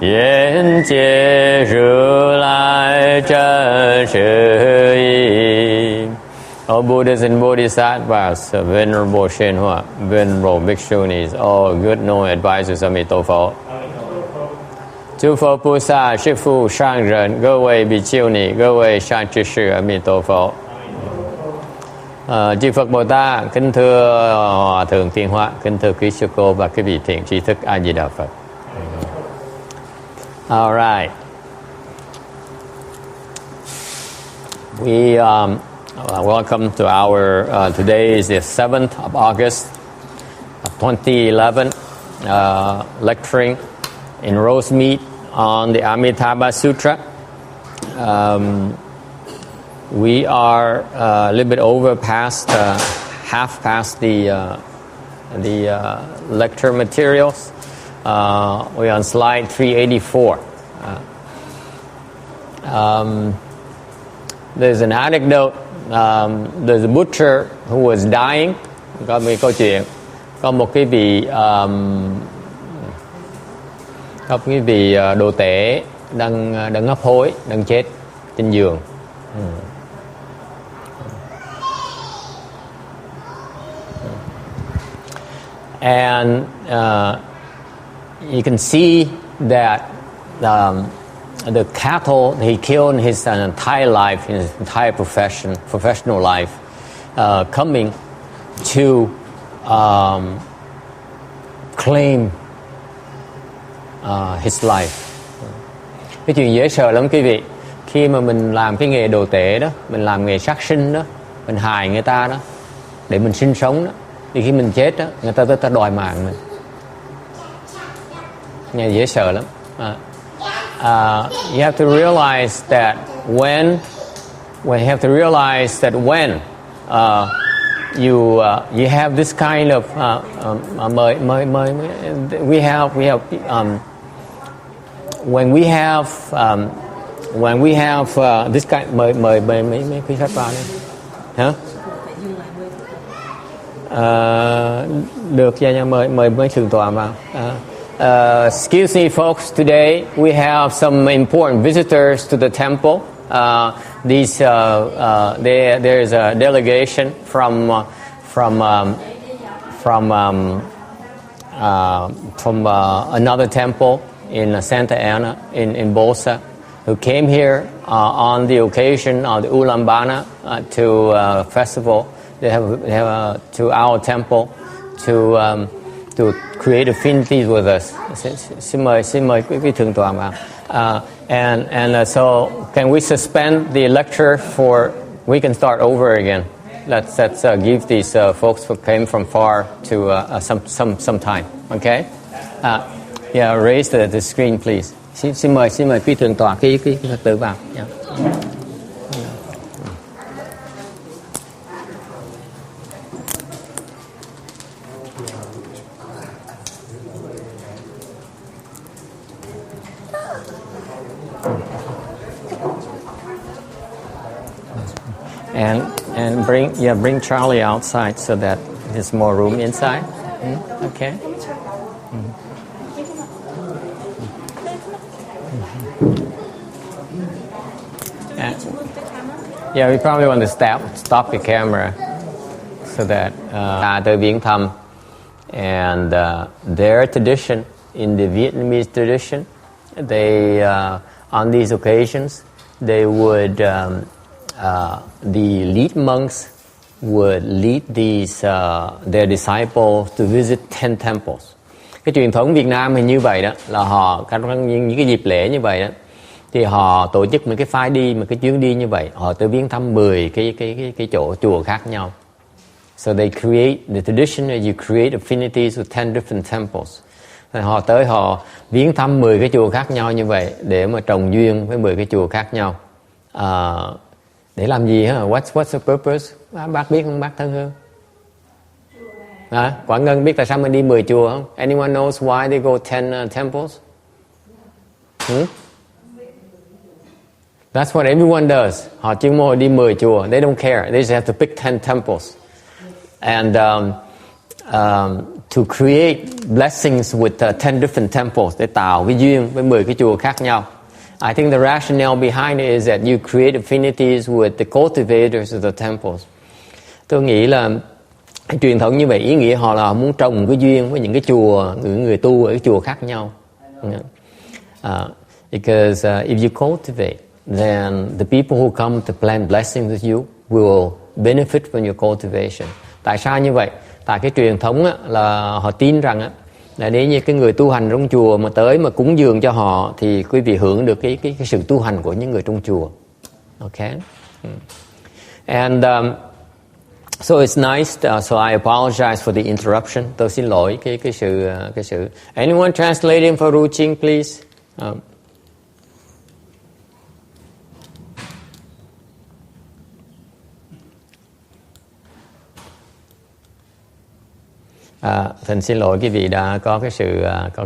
言解如来真实义。All Buddhas and Bodhisattvas, Venerable Shenhua, Venerable Bhikshunis, all good known advisors of Amitabha. Chư Phật Bồ Tát, Sư Phụ, Sang人,各位比丘尼，各位善知识，阿弥陀佛。Chư Phật Bồ Tát, kính thưa Hòa Thượng Tiên Hóa, kính thưa quý sư cô và quý vị thiện tri thức A Di Đà Phật. All right. We welcome to our today is the 7th of August of 2011, lecturing in Rosemead on the Amitabha Sutra. We are a little bit over past half past the lecture materials. We're on slide 384. There's an anecdote. There's a butcher who was dying. Có một câu chuyện, có một cái vị đồ tể đang hấp hối, đang chết trên giường. And you can see that the cattle he killed in his entire life, in his entire professional life, coming to claim his life. Cái chuyện dễ sợ lắm quý vị. Khi mà mình làm cái nghề đồ tể đó, mình làm nghề sát sinh đó, mình hại người ta đó để mình sinh sống đó, thì khi mình chết đó, người ta đòi mạng mình. Nghe dễ sợ lắm. You have to realize that when you have this kind of when we have this kind mời mấy quý khách vào đây hả? Được nha, mời mấy thượng tọa vào. Excuse me, folks. Today we have some important visitors to the temple. There's a delegation from another temple in Santa Ana in Bolsa, who came here on the occasion of the Ulambana to festival. They have to our temple to create affinities with us. Xin mời quý vị thượng tọa vào. And so can we suspend the lecture for we can start over again. Let's give these folks who came from far to some time. Okay? Yeah, raise the screen please. Xin mời quý thượng tọa cái Phật tử vào. Yeah. And bring Charlie outside so that there's more room inside. Okay. Yeah, we probably want to stop the camera so that tới viếng thăm, and their tradition, in the Vietnamese tradition, they on these occasions they would the lead monks would lead their disciples to visit 10 temples. Cái truyền thống Việt Nam thì như vậy đó, là họ những cái dịp lễ như vậy đó, thì họ tổ chức một cái phái đi, một cái chuyến đi như vậy, họ tới viếng thăm 10 cái chỗ chùa khác nhau. So they create the tradition that you create affinities with 10 different temples. Họ tới họ viếng thăm 10 cái chùa khác nhau như vậy để mà trồng duyên với 10 cái chùa khác nhau. Để làm gì hả? What's the purpose? Bác biết không, bác Thân Hương? Quảng Ngân biết tại sao mình đi 10 chùa không? Anyone knows why they go 10 temples? That's what everyone does. Họ chuyên môn đi 10 chùa. They don't care. They just have to pick 10 temples. And to create blessings with 10 different temples, để tạo cái duyên với 10 cái chùa khác nhau. I think the rationale behind it is that you create affinities with the cultivators of the temples. Tôi nghĩ là truyền thống như vậy, ý nghĩa họ là muốn trồng cái duyên với những cái chùa, những người tu ở cái chùa khác nhau. Because if you cultivate, then the people who come to plant blessings with you will benefit from your cultivation. Tại sao như vậy? Tại cái truyền thống á, là họ tin rằng á, là nếu như cái người tu hành trong chùa mà tới mà cúng dường cho họ thì quý vị hưởng được cái sự tu hành của những người trong chùa. Okay? And so it's nice. So I apologize for the interruption. Tôi xin lỗi cái sự. Anyone translating for Ru Ching, please? Thành xin lỗi quý vị đã có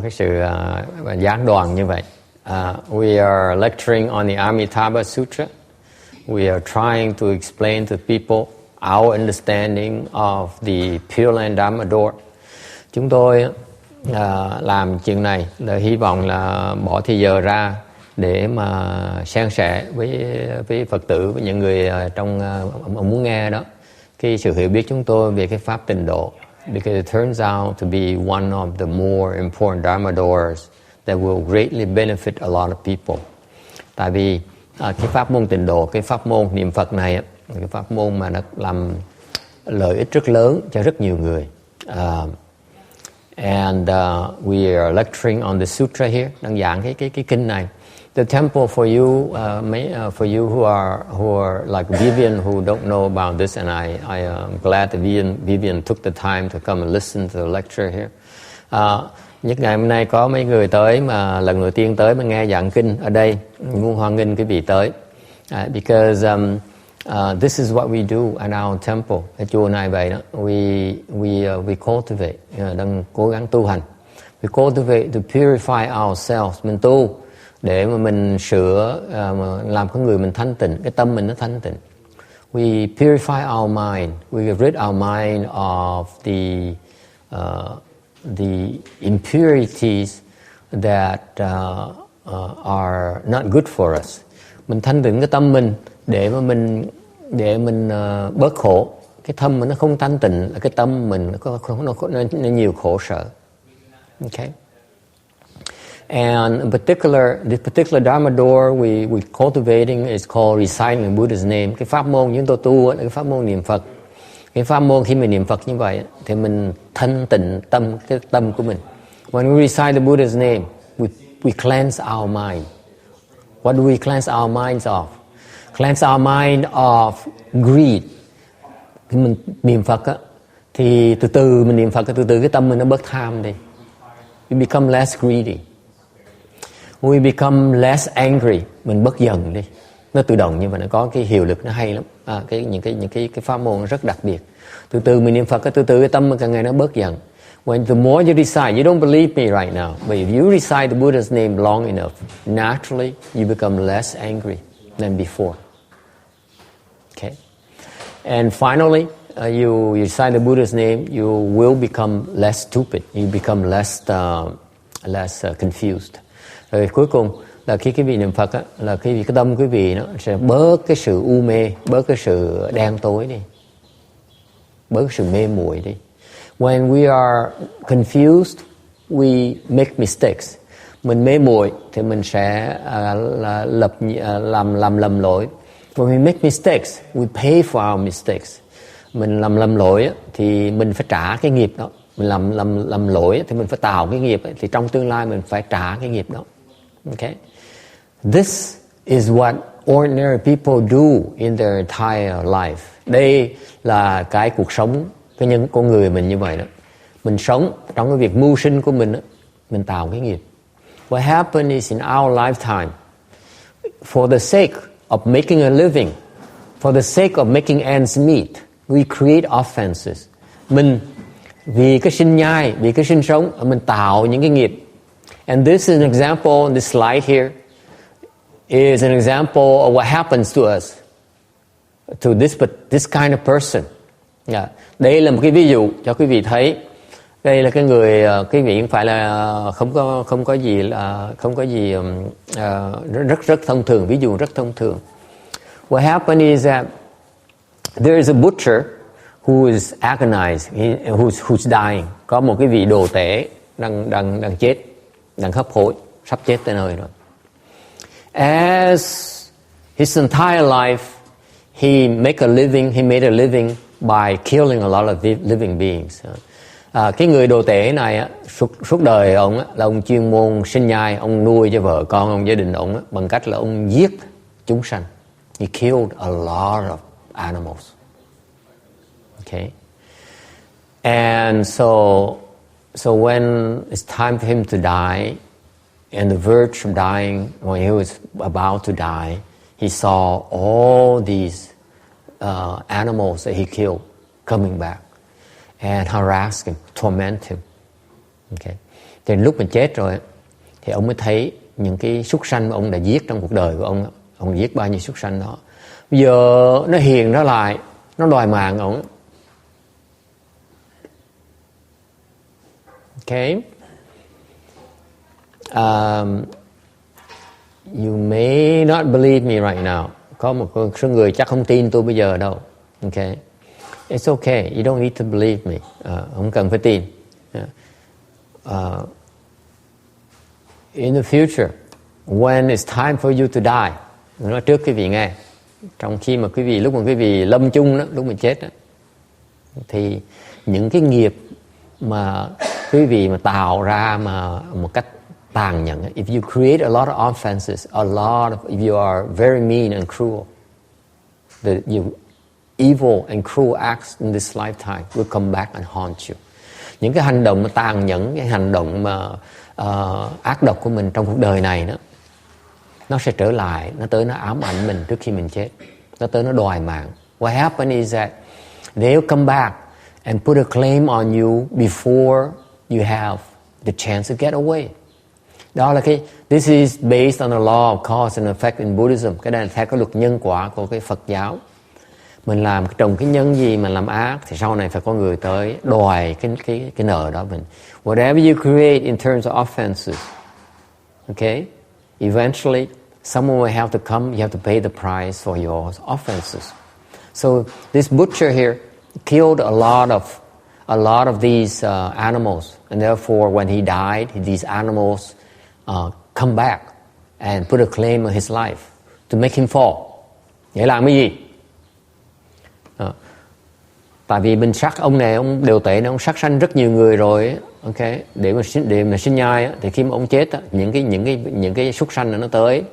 cái sự gián đoạn như vậy. We are lecturing on the Amitabha Sutra. We are trying to explain to people our understanding of the Pureland Dharma door. Chúng tôi làm chuyện này là hy vọng là bỏ thời giờ ra để mà san sẻ với Phật tử, với những người trong muốn nghe đó, cái sự hiểu biết chúng tôi về cái pháp tịnh độ. Because it turns out to be one of the more important Dharma doors that will greatly benefit a lot of people. Tại vì cái pháp môn tịnh độ, cái pháp môn niệm Phật này, cái pháp môn mà nó làm lợi ích rất lớn cho rất nhiều người. And we are lecturing on the sutra here, đang giảng cái kinh này. The temple for you, for you who are like Vivian, who don't know about this, and I am glad that Vivian took the time to come and listen to the lecture here. Nhất ngày hôm nay có mấy người tới mà lần đầu tiên tới mà nghe giảng kinh ở đây, muốn hoan nghênh quý vị tới. Because this is what we do at our temple. Ở chùa này vậy đó, we cultivate, đang cố gắng tu hành. We cultivate to purify ourselves. Mình tu để mà mình sửa, làm con người mình thanh tịnh, cái tâm mình nó thanh tịnh. We purify our mind. We rid our mind of the impurities that are not good for us. Mình thanh tịnh cái tâm mình để mình bớt khổ. Cái tâm mình nó không thanh tịnh, cái tâm mình nó nhiều khổ sở. Okay. And this particular Dharma door we cultivating is called reciting Buddha's name. Cái pháp môn chúng tôi tu là cái pháp môn niệm Phật. Cái pháp môn khi mình niệm Phật như vậy thì mình thanh tịnh cái tâm của mình. When we recite the Buddha's name, we cleanse our mind. What do we cleanse our minds of? Cleanse our mind of greed. Khi mình niệm Phật á, thì từ từ mình niệm Phật, từ từ cái tâm mình nó bớt tham đi. We become less greedy. We become less angry. Mình bớt giận đi. Nó tự động như vậy, nó có cái hiệu lực, nó hay lắm. Những cái pháp môn rất đặc biệt. Từ từ mình niệm Phật, từ từ cái tâm mình càng ngày nó bớt giận. When the more you recite, you don't believe me right now, but if you recite the Buddha's name long enough, naturally you become less angry than before. Okay. And finally, you recite the Buddha's name, you will become less stupid. You become less confused. Rồi cuối cùng là khi quý vị niệm Phật á, là khi cái tâm quý vị nó sẽ bớt cái sự u mê, bớt cái sự đen tối đi, bớt cái sự mê muội đi. When we are confused, we make mistakes. Mình mê muội thì mình sẽ làm lầm lỗi. When we make mistakes, we pay for our mistakes. Mình làm lầm lỗi thì mình phải trả cái nghiệp đó. Mình làm lỗi thì mình phải tạo cái nghiệp ấy. Thì trong tương lai mình phải trả cái nghiệp đó. Okay? This is what ordinary people do in their entire life. Đây là cái cuộc sống, cái nhân con người mình như vậy đó. Mình sống trong cái việc mưu sinh của mình đó, mình tạo cái nghiệp. What happened is in our lifetime, for the sake of making a living, for the sake of making ends meet, we create offenses. Mình vì cái sinh nhai, vì cái sinh sống, mình tạo những cái nghiệp. And this is an example, this slide here is an example of what happens to us, to this kind of person. Yeah. Đây là một cái ví dụ cho quý vị thấy Đây là cái người quý vị không phải là không có gì rất thông thường, ví dụ rất thông thường. What happened is that there is a butcher who is agonized, who's dying. Có một cái vị đồ tể đang chết, đang hấp hối, sắp chết tới nơi rồi. As his entire life, he made a living by killing a lot of living beings. Cái người đồ tể này suốt đời ông là ông chuyên môn sinh nhai, ông nuôi cho vợ con ông, gia đình ông bằng cách là ông giết chúng sanh. He killed a lot of animals. Okay, and so when it's time for him to die, and the verge of dying, when he was about to die, he saw all these animals that he killed coming back and harass him, torment him. Okay. Thì lúc mình chết rồi thì ông mới thấy những cái súc sanh mà ông đã giết trong cuộc đời của ông giết bao nhiêu súc sanh đó. Bây giờ nó hiền nó lại, nó đòi mạng ông. Okay. You may not believe me right now. Có một số người chắc không tin tôi bây giờ đâu. Okay. It's okay. You don't need to believe me. Không cần phải tin. In the future, when it's time for you to die, nói trước quý vị nghe. Trong khi mà lúc mà quý vị lâm chung đó, lúc mình chết đó, thì những cái nghiệp mà quý vị mà tạo ra mà một cách tàn nhẫn, if you create a lot of offenses, if you are very mean and cruel, the evil and cruel acts in this lifetime will come back and haunt you. Những cái hành động mà tàn nhẫn, cái hành động mà ác độc của mình trong cuộc đời này đó, nó sẽ trở lại, nó tới nó ám ảnh mình trước khi mình chết, nó tới nó đòi mạng. What happened is that they'll come back and put a claim on you before you have the chance to get away. Đó là this is based on the law of cause and effect in Buddhism. Cái này là theo cái luật nhân quả của cái Phật giáo. Mình làm trồng cái nhân gì mà làm ác thì sau này phải có người tới đòi cái nợ đó mình. Whatever you create in terms of offenses, okay, eventually someone will have to come. You have to pay the price for your offenses. So this butcher here killed a lot of these animals, and therefore when he died, these animals come back and put a claim on his life to make him fall. Vậy làm cái gì? Tại vì mình sát ông này, ông đều tệ, ông sát sanh rất nhiều người rồi, ok, để mà sinh nhai thì khi mà ông chết những cái súc sanh này nó tới,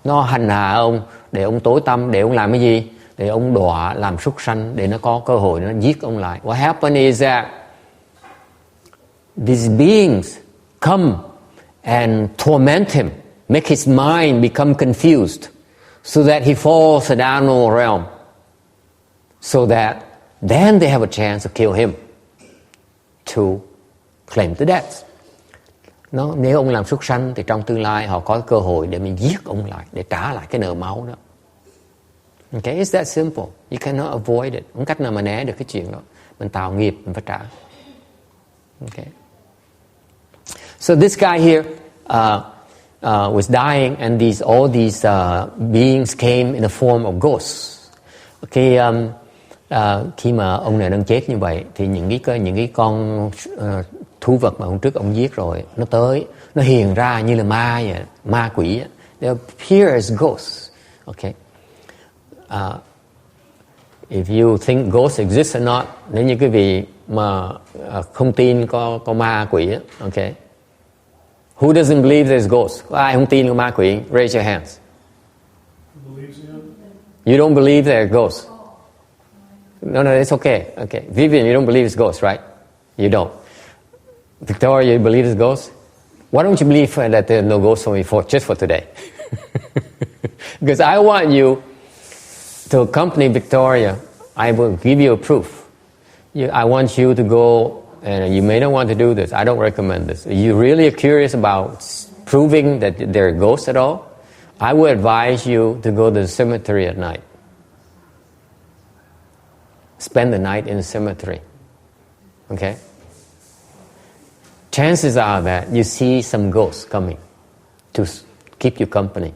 nó hành hạ ông để ông tối tâm, để ông làm cái gì? Để ông đọa làm súc sanh, để nó có cơ hội nó giết ông lại. What happened is that these beings come and torment him, make his mind become confused, so that he falls to the animal realm, so that then they have a chance to kill him to claim the debts. Nếu ông làm súc sanh thì trong tương lai họ có cơ hội để mình giết ông lại, để trả lại cái nợ máu đó. Okay, it's that simple. You cannot avoid it. Không cách nào mà né được cái chuyện đó. Mình tạo nghiệp, mình phải trả. Okay. So this guy here was dying, and all these beings came in the form of ghosts. Okay, khi mà ông này đang chết như vậy, thì những cái con thú vật mà hôm trước ông giết rồi, nó tới, nó hiện ra như là ma vậy, ma quỷ. They appear as ghosts. Okay. If you think ghosts exist or not, nếu như quý vị mà không tin có ma quỷ, okay. Who doesn't believe there's ghosts? Có ai không tin có ma quỷ? Raise your hands. You don't believe there are ghosts? No, it's okay. Okay, Vivian, you don't believe it's ghosts, right? You don't. Victoria, you believe it's ghosts? Why don't you believe that there are no ghosts just for today? Because I want you to accompany Victoria. I will give you a proof. I want you to go, and you may not want to do this. I don't recommend this. You really are curious about proving that there are ghosts at all? I would advise you to go to the cemetery at night. Spend the night in the cemetery. Okay? chances are that you see some ghosts coming to keep you company.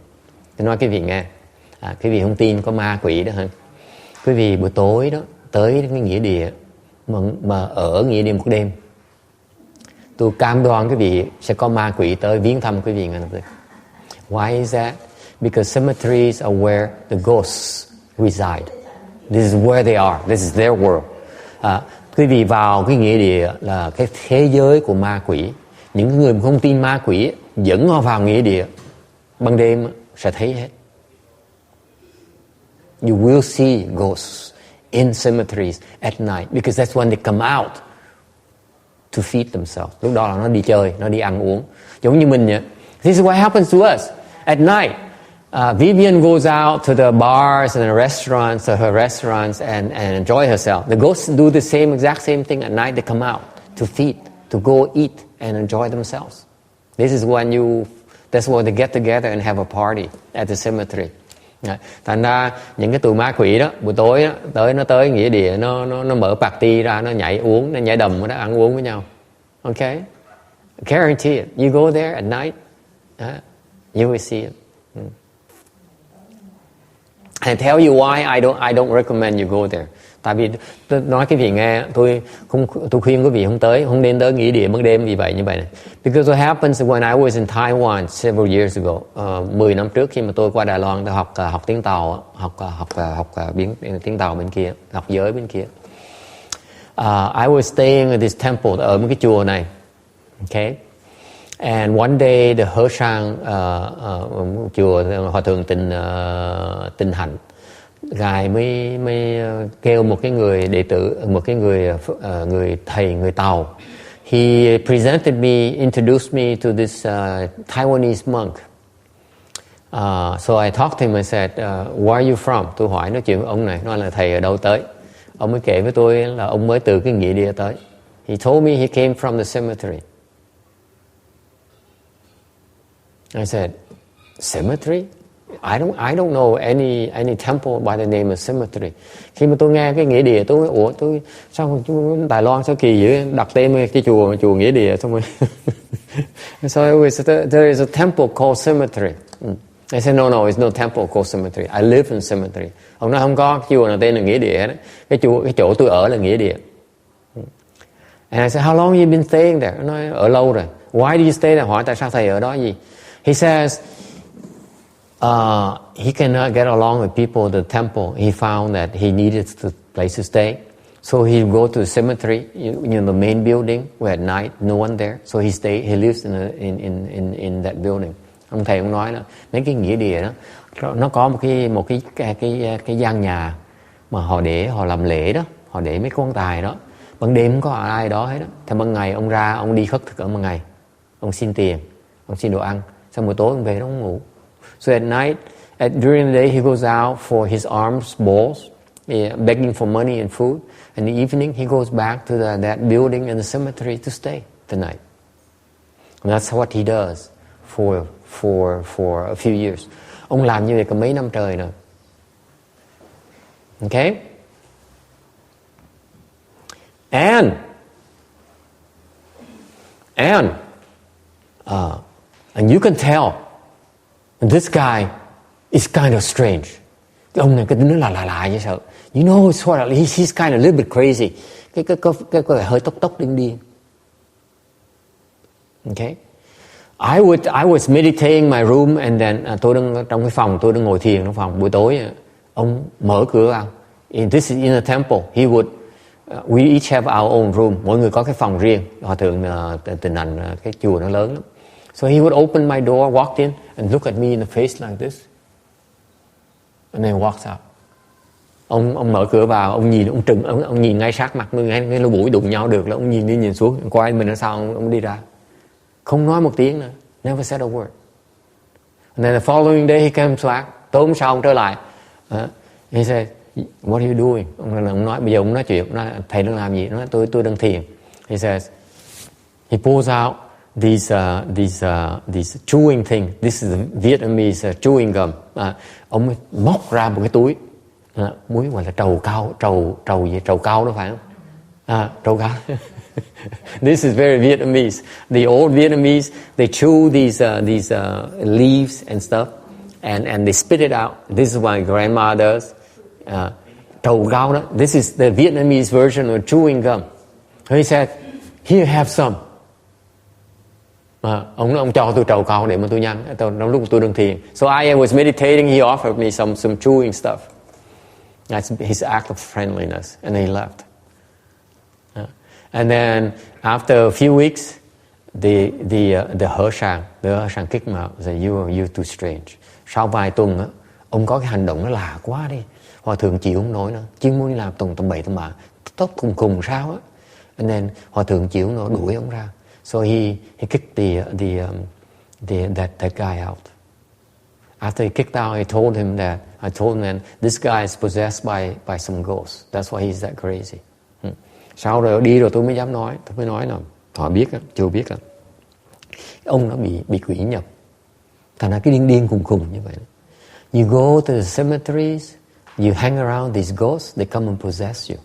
Tôi nói quý vị nghe, quý vị không tin có ma quỷ đó hả? Quý vị buổi tối đó tới cái nghĩa địa mà ở nghĩa địa một đêm, tôi cam đoan quý vị sẽ có ma quỷ tới viếng thăm quý vị ngay lập tức. Why is that? Because cemeteries are where the ghosts reside. This is where they are. This is their world. Quý vị vào cái nghĩa địa là cái thế giới của ma quỷ. Những người mà không tin ma quỷ dẫn họ vào nghĩa địa ban đêm sẽ thấy hết. You will see ghosts in cemeteries at night because that's when they come out to feed themselves. Lúc đó là nó đi chơi, nó đi ăn uống. Giống như mình vậy. This is what happens to us at night. Vivian goes out to the bars and the restaurants, to her restaurants, and enjoy herself. The ghosts do the exact same thing at night. They come out to feed, to go eat and enjoy themselves. This is when that's why they get together and have a party at the cemetery. Thành ra những cái tụi ma quỷ đó buổi tối đó, nó tới nghĩa địa, nó mở party ra, nó nhảy uống, nó nhảy đầm, nó ăn uống với nhau. Okay, guarantee it. You go there at night, you will see it. I tell you why I don't recommend you go there. Tại vì tôi nói quý vị nghe, tôi khuyên quý vị không nên tới nghĩa địa ban đêm vì vậy như vậy này. Because what happens when I was in Taiwan several years ago, 10 năm trước khi mà tôi qua Đài Loan, tôi học tiếng Tàu, học tiếng Tàu bên kia, học giới bên kia. I was staying at this temple, ở một cái chùa này, okay. And one day the Hershang chùa hòa thượng Tình Hạnh, ngài mới kêu một cái người đệ tử, một cái người thầy người Tàu. He presented me, introduced me to this Taiwanese monk. So I talked to him. I said, "Where are you from?" Tôi hỏi nói chuyện với ông này, nói là thầy ở đâu tới. Ông mới kể với tôi là ông mới từ cái nghĩa địa tới. He told me he came from the cemetery. I said, cemetery? I don't know any temple by the name of cemetery. Khi mà tôi nghe cái nghĩa địa, tôi sao Đài Loan sao kỳ dữ, đặt tên cái chùa nghĩa địa xong rồi. So there is a temple called cemetery. I said, no, it's no temple called cemetery. I live in cemetery. Ông nói không có chùa nào tên là nghĩa địa đó. Cái chỗ tôi ở là nghĩa địa. And I said, how long have you been staying there? Nó nói ở lâu rồi. Why do you stay there? Hỏi tại sao thầy ở đó gì? He says, he cannot get along with people at the temple. He found that he needed a place to stay. So he go to the cemetery, the main building, where at night no one there. So he lives in that building. Ông thầy cũng nói là mấy cái nghĩa địa đó, nó có một cái gian nhà mà họ làm lễ đó, họ để mấy quan tài đó. Ban đêm không có ai đó hết đó. Thì ban ngày ông ra, ông đi khất thực ở ban ngày, ông xin tiền, ông xin đồ ăn. Xong buổi tối ông về đó ông ngủ. So at night, during the day he goes out for his alms bowls, begging for money and food. And in the evening he goes back to that building in the cemetery to stay the night. And that's what he does for a few years. Ông làm như vậy cả mấy năm trời rồi. Okay? And you can tell this guy is kind of strange. Cái ông này cái tính nó lạ như sợ. You know, he's kind of a little bit crazy. Cái hơi tốc điên. Okay? I was meditating in my room, and then tôi đang trong cái phòng, tôi đang ngồi thiền trong phòng. Buổi tối ông mở cửa vào. This is in a temple. We each have our own room. Mỗi người có cái phòng riêng. Hòa thượng Tình Hạnh, cái chùa nó lớn lắm. So he would open my door, walked in, and look at me in the face like this, and then walks out. Ông mở cửa vào, ông nhìn, ông nhìn ngay sát mặt, ngay lỗ mũi đụng nhau được là ông nhìn đi nhìn xuống, quay mình ở sau, ông đi ra, không nói một tiếng nữa, never said a word. And then the following day he comes back, tối hôm sau ông trở lại, he said, what are you doing? Ông nói bây giờ ông nói chuyện, ông nói, thầy đang làm gì? Nói tôi đang thiền. He says, he pulls out these chewing thing. This is Vietnamese chewing gum. Ông móc ra một cái túi, muối gọi là trầu cao đó phải không? Trầu cao. This is very Vietnamese. The old Vietnamese, they chew these leaves and stuff, and they spit it out. This is what my grandma does. Trầu cau đó. This is the Vietnamese version of chewing gum. He said, "Here, have some." Ông cho tôi trầu cau để mà tôi nhăn. Trong lúc tôi đang thiền. So I was meditating. He offered me some chewing stuff. That's his act of friendliness, and he left. And then after a few weeks, the和尚kicked him out. Said, "You too strange." Sau vài tuần, ông có cái hành động nó lạ quá đi. Hòa thượng chịu không nổi nữa. Chuyên môn đi làm tầm bậy tầm bạ, tóc khùng sao á. And then hòa thượng chịu không nổi, đuổi ông ra. So he kicked that guy out. After he kicked out, I told him that this guy is possessed by some ghost. That's why he's that crazy. Sau rồi đi rồi tôi mới dám nói. Tôi mới nói là họ biết á, chưa biết á. Ông nó bị quỷ nhập. Thành ra cái điên khùng như vậy. You go to the cemeteries, you hang around these ghosts, they come and possess you.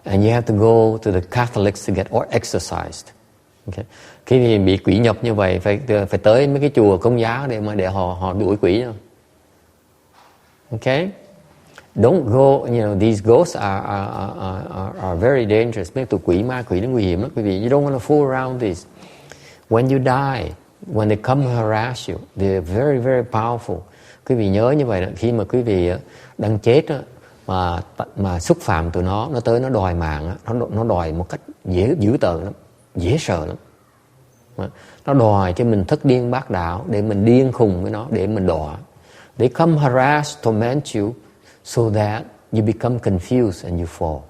And you have to go to the Catholics to get exorcised. Okay. Khi bị quỷ nhập như vậy phải tới mấy cái chùa Công giáo để họ đuổi quỷ nhau. Okay? Don't go, these ghosts are very dangerous. Mấy tụi quỷ ma quỷ nó nguy hiểm lắm quý vị. You don't want to fool around this. When you die, when they come harass you, they're very, very powerful. Quý vị nhớ như vậy đó, khi mà quý vị đang chết đó, mà xúc phạm tụi nó tới nó đòi mạng, nó đòi một cách dữ tợn lắm, dễ sợ lắm. Nó đòi cho mình thất điên bát đạo, để mình điên khùng với nó, để mình đọa. They come harass, torment you, so that you become confused and you fall.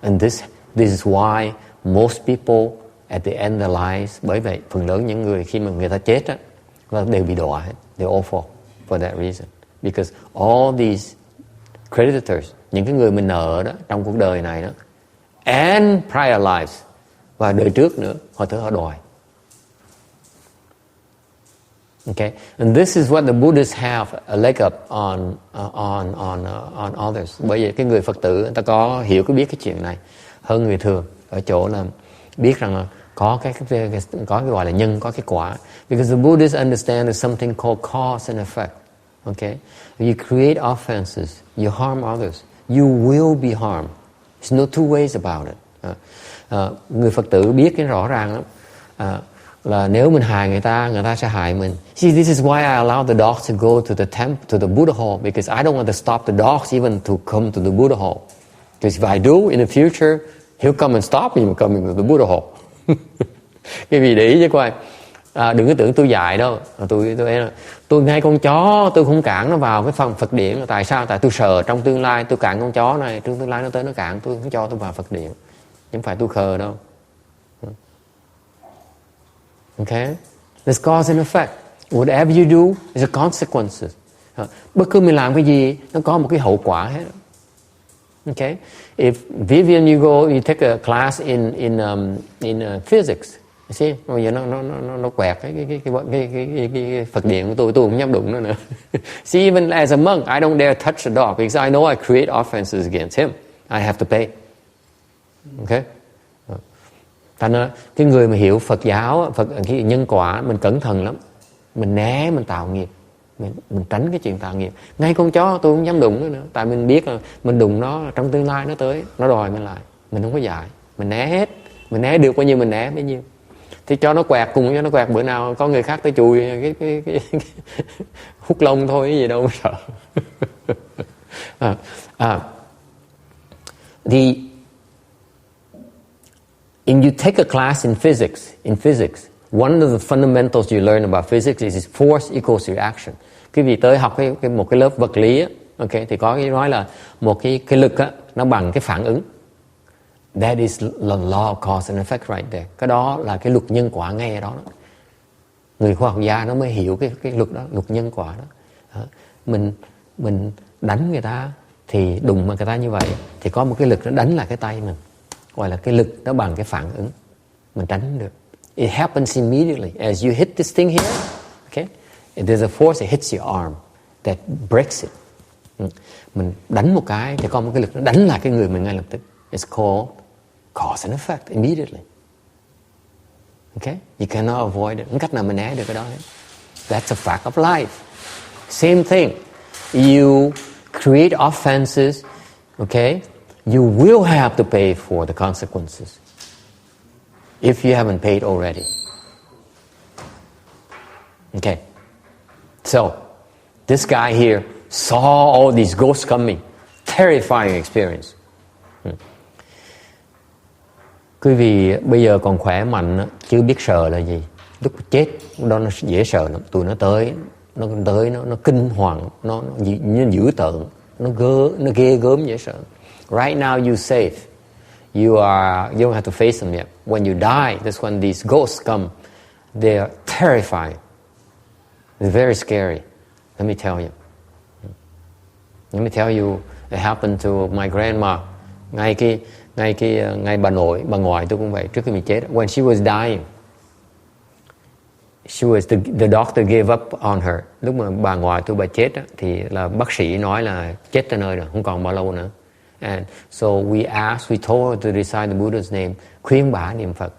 And this is why most people at the end of their lives, bởi vậy phần lớn những người khi mà người ta chết á, đều bị đọa hết. They all fall for that reason. Because all these creditors, những cái người mình nợ đó trong cuộc đời này đó, and prior lives, và đời trước nữa, họ đòi. Okay, and this is what the Buddhists have a leg up on others. Bởi vậy cái người Phật tử người ta có biết cái chuyện này hơn người thường, ở chỗ là biết rằng là có cái gọi là nhân, có cái quả. Because the Buddhists understand there's something called cause and effect. Okay, if you create offenses, you harm others, you will be harmed. There's no two ways about it. Người Phật tử biết cái rõ ràng lắm. Là nếu mình hại người ta sẽ hại mình. See, this is why I allow the dogs to go to the Buddha hall, because I don't want to stop the dogs even to come to the Buddha hall. Because if I do, in the future, he'll come and stop me from coming to the Buddha hall. Cái vì để ý chứ coi. Đừng có tưởng tôi dạy đâu. Tôi ngay con chó, tôi không cản nó vào cái phòng Phật điện. Tại sao? Tại tôi sợ trong tương lai tôi cản con chó này, trong tương lai nó tới nó cản tôi, không cho tôi vào Phật điện. Chứ không phải tôi khờ đâu. Okay? There's cause and effect. Whatever you do, there's a consequences. Bất cứ mình làm cái gì, nó có một cái hậu quả hết. Okay? If Vivian, you take a class in physics, you see, bây giờ nó quẹt cái Phật điện của tôi không dám đụng nó nữa. See, even as a monk, I don't dare touch the dog because I know I create offenses against him. I have to pay. Okay? Thành ra cái người mà hiểu Phật giáo, cái nhân quả, mình cẩn thận lắm. Mình né, mình tạo nghiệp, mình tránh cái chuyện tạo nghiệp. Ngay con chó tôi không dám đụng nó nữa, tại mình biết là mình đụng nó trong tương lai nó tới, nó đòi mình lại, mình không có dạy, mình né hết, mình né được bao nhiêu mình né bấy nhiêu. Thì cho nó quẹt, cùng cho nó quẹt, bữa nào có người khác tới chùi cái hút lông thôi, cái gì đâu mà sợ. If you take a class in physics, one of the fundamentals you learn about physics is force equals reaction. Quý vị tới học một cái lớp vật lý á, okay, thì có cái nói là một cái lực á, nó bằng cái phản ứng. That is the law of cause and effect right there. Cái đó là cái luật nhân quả ngay ở đó. Người khoa học gia nó mới hiểu cái luật đó, luật nhân quả đó. Mình đánh người ta thì đụng mà người ta như vậy thì có một cái lực nó đánh lại cái tay mình. Gọi là cái lực nó bằng cái phản ứng, mình tránh được. It happens immediately as you hit this thing here. Okay, there's a force that hits your arm that breaks it. Mình đánh một cái thì có một cái lực nó đánh lại cái người mình ngay lập tức. It's called Cause and effect immediately. Okay? You cannot avoid it. Không cách nào mà né được cái đó hết. That's a fact of life. Same thing. You create offenses, okay? You will have to pay for the consequences if you haven't paid already. Okay. So, this guy here saw all these ghosts coming. Terrifying experience. Quý vị bây giờ còn khỏe mạnh, chưa biết sợ là gì. Lúc chết, đó nó dễ sợ lắm. Tụi nó tới, nó kinh hoàng, nó dữ tợn, nó ghê gớm dễ sợ. Right now you're safe. You don't have to face them yet. When you die, that's when these ghosts come. They are terrifying. It's very scary. Let me tell you. Let me tell you, it happened to my grandma. Ngay bà ngoại tôi cũng vậy. Trước khi mình chết, when she was dying, the doctor gave up on her. Lúc mà bà ngoại tôi bà chết thì là bác sĩ nói là chết tới nơi rồi, không còn bao lâu nữa. And so we told her to recite the Buddha's name, khuyên bà niệm Phật.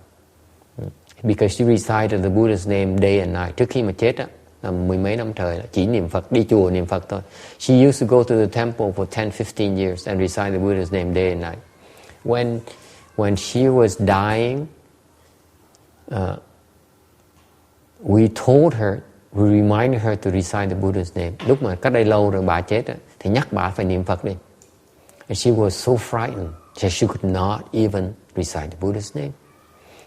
Because she recited the Buddha's name day and night. Trước khi mà chết là mười mấy năm trời chỉ niệm Phật, đi chùa niệm Phật thôi. She used to go to the temple for 10-15 years and recite the Buddha's name day and night. When she was dying, we told her, we reminded her to recite the Buddha's name. Lúc mà cách đây lâu rồi bà chết thì nhắc bà phải niệm Phật đi. And she was so frightened that she could not even recite the Buddha's name.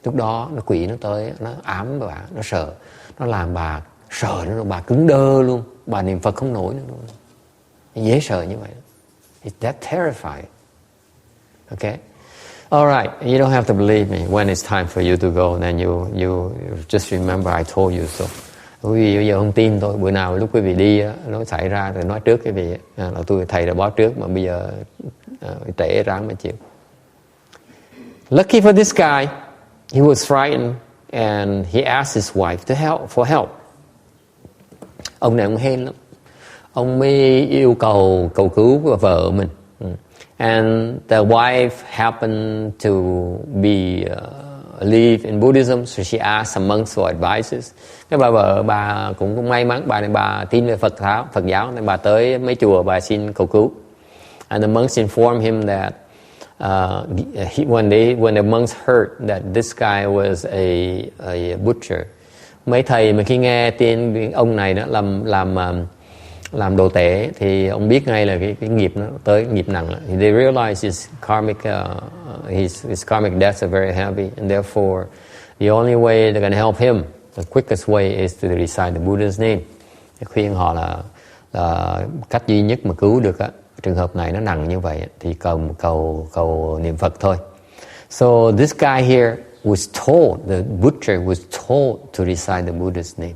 Lúc đó nó quỷ nó tới, nó ám bà, nó sợ, nó làm bà sợ nữa, bà cứng đơ luôn, bà niệm Phật không nổi nữa luôn. Dễ sợ như vậy. It's that terrifying. Okay? All right, you don't have to believe me. When it's time for you to go, then you just remember I told you so. Quý vị bây giờ không tin tôi, bữa nào lúc quý vị đi nó xảy ra rồi nói trước quý vị là thầy đã báo trước, mà bây giờ trễ ráng mà chịu. Lucky for this guy, he was frightened and he asked his wife for help. Ông này ông hên lắm, ông mới yêu cầu cứu vợ mình. And the wife happened to believe in Buddhism, so she asked some monks for advices. Cái bà cũng may mắn, bà tin về Phật giáo nên bà tới mấy chùa bà xin cầu cứu. And the monks informed him that when the monks heard that this guy was a butcher, mấy thầy mà khi nghe tin ông này đó làm đồ tể thì ông biết ngay là cái nghiệp nó tới, nghiệp nặng. They realize his karmic debts are very heavy, and therefore the only way they're going to help him, the quickest way is to recite the Buddha's name. Khuyên họ là cách duy nhất mà cứu được trường hợp này nó nặng như vậy thì cầu niệm Phật thôi. So this guy here was told, the butcher was told to recite the Buddha's name.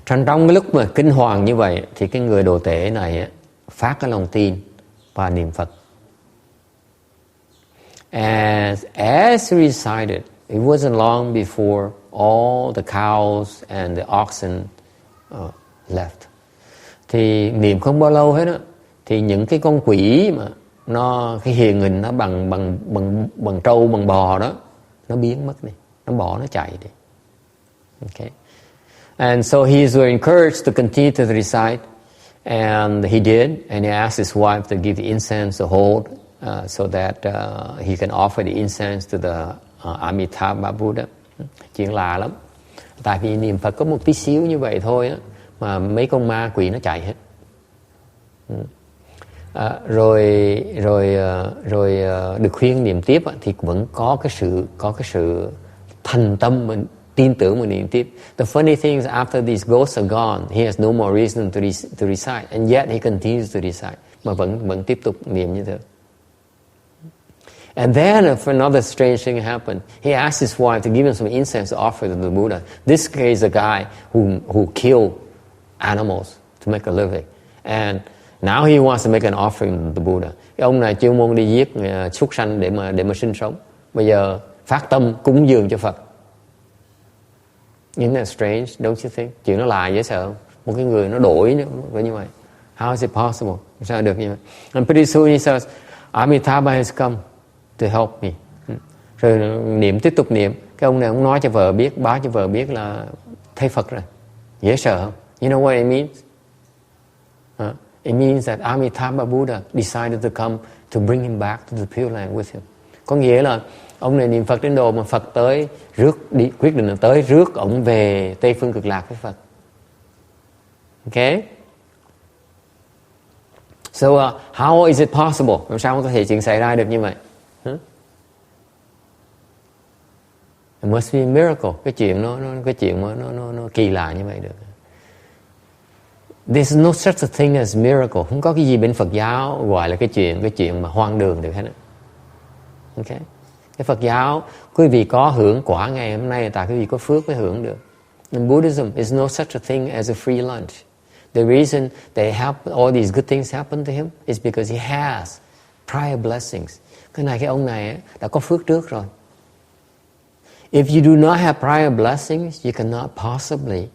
Trong cái lúc mà kinh hoàng như vậy thì cái người đồ tể này phát cái lòng tin và niệm Phật. As he recited, it wasn't long before all the cows and the oxen left. Thì niệm không bao lâu hết thì những cái con quỷ mà cái hiền hình nó bằng trâu bằng bò đó nó biến mất đi, nó bỏ nó chạy đi. Okay. And so he was encouraged to continue to recite, and he did. And he asked his wife to give the incense to hold, so that he can offer the incense to the Amitabha Buddha. Chuyện lạ lắm. Tại vì niệm Phật có một tí xíu như vậy thôi mà mấy con ma quỷ nó chạy hết. Rồi được khuyên niệm tiếp thì vẫn có cái sự thành tâm mình tin tưởng mà niệm tiếp. The funny thing is after these ghosts are gone, he has no more reason to recite, and yet he continues to recite. Mà vẫn tiếp tục niệm như thế. And then another strange thing happened. He asked his wife to give him some incense to offer to the Buddha. This is a guy who killed animals to make a living, and now he wants to make an offering to the Buddha. Cái ông này chuyên môn đi giết súc sanh để mà sinh sống. Bây giờ phát tâm cúng dường cho Phật. Isn't that strange, don't you think? Chuyện nó là dễ sợ không? Một cái người nó đổi như vậy. How is it possible? Sao được như vậy? And pretty soon he says, Amitabha has come to help me. Rồi niệm, tiếp tục niệm. Cái ông này ông nói cho vợ biết, báo cho vợ biết là thấy Phật rồi. Dễ sợ không? You know what it means? It means that Amitabha Buddha decided to come to bring him back to the Pure Land with him. Có nghĩa là ông này niệm Phật đến độ mà Phật tới rước đi, quyết định là tới rước ông về Tây Phương Cực Lạc với Phật. Okay? So how is it possible? Làm sao có thể chuyện xảy ra được như vậy? It must be a miracle. Cái chuyện nó kỳ lạ như vậy được. There's no such a thing as miracle. Không có cái gì bên Phật giáo gọi là cái chuyện mà hoang đường được hết. Okay? Cái Phật giáo quý vị có hưởng quả ngày hôm nay, tại quý vị có phước mới hưởng được. In Buddhism, there's no such a thing as a free lunch. The reason all these good things happen to him is because he has prior blessings. Cái ông này đã có phước trước rồi. If you do not have prior blessings, you cannot possibly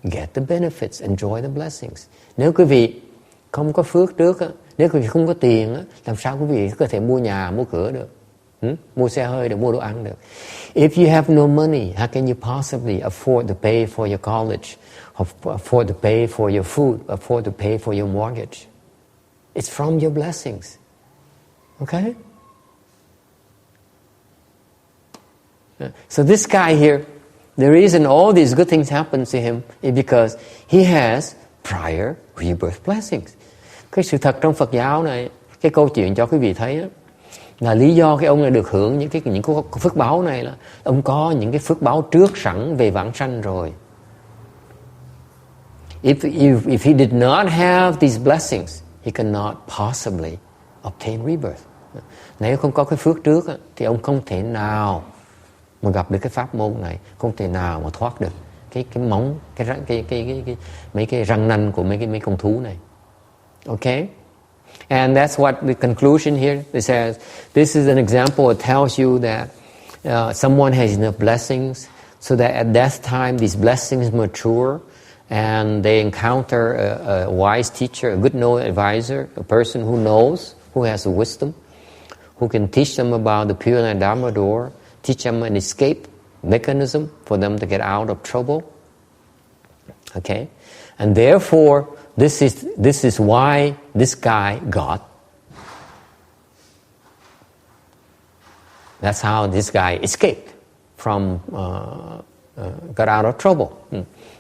get the benefits, enjoy the blessings. Nếu quý vị không có phước trước, nếu quý vị không có tiền, làm sao quý vị có thể mua nhà, mua cửa được? Mua xe hơi được, mua đồ ăn được. If you have no money, how can you possibly afford to pay for your college, afford to pay for your food, afford to pay for your mortgage? It's from your blessings. Okay? So this guy here, the reason all these good things happen to him is because he has prior rebirth blessings. Cái sự thật trong Phật giáo này, cái câu chuyện cho quý vị thấy đó, là lý do cái ông này được hưởng những cái phước báo này là ông có những cái phước báo trước sẵn về vãng sanh rồi. If he did not have these blessings, he cannot possibly obtain rebirth. Nếu không có cái phước trước thì ông không thể nào mà gặp được cái pháp môn này, không thể nào mà thoát được cái móng, mấy cái răng nanh của mấy con thú này. Okay? And that's what the conclusion here. It says, this is an example. It tells you that someone has enough blessings so that at death time these blessings mature and they encounter a wise teacher, a good knowing advisor, a person who knows, who has the wisdom, who can teach them about the Pureland Dharma door, teach them an escape mechanism for them to get out of trouble. Okay? And therefore, this is why this guy got. That's how this guy escaped from, got out of trouble.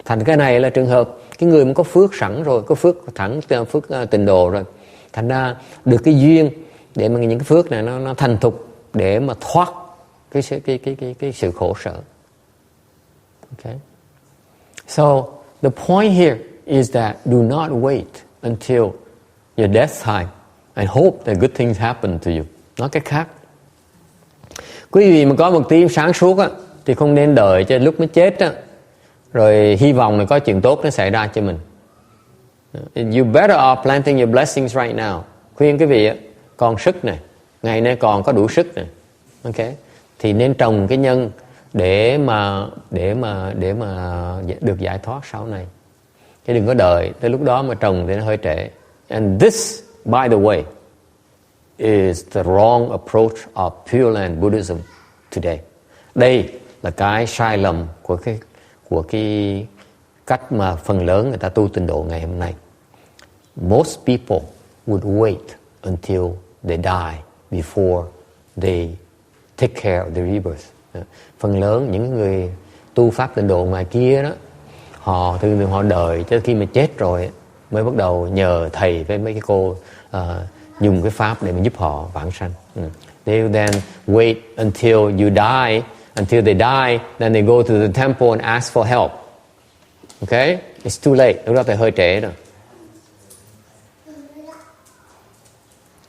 Thành cái này là trường hợp cái người mà có phước sẵn rồi, có phước tịnh độ rồi, thành ra được cái duyên để mà những cái phước này nó thành thục để mà thoát cái sự khổ sở. Okay. So the point here is that do not wait until your death time and hope that good things happen to you. Nói cách khác, quý vị mà có một tí sáng suốt thì không nên đợi cho lúc mới chết rồi hy vọng là có chuyện tốt nó xảy ra cho mình. You better off planting your blessings right now. Khuyên quý vị còn sức này, ngày nay còn có đủ sức này. Okay. Thì nên trồng cái nhân để mà được giải thoát sau này. Chứ đừng có đợi tới lúc đó mà trồng thì nó hơi trễ. And this, by the way, is the wrong approach of Pureland Buddhism today. Đây là cái sai lầm của cái cách mà phần lớn người ta tu tịnh độ ngày hôm nay. Most people would wait until they die before they take care of the rebirth. Phần lớn những người tu pháp tịnh độ ngoài kia đó, họ thường họ đợi cho khi mà chết rồi mới bắt đầu nhờ thầy với mấy cái cô dùng cái pháp để mà giúp họ vãng sanh. They then wait until you die, until they die, then they go to the temple and ask for help. Okay? It's too late. Lúc đó thì hơi trễ rồi.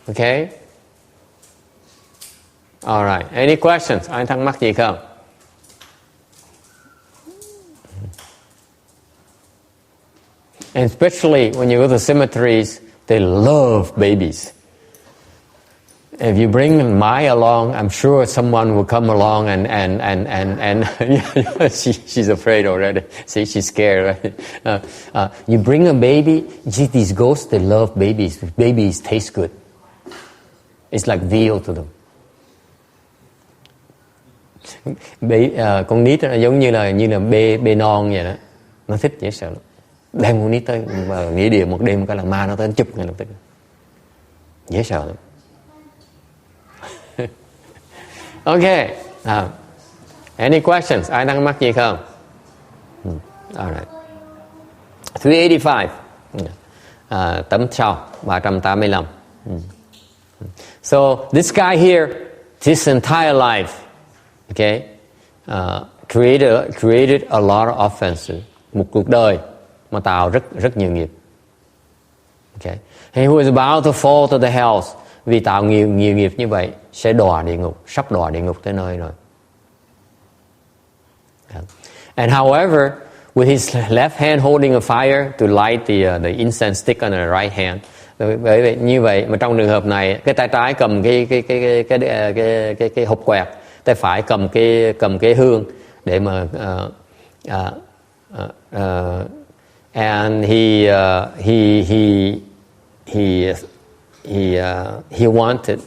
Okay? All right. Any questions? Ai thắc mắc gì không? And especially when you go to cemeteries, they love babies. If you bring Mai along, I'm sure someone will come along and she's afraid already. See, she's scared, right? You bring a baby, you see these ghosts, they love babies. Babies taste good. It's like veal to them. Con nít nó giống như là bê non vậy đó, nó thích dễ sợ lắm. Đem con nít tới nghĩa địa một đêm cái là ma nó tới chụp ngay lập tức, dễ sợ lắm. Ok, any questions? Ai đang mắc gì không? Alright. 385. Tấm sau 385. So this guy here, his entire life, okay, created a lot of offenses. Một cuộc đời mà tạo rất nhiều nghiệp. Okay, he was about to fall to the hells. Vì tạo nhiều nghiệp như vậy sẽ đọa địa ngục, sắp đọa địa ngục tới nơi rồi. And however, with his left hand holding a fire to light the incense stick on the right hand. Bởi vậy như vậy mà trong trường hợp này, cái tay trái cầm cái hộp quẹt, tay phải cầm cái hương để mà and he wanted,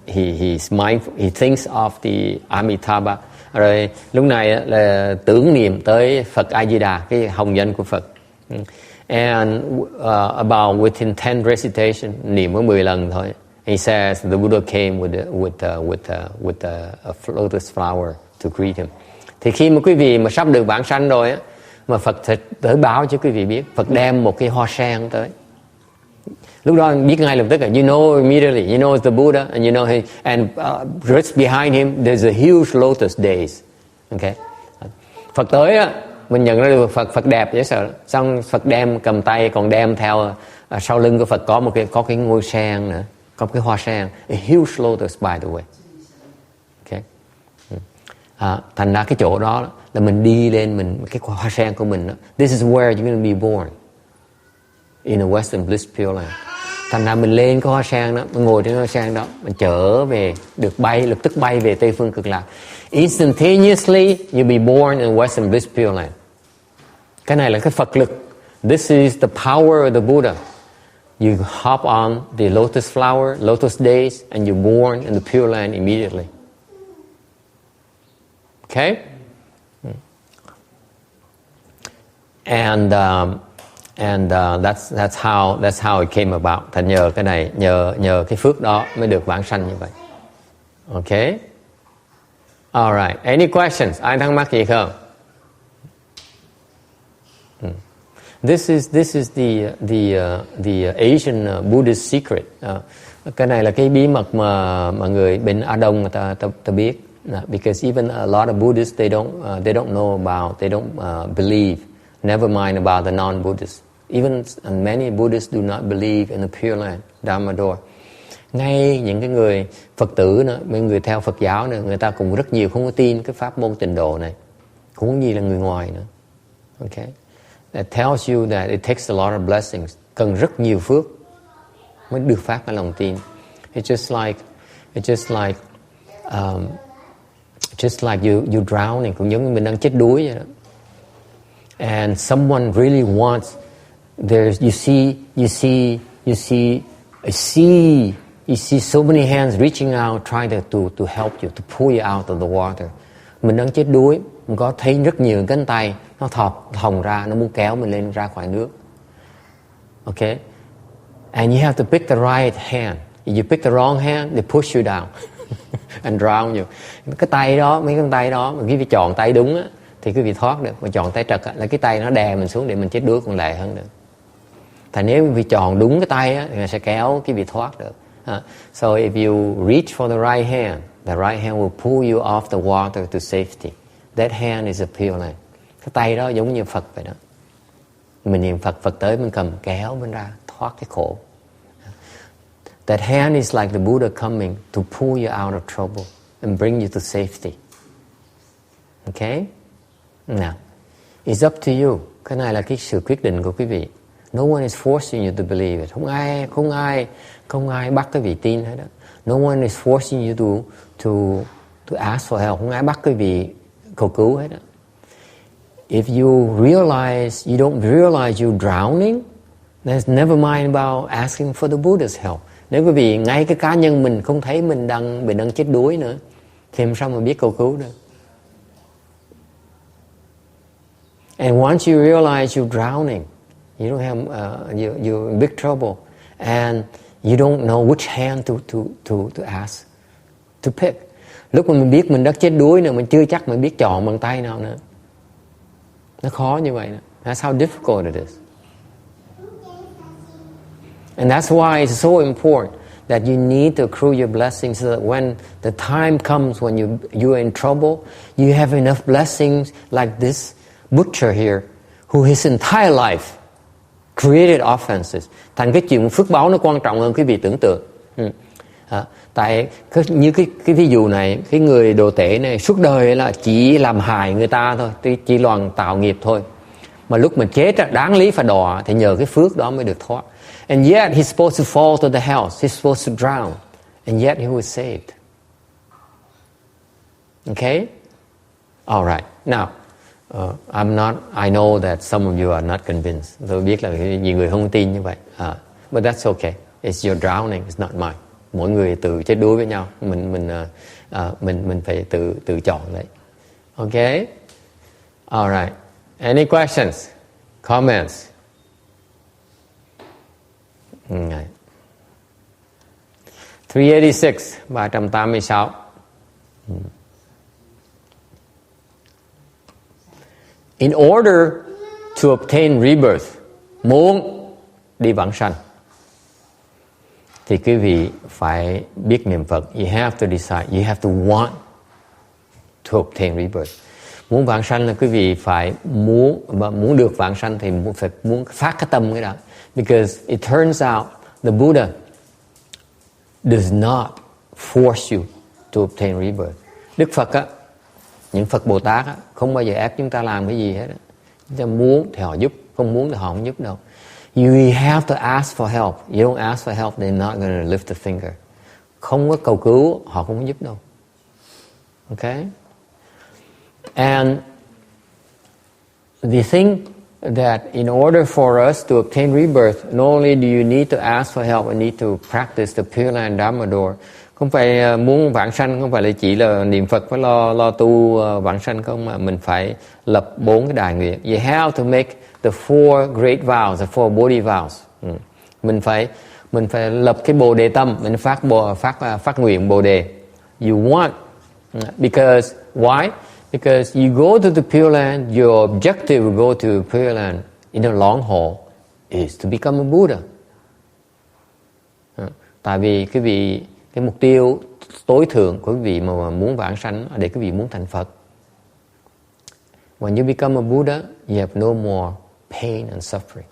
he's mindful, he thinks of the Amitabha. Rồi lúc này là tưởng niệm tới Phật A Di Đà, cái hồng danh của Phật. And about within 10 recitation, niệm có 10 lần thôi. He says the Buddha came with a lotus flower to greet him. Thì khi mà quý vị mà sắp được vãng sanh rồi á, mà Phật tới báo cho quý vị biết, Phật đem một cái hoa sen tới. Lúc đó biết ngay lập tức là you know immediately, you know it's the Buddha, and you know and just behind him there's a huge lotus days. Okay. Phật tới á, mình nhận ra được Phật đẹp dễ sợ. Xong Phật đem cầm tay, còn đem theo sau lưng của Phật có cái ngôi sen nữa, có cái hoa sen, a huge lotus by the way. Okay. Thành ra cái chỗ đó là mình đi lên, mình cái hoa sen của mình đó, this is where you're going to be born in a Western Bliss Pureland. Thành ra mình lên cái hoa sen đó, mình ngồi trên hoa sen đó, mình trở về, được bay, lập tức bay về Tây Phương Cực Lạc. Instantaneously you'll be born in Western Bliss Pureland. Cái này là cái Phật lực. This is the power of the Buddha. You hop on the lotus flower, lotus days, and you're born in the Pure Land immediately. Okay? And that's how it came about. Thành nhờ cái này, nhờ cái phước đó mới được vãng sanh như vậy. Okay? Alright. Any questions? Ai thắc mắc gì không? This is the Asian Buddhist secret. Cái này là cái bí mật mà người bên Á Đông người ta biết. Because even a lot of Buddhists they don't know about, they don't believe. Never mind about the non-Buddhists. Even many Buddhists do not believe in the Pure Land Dharma door. Ngay những cái người Phật tử nữa, mấy người theo Phật giáo nữa, người ta cũng rất nhiều không có tin cái pháp môn tịnh độ này, cũng như là người ngoài nữa. Okay, that tells you that it takes a lot of blessings, cần rất nhiều phước mới được phát cái lòng tin. It's just like you drowning, cũng giống như mình đang chết đuối vậy đó. And someone really wants, you see so many hands reaching out trying to help you, to pull you out of the water. Mình đang chết đuối, mình có thấy rất nhiều cánh tay nó thòng ra, nó muốn kéo mình lên ra khỏi nước. Okay? And you have to pick the right hand. If you pick the wrong hand, they push you down and drown you. Cái tay đó, mấy cái tay đó, mà quý vị chọn tay đúng á thì quý vị thoát được, mà chọn tay trật là cái tay nó đè mình xuống để mình chết đuối còn lẹ hơn được. Thành nếu quý vị chọn đúng cái tay á thì nó sẽ kéo quý vị thoát được. So if you reach for the right hand will pull you off the water to safety. That hand is a Pure Land. Cái tay đó giống như Phật vậy đó. Mình niệm Phật, Phật tới mình cầm kéo mình ra thoát cái khổ. That hand is like the Buddha coming to pull you out of trouble and bring you to safety. Okay? Now, it's up to you. Cái này là cái sự quyết định của quý vị. No one is forcing you to believe it. Không ai bắt quý vị tin hết đó. No one is forcing you to ask for help. Không ai bắt quý vị cầu cứu hết đó. If you don't realize you're drowning, then never mind about asking for the Buddha's help. Nếu quý vị ngay cái cá nhân mình không thấy mình đang chết đuối nữa, thì làm sao mà biết cầu cứu được? And once you realize you're drowning, you don't have you're in big trouble, and you don't know which hand to ask, to pick. Lúc mà mình biết mình đã chết đuối nữa, mình chưa chắc mình biết chọn bằng tay nào nữa. Nó khó như vậy nữa. That's how difficult it is. And that's why it's so important that you need to accrue your blessings so that when the time comes when you're in trouble, you have enough blessings like this butcher here, who his entire life created offenses. Thành cái chuyện phước báo nó quan trọng hơn quý vị tưởng tượng. Tại như cái ví dụ này, cái người đồ tể này suốt đời là chỉ làm hại người ta thôi, chỉ loạn tạo nghiệp thôi. Mà lúc mình chết đáng lý phải đọa, thì nhờ cái phước đó mới được thoát. And yet he's supposed to fall to the hells, he's supposed to drown, and yet he was saved. Okay? All right. Now, I know that some of you are not convinced. Tôi biết là nhiều người không tin như vậy. But that's okay. It's your drowning, it's not mine. Mỗi người tự chết đuối với nhau. Mình phải tự chọn đấy. Okay? All right. Any questions? Comments? 386. In order to obtain rebirth, muốn đi vãng sanh, thì quý vị phải biết niệm Phật. You have to decide, you have to want to obtain rebirth. Muốn vãng sanh là quý vị phải muốn được vãng sanh thì phải muốn phát cái tâm cái đó. Because it turns out the Buddha does not force you to obtain rebirth. Đức Phật á, những Phật Bồ Tát á, không bao giờ ép chúng ta làm cái gì hết. Chúng ta muốn thì họ giúp, không muốn thì họ không giúp đâu. You have to ask for help. You don't ask for help, they're not going to lift a finger. Không có cầu cứu, họ không có giúp đâu. Okay? And the thing that in order for us to obtain rebirth, not only do you need to ask for help, you need to practice the Pureland Dharma door. Không phải muốn vãng sanh, không phải là chỉ là niệm Phật phải lo tu vãng sanh không, mà mình phải lập 4 cái đài nguyện. You have to make the 4 great vows, the 4 Bodhi vows. Mình phải lập cái Bồ đề tâm, mình phát nguyện Bồ đề. You want, because why? Because you go to the Pureland, your objective will go to Pureland in the long haul is to become a Buddha. Tại vì cái mục tiêu tối thượng của quý vị mà muốn vãng sanh để quý vị muốn thành Phật. When you become a Buddha, you have no more pain and suffering.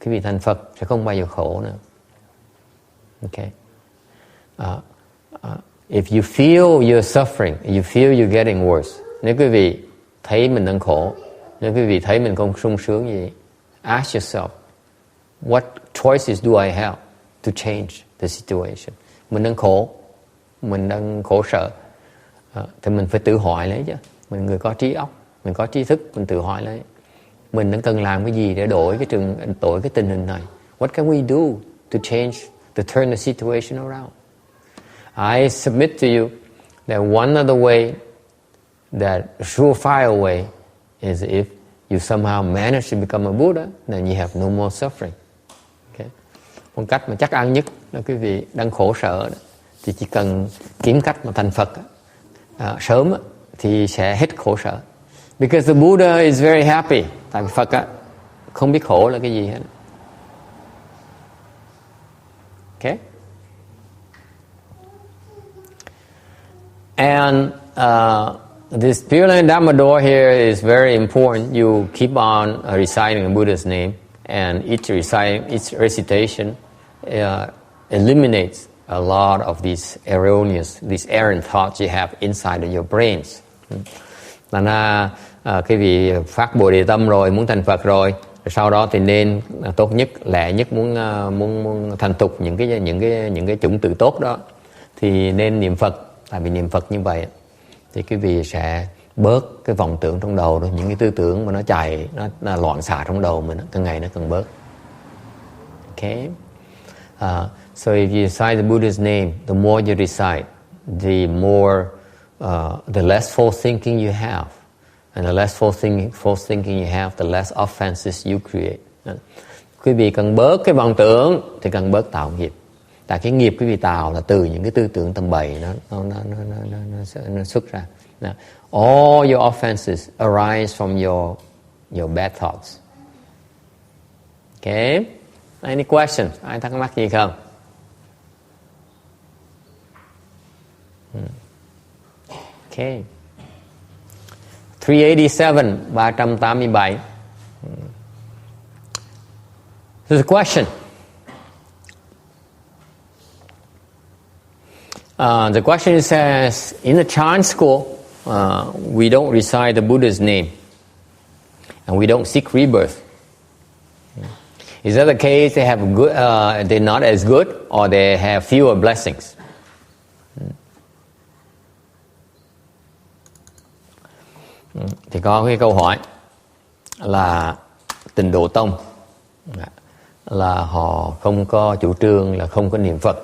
Quý vị thành Phật sẽ không bao giờ khổ nữa. Okay. If you feel you're suffering, you feel you're getting worse. Nếu quý vị thấy mình đang khổ, nếu quý vị thấy mình không sung sướng gì, ask yourself, what choices do I have to change the situation? Mình đang khổ, mình đang khổ sợ, thì mình phải tự hỏi lấy chứ. Mình người có trí óc, mình có trí thức, mình tự hỏi lấy. Mình đang cần làm cái gì để đổi cái tình hình này? What can we do to change, to turn the situation around? I submit to you that one of the way, that surefire way, is if you somehow manage to become a Buddha, then you have no more suffering. Okay? Một cách mà chắc ăn nhất là quý vị đang khổ sợ đó, thì chỉ cần kiếm cách mà thành Phật sớm thì sẽ hết khổ sợ. Because the Buddha is very happy. Tại vì Phật không biết khổ là cái gì hết. Okay? And this Pureland Dharma door here is very important. You keep on reciting the Buddha's name, and each recitation eliminates a lot of these errant thoughts you have inside of your brains. Là cái vị phát Bồ đề tâm rồi, muốn thành Phật rồi, sau đó thì nên tốt nhất, lẹ nhất muốn thành tục những cái chủng từ tốt đó, thì nên niệm Phật. Tại vì niệm Phật như vậy thì quý vị sẽ bớt cái vọng tưởng trong đầu đó, những cái tư tưởng mà nó loạn xạ trong đầu mình, càng ngày nó càng bớt. Okay. So if you recite the Buddha's name, the more you recite, the less false thinking you have, And the less false thinking you have, the less offenses you create. Quý vị cần bớt cái vọng tưởng thì cần bớt tạo nghiệp. Tại cái nghiệp quý vị tạo là từ những cái tư tưởng tầm bậy nó xuất ra. All your offenses arise from your bad thoughts. Okay? Any questions? Ai thắc mắc gì không? Okay. 387, 387. There's a question. The question says, in the Chan school, we don't recite the Buddha's name, and we don't seek rebirth. Is that the case? They have good, they're not as good, or they have fewer blessings? Thì có cái câu hỏi là Tịnh Độ Tông là họ không có chủ trương là không có niệm Phật,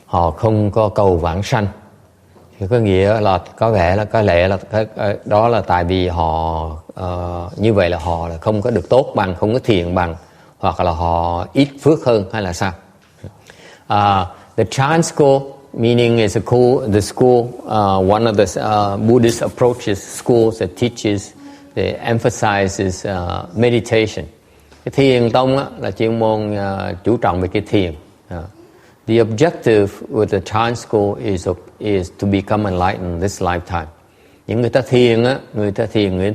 họ không có cầu vãng sanh. Thì có nghĩa là có lẽ là đó là tại vì họ như vậy là họ là không có được tốt bằng, không có thiện bằng, hoặc là họ ít phước hơn, hay là sao? The Chan school, meaning is the school, one of the Buddhist approaches, schools that teaches, that emphasizes meditation. Cái thiền tông á, là chuyên môn chú trọng về cái thiền. The objective with the Chan school is to become enlightened in this lifetime. Những người ta thiền á, người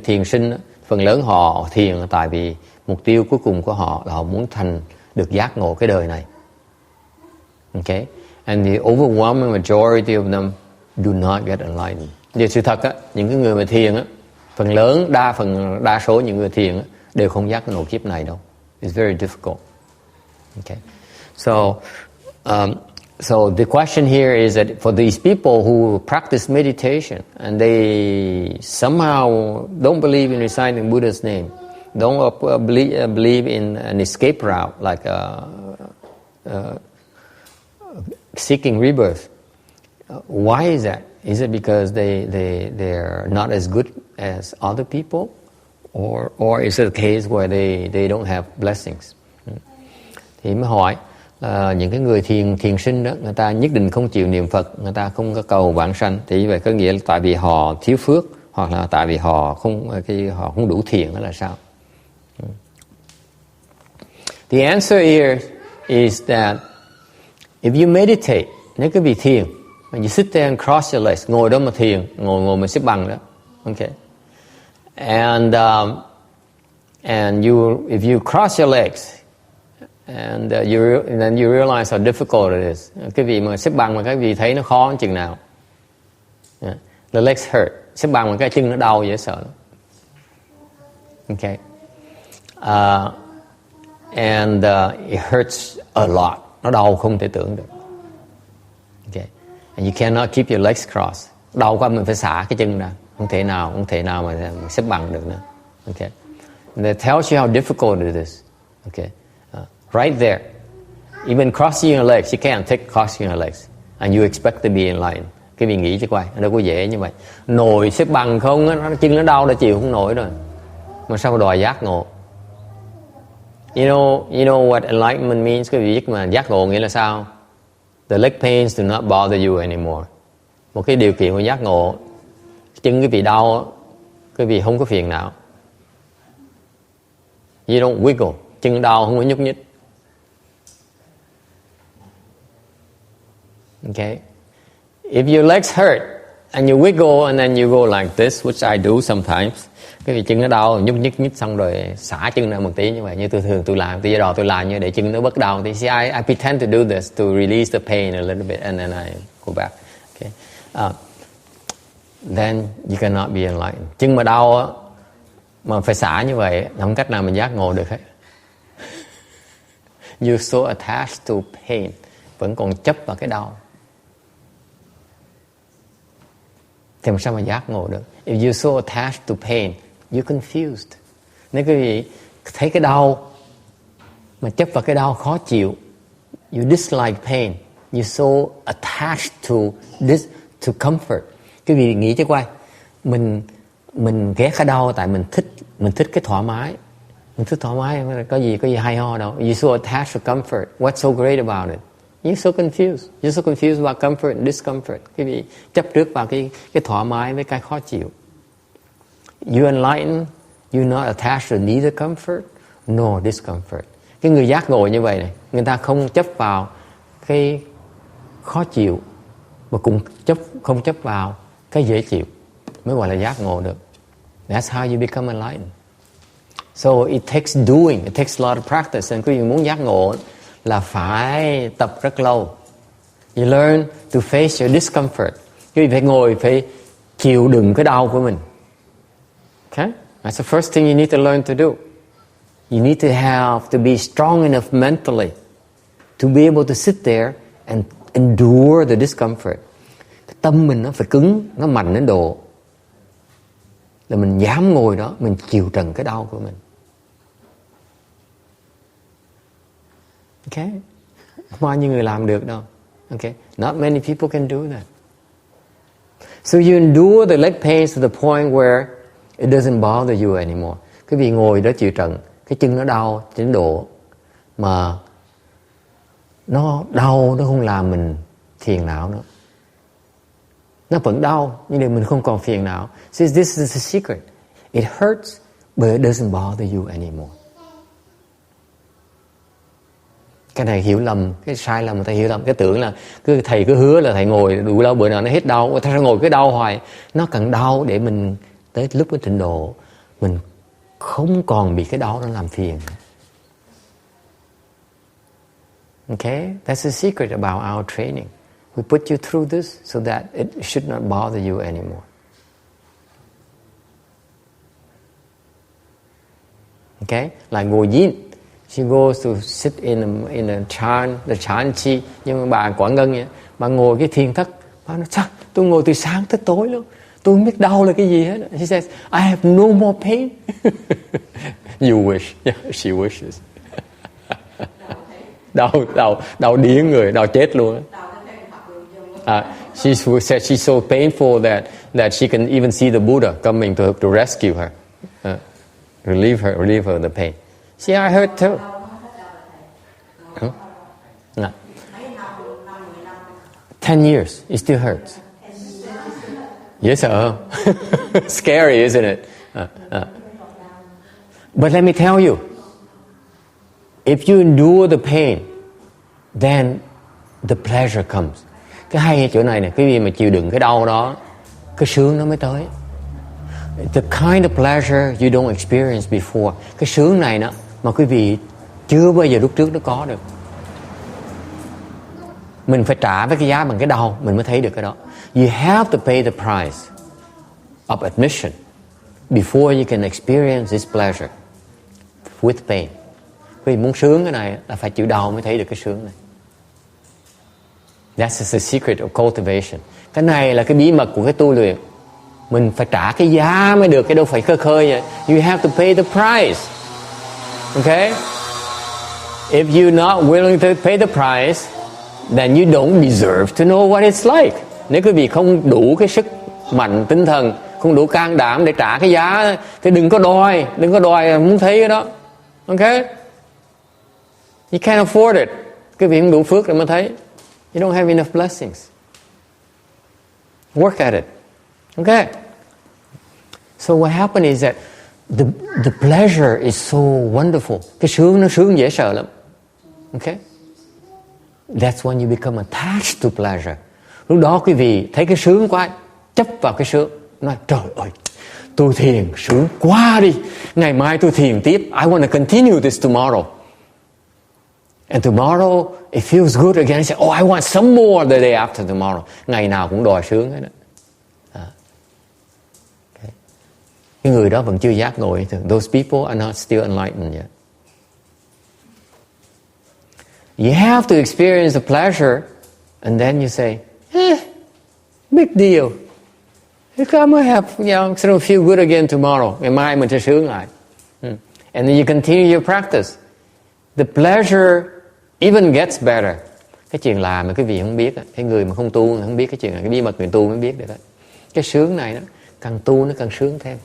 thiền sinh á, phần lớn họ thiền tại vì mục tiêu cuối cùng của họ là họ muốn được giác ngộ cái đời này. Okay? And the overwhelming majority of them do not get enlightened. Vì sự thật á, những cái người mà thiền á, đa số những người thiền á, đều không giác ngộ kiếp này đâu. It's very difficult. Okay. So the question here is that for these people who practice meditation and they somehow don't believe in reciting Buddha's name, don't believe in an escape route like seeking rebirth. Why is that? Is it because they're not as good as other people, or is it a case where they don't have blessings? Thì mới hỏi là những cái người thiền sinh đó, người ta nhất định không chịu niệm Phật, người ta không có cầu vãng sanh, thì như vậy có nghĩa là tại vì họ thiếu phước, hoặc là tại vì họ không đủ thiện, hay là sao? The answer here is that if you meditate, nếu quý vị thiền, you sit there and cross your legs, ngồi đó mà thiền, ngồi mà xếp bằng đó, okay. And if you cross your legs, and then you realize how difficult it is. Cái vị mà xếp bằng mà các vị thấy nó khó chừng nào. Yeah. The legs hurt. Xếp bằng mà cái chân nó đau dễ sợ lắm. Okay. And it hurts a lot. Nó đau không thể tưởng được. Okay. And you cannot keep your legs crossed. Đau quá mình phải xả cái chân ra. Không thể nào mà xếp bằng được nữa. Okay. And that tells you how difficult it is. Okay. Right there. Even crossing your legs, you can't take crossing your legs. And you expect to be enlightened. Cái vị nghĩ chứ quay, nó đâu có dễ như vậy. Nồi xếp bằng không, chân nó đau đã chịu không nổi rồi. Mà sao đòi giác ngộ? You know what enlightenment means? Cái vị biết mà giác ngộ nghĩa là sao? The leg pains do not bother you anymore. Một cái điều kiện của giác ngộ, chân cái vị đau, cái vị không có phiền não. You don't wiggle. Chân đau không có nhúc nhích. Okay. If your legs hurt and you wiggle and then you go like this, which I do sometimes, cái vì chân nó đau nhúc nhích xong rồi xả chân ra một tí như vậy, như tôi làm, tôi làm như để chân nó bớt đau. Thì see, I pretend to do this to release the pain a little bit, and then I go back. Okay. Then you cannot be enlightened. Chân mà đau mà phải xả như vậy, không cách nào mình giác ngộ được hết. You're so attached to pain, vẫn còn chấp vào cái đau. Thì làm sao mà giác ngộ được? If you're so attached to pain, you're confused. Nếu quý vị thấy cái đau mà chấp vào cái đau khó chịu, you dislike pain, you're so attached to comfort. Quý vị nghĩ chứ quay, mình mình ghét cái đau tại mình thích cái thoải mái. Mình thích thoải mái, có gì hay ho đâu. You're so attached to comfort. What's so great about it? You're so confused. You're so confused about comfort and discomfort. Cái vị chấp trước vào cái thoải mái với cái khó chịu. You enlighten, you're not attached to neither comfort nor discomfort. Cái người giác ngộ như vậy này, người ta không chấp vào cái khó chịu mà cũng không chấp vào cái dễ chịu, mới gọi là giác ngộ được. That's how you become enlightened. So it takes doing, it takes a lot of practice. And quý vị muốn giác ngộ là phải tập rất lâu. You learn to face your discomfort. Quý vị phải ngồi, phải chịu đựng cái đau của mình. Okay? That's the first thing you need to learn to do. You need to have to be strong enough mentally to be able to sit there and endure the discomfort. Cái tâm mình nó phải cứng, nó mạnh đến độ là mình dám ngồi đó, mình chịu trần cái đau của mình. Okay? Không bao nhiêu người làm được đâu. Okay? Not many people can do that. So you endure the leg pains to the point where it doesn't bother you anymore. Cái vị ngồi đó chịu trần, cái chân nó đau đến độ mà nó đau, nó không làm mình phiền não nữa. Nó vẫn đau, nhưng mà mình không còn phiền não. See, this is the secret. It hurts, but it doesn't bother you anymore. Cái này hiểu lầm, cái sai lầm người ta hiểu lầm. Cái tưởng là thầy cứ hứa là thầy ngồi đủ lâu bữa nào nó hết đau, thầy ngồi cái đau hoài. Nó cần đau để mình tới lúc cái trình độ mình không còn bị cái đau nó làm phiền. Okay, that's the secret about our training. We put you through this so that it should not bother you anymore. Okay, like ngồi yin. She goes to sit in a chan, the chan chi. Nhưng mà bà Quảng Ngân vậy, bà ngồi cái thiền thất. Bà nói, sao? Tôi ngồi từ sáng tới tối luôn. Tôi không biết đau là cái gì hết. She says, I have no more pain. You wish. Yeah, she wishes. Đau điếng người, đau chết luôn. She said she's so painful that she can even see the Buddha coming to rescue her, relieve her the pain. See, I heard too. No. 10 years, it still hurts. Yes, scary, isn't it? But let me tell you, if you endure the pain, then the pleasure comes. Cái hay ở chỗ này nè, quý vị mà chịu đựng cái đau đó, cái sướng nó mới tới. The kind of pleasure you don't experience before. Cái sướng này đó mà quý vị chưa bao giờ lúc trước nó có được. Mình phải trả với cái giá bằng cái đau mình mới thấy được cái đó. You have to pay the price of admission before you can experience this pleasure with pain. Quý vị muốn sướng cái này là phải chịu đau mới thấy được cái sướng này. That's the secret of cultivation. Cái này là cái bí mật của cái tu luyện. Mình phải trả cái giá mới được, cái đâu phải khơi khơi vậy. You have to pay the price. Okay? If you're not willing to pay the price, then you don't deserve to know what it's like. Nếu quý vị không đủ cái sức mạnh tinh thần, không đủ can đảm để trả cái giá, thì đừng có đòi muốn thấy cái đó. Okay? You can't afford it. Quý vị không đủ phước để mà thấy. You don't have enough blessings. Work at it. Okay? So what happened is that the pleasure is so wonderful. Cái sướng nó sướng dễ sợ lắm. Okay? That's when you become attached to pleasure. Lúc đó quý vị thấy cái sướng quá, chấp vào cái sướng. Nói trời ơi, tôi thiền sướng quá đi. Ngày mai tôi thiền tiếp. I want to continue this tomorrow. And tomorrow it feels good again. I say, oh, I want some more the day after tomorrow. Ngày nào cũng đòi sướng hết đó. Okay. Cái người đó vẫn chưa giác ngộ. Those people are not still enlightened yet. You have to experience the pleasure, and then you say, big deal. I'm gonna have, it's gonna feel good again tomorrow. Ngày mai mình sẽ sướng lại. And then you continue your practice. The pleasure even gets better. Cái chuyện làm mà quý vị không biết, cái người mà không tu không biết cái chuyện này, cái bí mật người tu mới biết được đó. Cái sướng này đó, càng tu nó càng sướng thêm.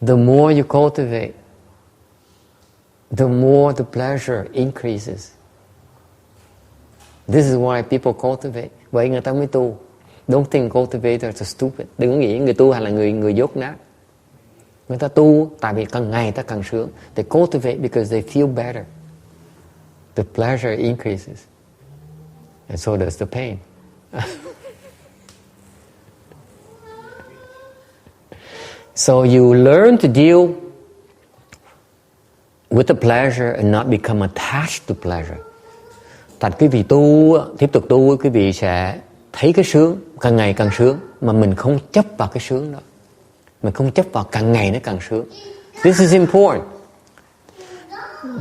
The more you cultivate, the more the pleasure increases. This is why people cultivate. Vậy người ta mới tu. Don't think cultivators are stupid. Đừng có nghĩ người tu hay là người dốt nát. Người ta tu tại vì càng ngày ta càng sướng. They cultivate because they feel better. The pleasure increases. And so does the pain. So you learn to deal with the pleasure and not become attached to pleasure. Tại quý vị tu, tiếp tục tu, quý vị sẽ thấy cái sướng càng ngày càng sướng, mà mình không chấp vào cái sướng đó. Mình không chấp vào càng ngày nó càng sướng. This is important.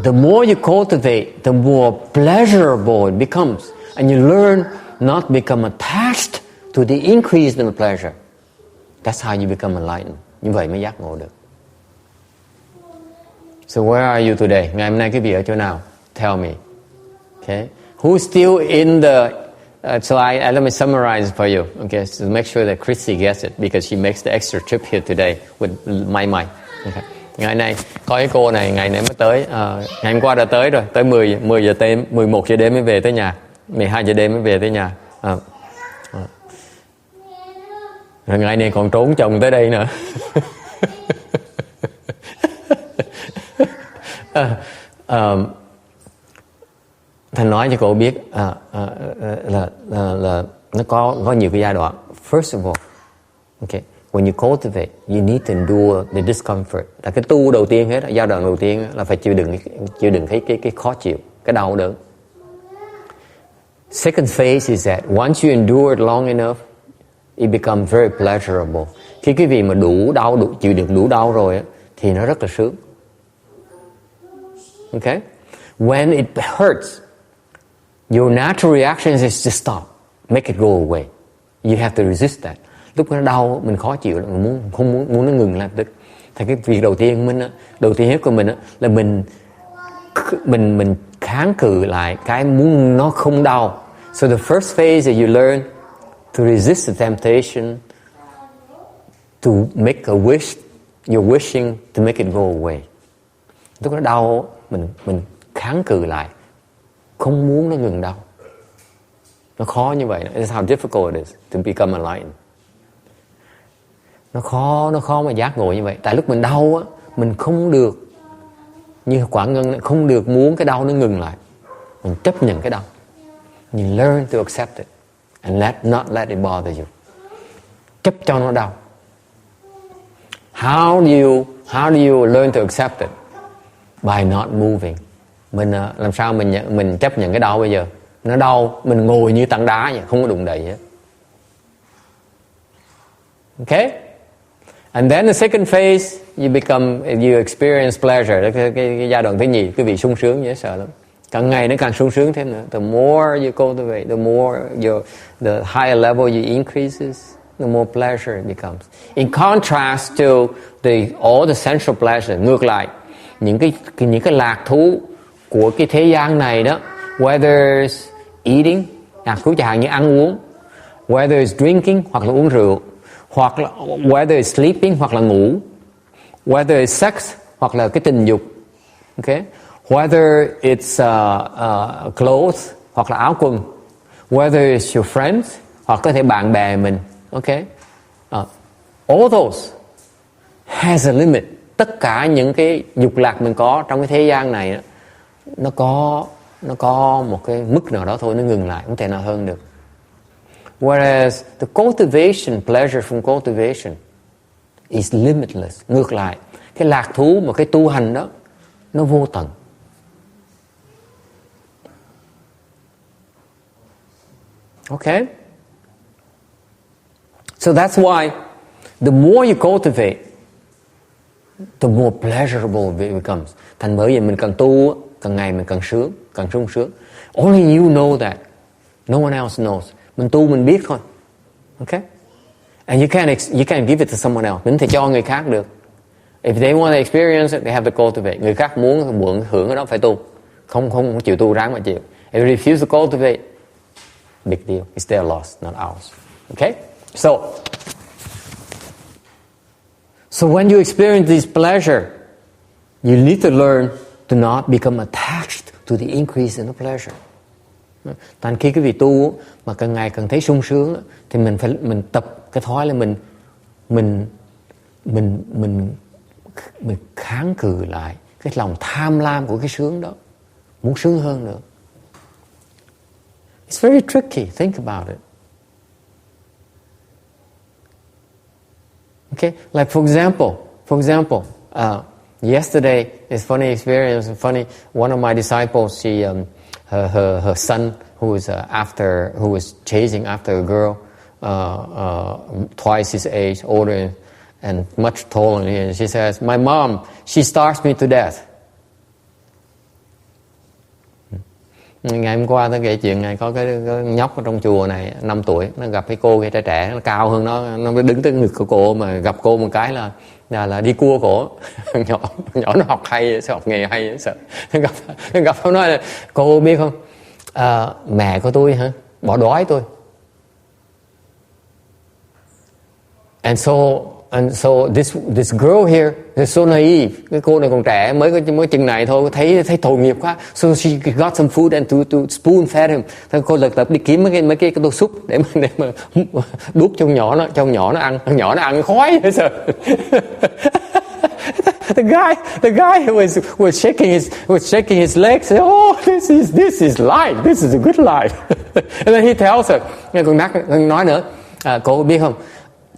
The more you cultivate, the more pleasurable it becomes. And you learn not to become attached to the increase in the pleasure. That's how you become enlightened. Như vậy mới giác ngộ được. So where are you today? Ngày hôm nay quý vị ở chỗ nào? Tell me. Okay. Who's still in the... so let me summarize for you. Okay, so make sure that Chrissy gets it because she makes the extra trip here today with my mic. Okay. Ngày nay có cái cô này ngày nay mới tới, ngày hôm qua đã tới rồi, tới 10 giờ đêm, 11 giờ đêm mới về tới nhà, 12 giờ đêm mới về tới nhà. Rồi ngày này còn trốn chồng tới đây nữa. Thành nói cho cô biết là nó có nhiều cái giai đoạn. First of all, okay, when you cultivate, you need to endure the discomfort. Là cái tu đầu tiên hết, giai đoạn đầu tiên là phải chịu đựng cái khó chịu, cái đau đớn. Second phase is that once you endure it long enough, it becomes very pleasurable. Khi quý vị mà chịu đựng đủ đau rồi thì nó rất là sướng. Okay? When it hurts, your natural reaction is just stop, make it go away. You have to resist that. Lúc nó đau, mình khó chịu, mình không muốn nó ngừng lập tức. Thì cái việc đầu tiên hết của mình là mình kháng cự lại cái muốn nó không đau. So the first phase is you learn to resist the temptation to make a wish. You're wishing to make it go away. Lúc nó đau, mình kháng cự lại, không muốn nó ngừng đau. Nó khó như vậy. That's how difficult it is to become enlightened. Nó khó mà giác ngộ như vậy. Tại lúc mình đau á, mình không được như Quảng Ngân, không được muốn cái đau nó ngừng lại. Mình chấp nhận cái đau. You learn to accept it and not let it bother you. Chấp cho nó đau. How do you learn to accept it? By not moving. Mình làm sao mình chấp nhận cái đau bây giờ? Nó đau, mình ngồi như tảng đá vậy, không có đụng đậy hết. Okay? And then the second phase, you experience pleasure. Cái giai đoạn thứ nhì, quý vị sung sướng dễ sợ lắm. Càng ngày nó càng sung sướng thêm nữa. The more you cultivate, the more the higher level you increases, the more pleasure it becomes. In contrast to all the sensual pleasure, ngược lại, những cái lạc thú của cái thế gian này đó, whether it's eating, lạc thú chẳng hạn như ăn uống, whether it's drinking hoặc là uống rượu, hoặc là whether it's sleeping hoặc là ngủ, whether it's sex hoặc là cái tình dục, okay, whether it's clothes hoặc là áo quần, whether it's your friends hoặc có thể bạn bè mình, okay, all those has a limit. Tất cả những cái dục lạc mình có trong cái thế gian này, nó có một cái mức nào đó thôi, nó ngừng lại, không thể nào hơn được. Whereas the cultivation, pleasure from cultivation is limitless. Ngược lại, cái lạc thú mà cái tu hành đó, nó vô tận. Okay? So that's why the more you cultivate, the more pleasurable it becomes. Thành bởi vì mình càng tu, càng ngày mình càng sung sướng. Only you know that. No one else knows. Mình tu mình biết thôi. Okay? And you can't give it to someone else. Mình thể cho người khác được. If they want to experience it, they have to cultivate. Người khác muốn hưởng cái đó phải tu. Không chịu tu ráng mà chịu. If you refuse to cultivate, big deal. It's their loss, not ours. Okay? So when you experience this pleasure, you need to learn to not become attached to the increase in the pleasure. Thành khi cái vị tu mà càng ngày càng thấy sung sướng thì mình tập cái thói là mình kháng cự lại cái lòng tham lam của cái sướng đó, muốn sướng hơn nữa. It's very tricky. Think about it. Okay, like for example, yesterday is funny experience. Funny, one of my disciples, her son, who was chasing after a girl, twice his age, older and much taller than him. She says, "My mom, she starves me to death." Ngày hôm qua tôi kể chuyện này, có cái nhóc ở trong chùa này 5 tuổi, nó gặp cái cô kia trẻ, nó cao hơn nó đứng tới ngực của cô, mà gặp cô một cái là đi cua cổ. nhỏ nó học hay, sao học nghề hay, sợ. Nó gặp nó nói là, cô biết không, mẹ của tôi hả, bỏ đói tôi. And so this girl here is so naive. Cái cô này còn trẻ, mới chừng này thôi, thấy tội nghiệp quá. So she got some food and to spoon fed him. Thế cô lập tập đi kiếm mấy cái tô súp để mà đút cho nhỏ nó ăn. Nhỏ nó ăn khói vậy sao? The guy who was shaking his legs, said, "Oh, this is life. This is a good life." And then he tells her, nghe con nói nữa, cô biết không?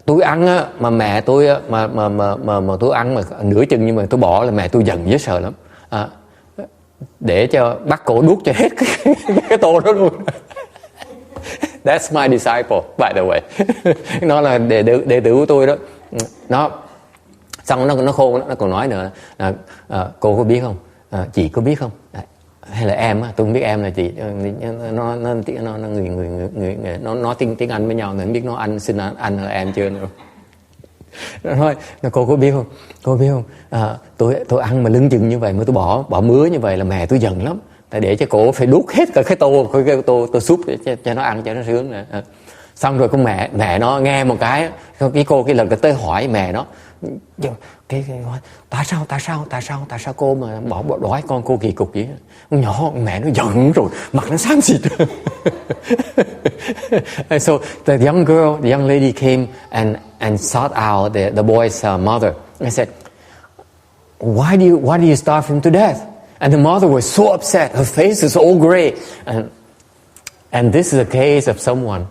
Tôi ăn á, mà mẹ tôi á, mà tôi ăn mà nửa chừng nhưng mà tôi bỏ là mẹ tôi giận dễ sợ lắm. Để cho bắt cổ đút cho hết cái tô đó luôn. That's my disciple, by the way. Nó là đệ tử của tôi đó. Nó xong nó khôn, nó còn nói nữa là cô có biết không? Chị có biết không? Hay là em á, tôi không biết em là chị. Nó người nó nói tiếng Anh với nhau, nên biết nó anh xin anh hay em chưa nữa. Nó nói cô có biết không? Cô biết không? Tôi ăn mà lưng chừng như vậy mà tôi bỏ mứa như vậy là mẹ tôi giận lắm. Tại để cho cô phải đút hết cả cái tô súp cho nó ăn cho nó sướng nữa. Xong rồi con mẹ nó nghe một cái lần tới hỏi mẹ nó, tại sao cô mà bỏ đói con cô kỳ cục vậy? Con nhỏ mẹ nó giận rồi, mặt nó xám xịt. And so the young lady came and sought out the boy's mother and said, why do you starve him to death? And the mother was so upset, her face is all gray. And this is a case of someone.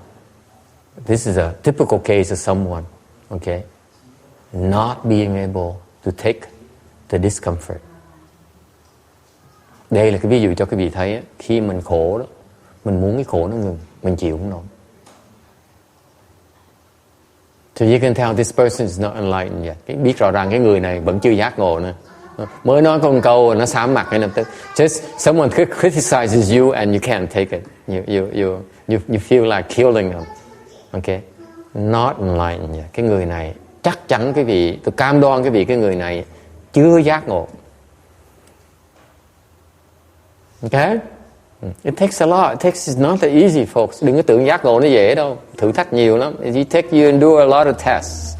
This is a typical case of someone, okay, not being able to take the discomfort. Đây là cái ví dụ cho quý vị thấy, khi mình khổ đó, mình muốn cái khổ nó ngừng, mình chịu không nổi. So you can tell this person is not enlightened yet. Biết rõ ràng cái người này vẫn chưa giác ngộ nữa. Mới nói con câu nó xám mặt ngay lập tức. Just someone criticizes you and you can't take it. You feel like killing them. Okay, not enlightened. Cái người này chắc chắn quý vị, tôi cam đoan quý vị, cái người này chưa giác ngộ. Okay, it takes a lot. It's not that easy, folks. Đừng có tưởng giác ngộ nó dễ đâu, thử thách nhiều lắm. You endure a lot of tests.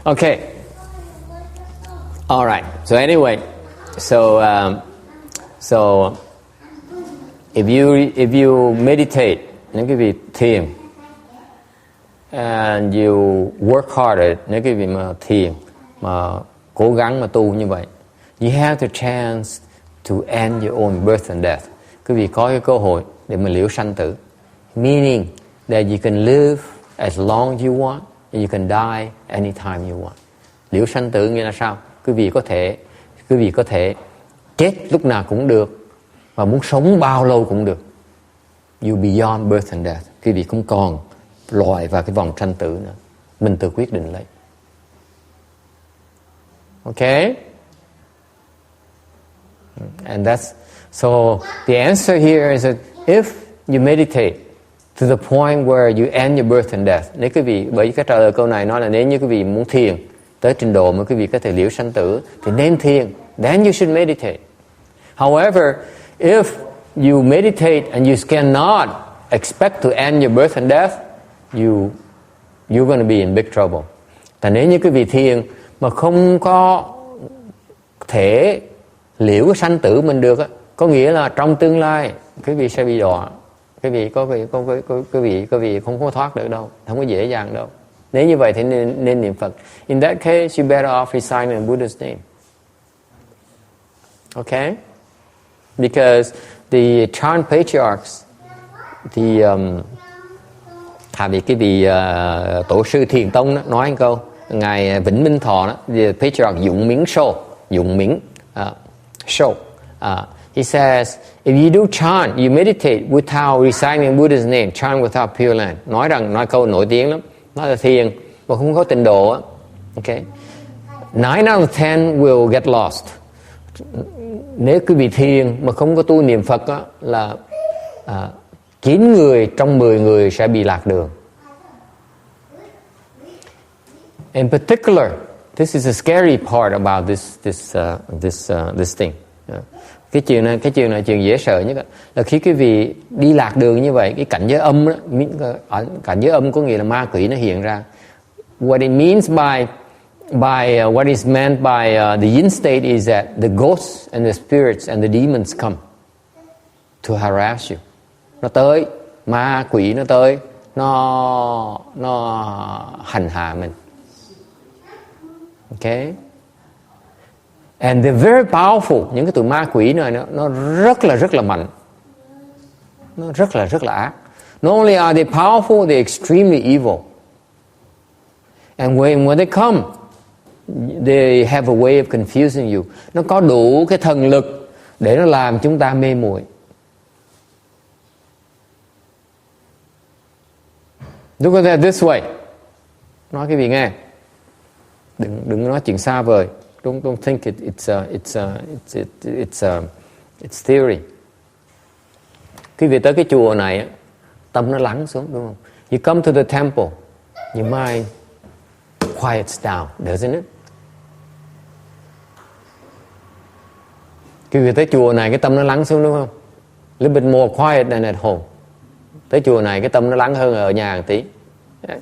Okay, all right. So anyway, so if you meditate, những cái vị thiền, and you work hard at it, nếu cái việc mà thiền mà cố gắng mà tu như vậy, you have the chance to end your own birth and death. Quý vị có cái cơ hội để mà liễu sanh tử, meaning that you can live as long as you want and you can die anytime you want. Liễu sanh tử nghĩa là sao? Quý vị có thể chết lúc nào cũng được, và muốn sống bao lâu cũng được. You beyond birth and death. Quý vị không còn lòi vào cái vòng sanh tử nữa, mình tự quyết định lấy. Okay, and that's so the answer here is that if you meditate to the point where you end your birth and death, nếu quý vị, bởi cái trả lời câu này nói là nếu như quý vị muốn thiền tới trình độ mà quý vị có thể liễu sanh tử thì nên thiền, then you should meditate. However, if you meditate and you cannot expect to end your birth and death, you're going to be in big trouble. Tại nếu như quý vị thiền mà không có thể liễu cái sanh tử mình được á, có nghĩa là trong tương lai quý vị sẽ bị đọa, quý vị không có thoát được đâu, không có dễ dàng đâu. Nếu như vậy thì nên niệm Phật. In that case, you better off reciting Buddha's name. Okay? Because the Chan patriarchs, thì cái vị tổ sư Thiền Tông đó, nói một câu, ngài Vĩnh Minh Thọ đó, the patriarch Dụng Miễn Sho, he says, if you do chant, you meditate without reciting Buddha's name, chant without Pureland. Nói câu nổi tiếng lắm, nói là thiền mà không có tịnh độ á. Okay, 9 out of 10 will get lost. Nếu quý vị thiền mà không có tu niệm Phật á, là 9 người trong 10 người sẽ bị lạc đường. In particular, this is a scary part about this thing. Cái chuyện này chuyện dễ sợ nhất là khi quý vị đi lạc đường như vậy, cái cảnh giới âm đó, cảnh giới âm có nghĩa là ma quỷ nó hiện ra. What it means by what is meant by the yin state is that the ghosts and the spirits and the demons come to harass you. Nó tới, ma quỷ nó tới, nó hành hạ mình. Okay? And they're very powerful. Những cái tụi ma quỷ này nó rất là mạnh. Nó rất là ác. Not only are they powerful, they're extremely evil. And when they come, they have a way of confusing you. Nó có đủ cái thần lực để nó làm chúng ta mê muội. Look at that this way. Nói cái gì nghe? Đừng nói chuyện xa vời. Don't think it's theory. Khi về tới cái chùa này, tâm nó lắng xuống, đúng không? You come to the temple, your mind quiets down, doesn't it? Khi về tới chùa này, cái tâm nó lắng xuống, đúng không? A little bit more quiet than at home. Tới chùa này, cái tâm nó lắng hơn ở nhà một tí.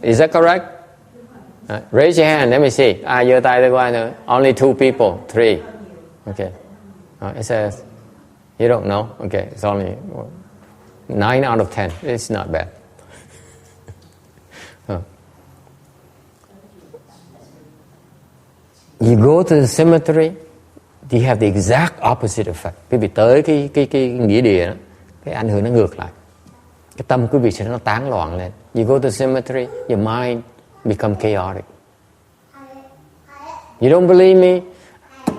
Is that correct? Raise your hand, let me see. Giơ tay tôi coi nữa. Only 2 people, 3. Okay. It says, you don't know? Okay, it's only 9 out of 10. It's not bad. You go to the cemetery, you have the exact opposite effect. Quý vị tới cái nghĩa địa đó, cái ảnh hưởng nó ngược lại. Cái tâm quý vị sẽ nó tán loạn lên. You go to the cemetery, your mind become chaotic. You don't believe me?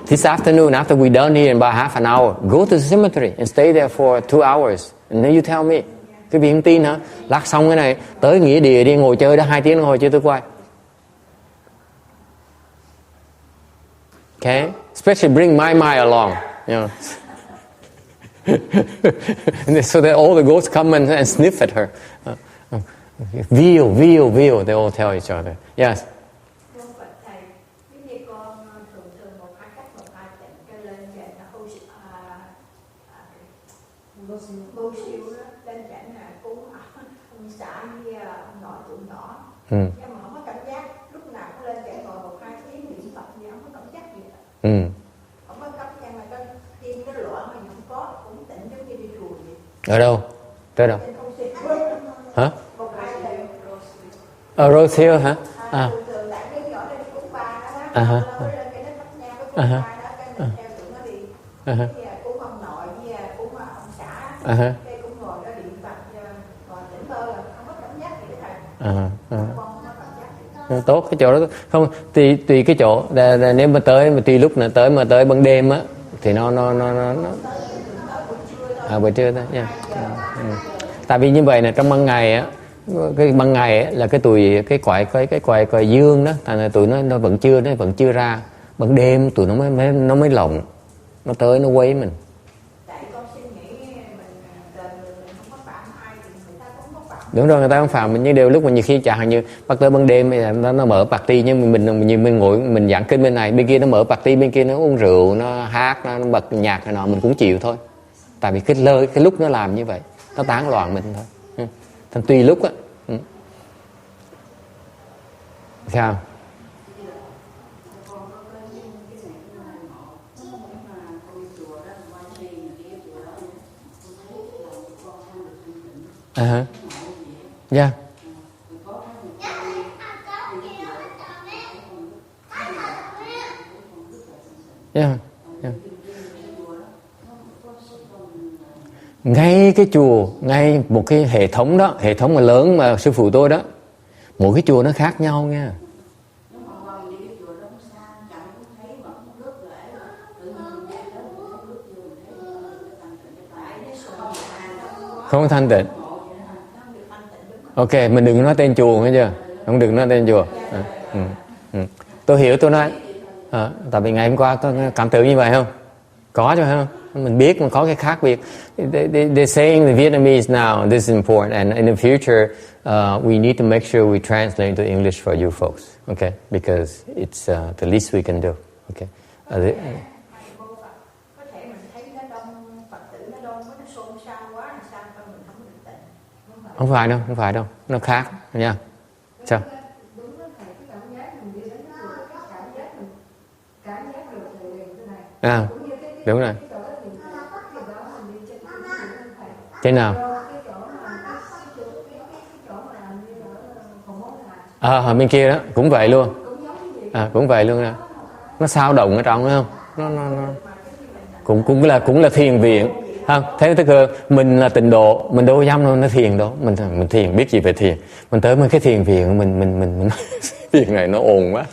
This afternoon, after we're done here in about half an hour, go to the cemetery and stay there for 2 hours. And then you tell me. Quý vị không tin hả? Lát xong cái này, tới nghĩa địa đi ngồi chơi đó 2 tiếng ngồi chơi tôi quay. Okay? Especially bring my mind along. You know. So that all the ghosts come and sniff at her. Veal, they all tell each other. Yes. Nhưng mà không có cảm giác, lúc nào cũng lên chạy ngồi 1-2 tiếng niệm Phật gì không có cảm giác gì hết. Không có cảm giác mà cái tim nó loạn mà không có, cũng tịnh giống như đi chùa vậy. Ở đâu? Tới đâu? Hả? Ở Rose Hill hả? Thường tại cái nhỏ đây đi cúng ba đó đó. Nó lên cái nó thắp nhang cái cúng ba đó, cái mình theo tụi nó đi. Cái cúng ông nội với cúng ông xã. Cái cúng ngồi đó niệm Phật, ngồi tĩnh bơ là không có cảm giác gì hết. Tốt cái chỗ đó không tùy cái chỗ nếu mà tới mà tùy lúc nào tới mà tới ban đêm á thì nó buổi trưa thôi nha. Tại vì như vậy là trong ban ngày á, cái ban ngày á, là cái tụi cái quài dương đó, thành ra tụi nó vẫn chưa ra. Ban đêm tụi nó mới lộng, nó tới nó quấy mình. Đúng rồi, người ta không phạm mình, nhưng đều lúc mà nhiều khi chẳng hạn như bắt tới ban đêm nó mở party, nhưng mình ngồi mình giảng kinh bên này, bên kia nó mở party, bên kia nó uống rượu, nó hát, nó bật nhạc này nọ, mình cũng chịu thôi. Tại vì cái lúc nó làm như vậy, nó tán loạn mình thôi. thành tùy lúc á. Sao? Yeah. Yeah. Yeah. Ngay cái chùa, ngay một cái hệ thống đó, hệ thống mà lớn mà sư phụ tôi đó, mỗi cái chùa nó khác nhau nha. Không có thanh tịnh. Ok, mình đừng nói tên chùa nghe chưa? Không được nói tên chùa. Tôi hiểu, tôi nói. Tại vì ngày hôm qua có cảm tưởng như vậy không? Có chứ phải không? Mình biết mà có cái khác biệt. They're saying the Vietnamese now, this is important, and in the future, we need to make sure we translate into English for you folks, okay? Because it's the least we can do, okay? Không phải đâu, nó khác nha. Sao? Đúng rồi. Thế nào? Bên kia đó cũng vậy luôn. Cũng vậy luôn nè. Nó sao động ở trong đó không? Nó cũng là thiền viện. Không, thế tức là mình là tịnh độ, mình đâu có dám nó thiền đâu, mình thiền biết gì về thiền, mình tới mấy cái thiền viện mình thiền này nó ồn quá,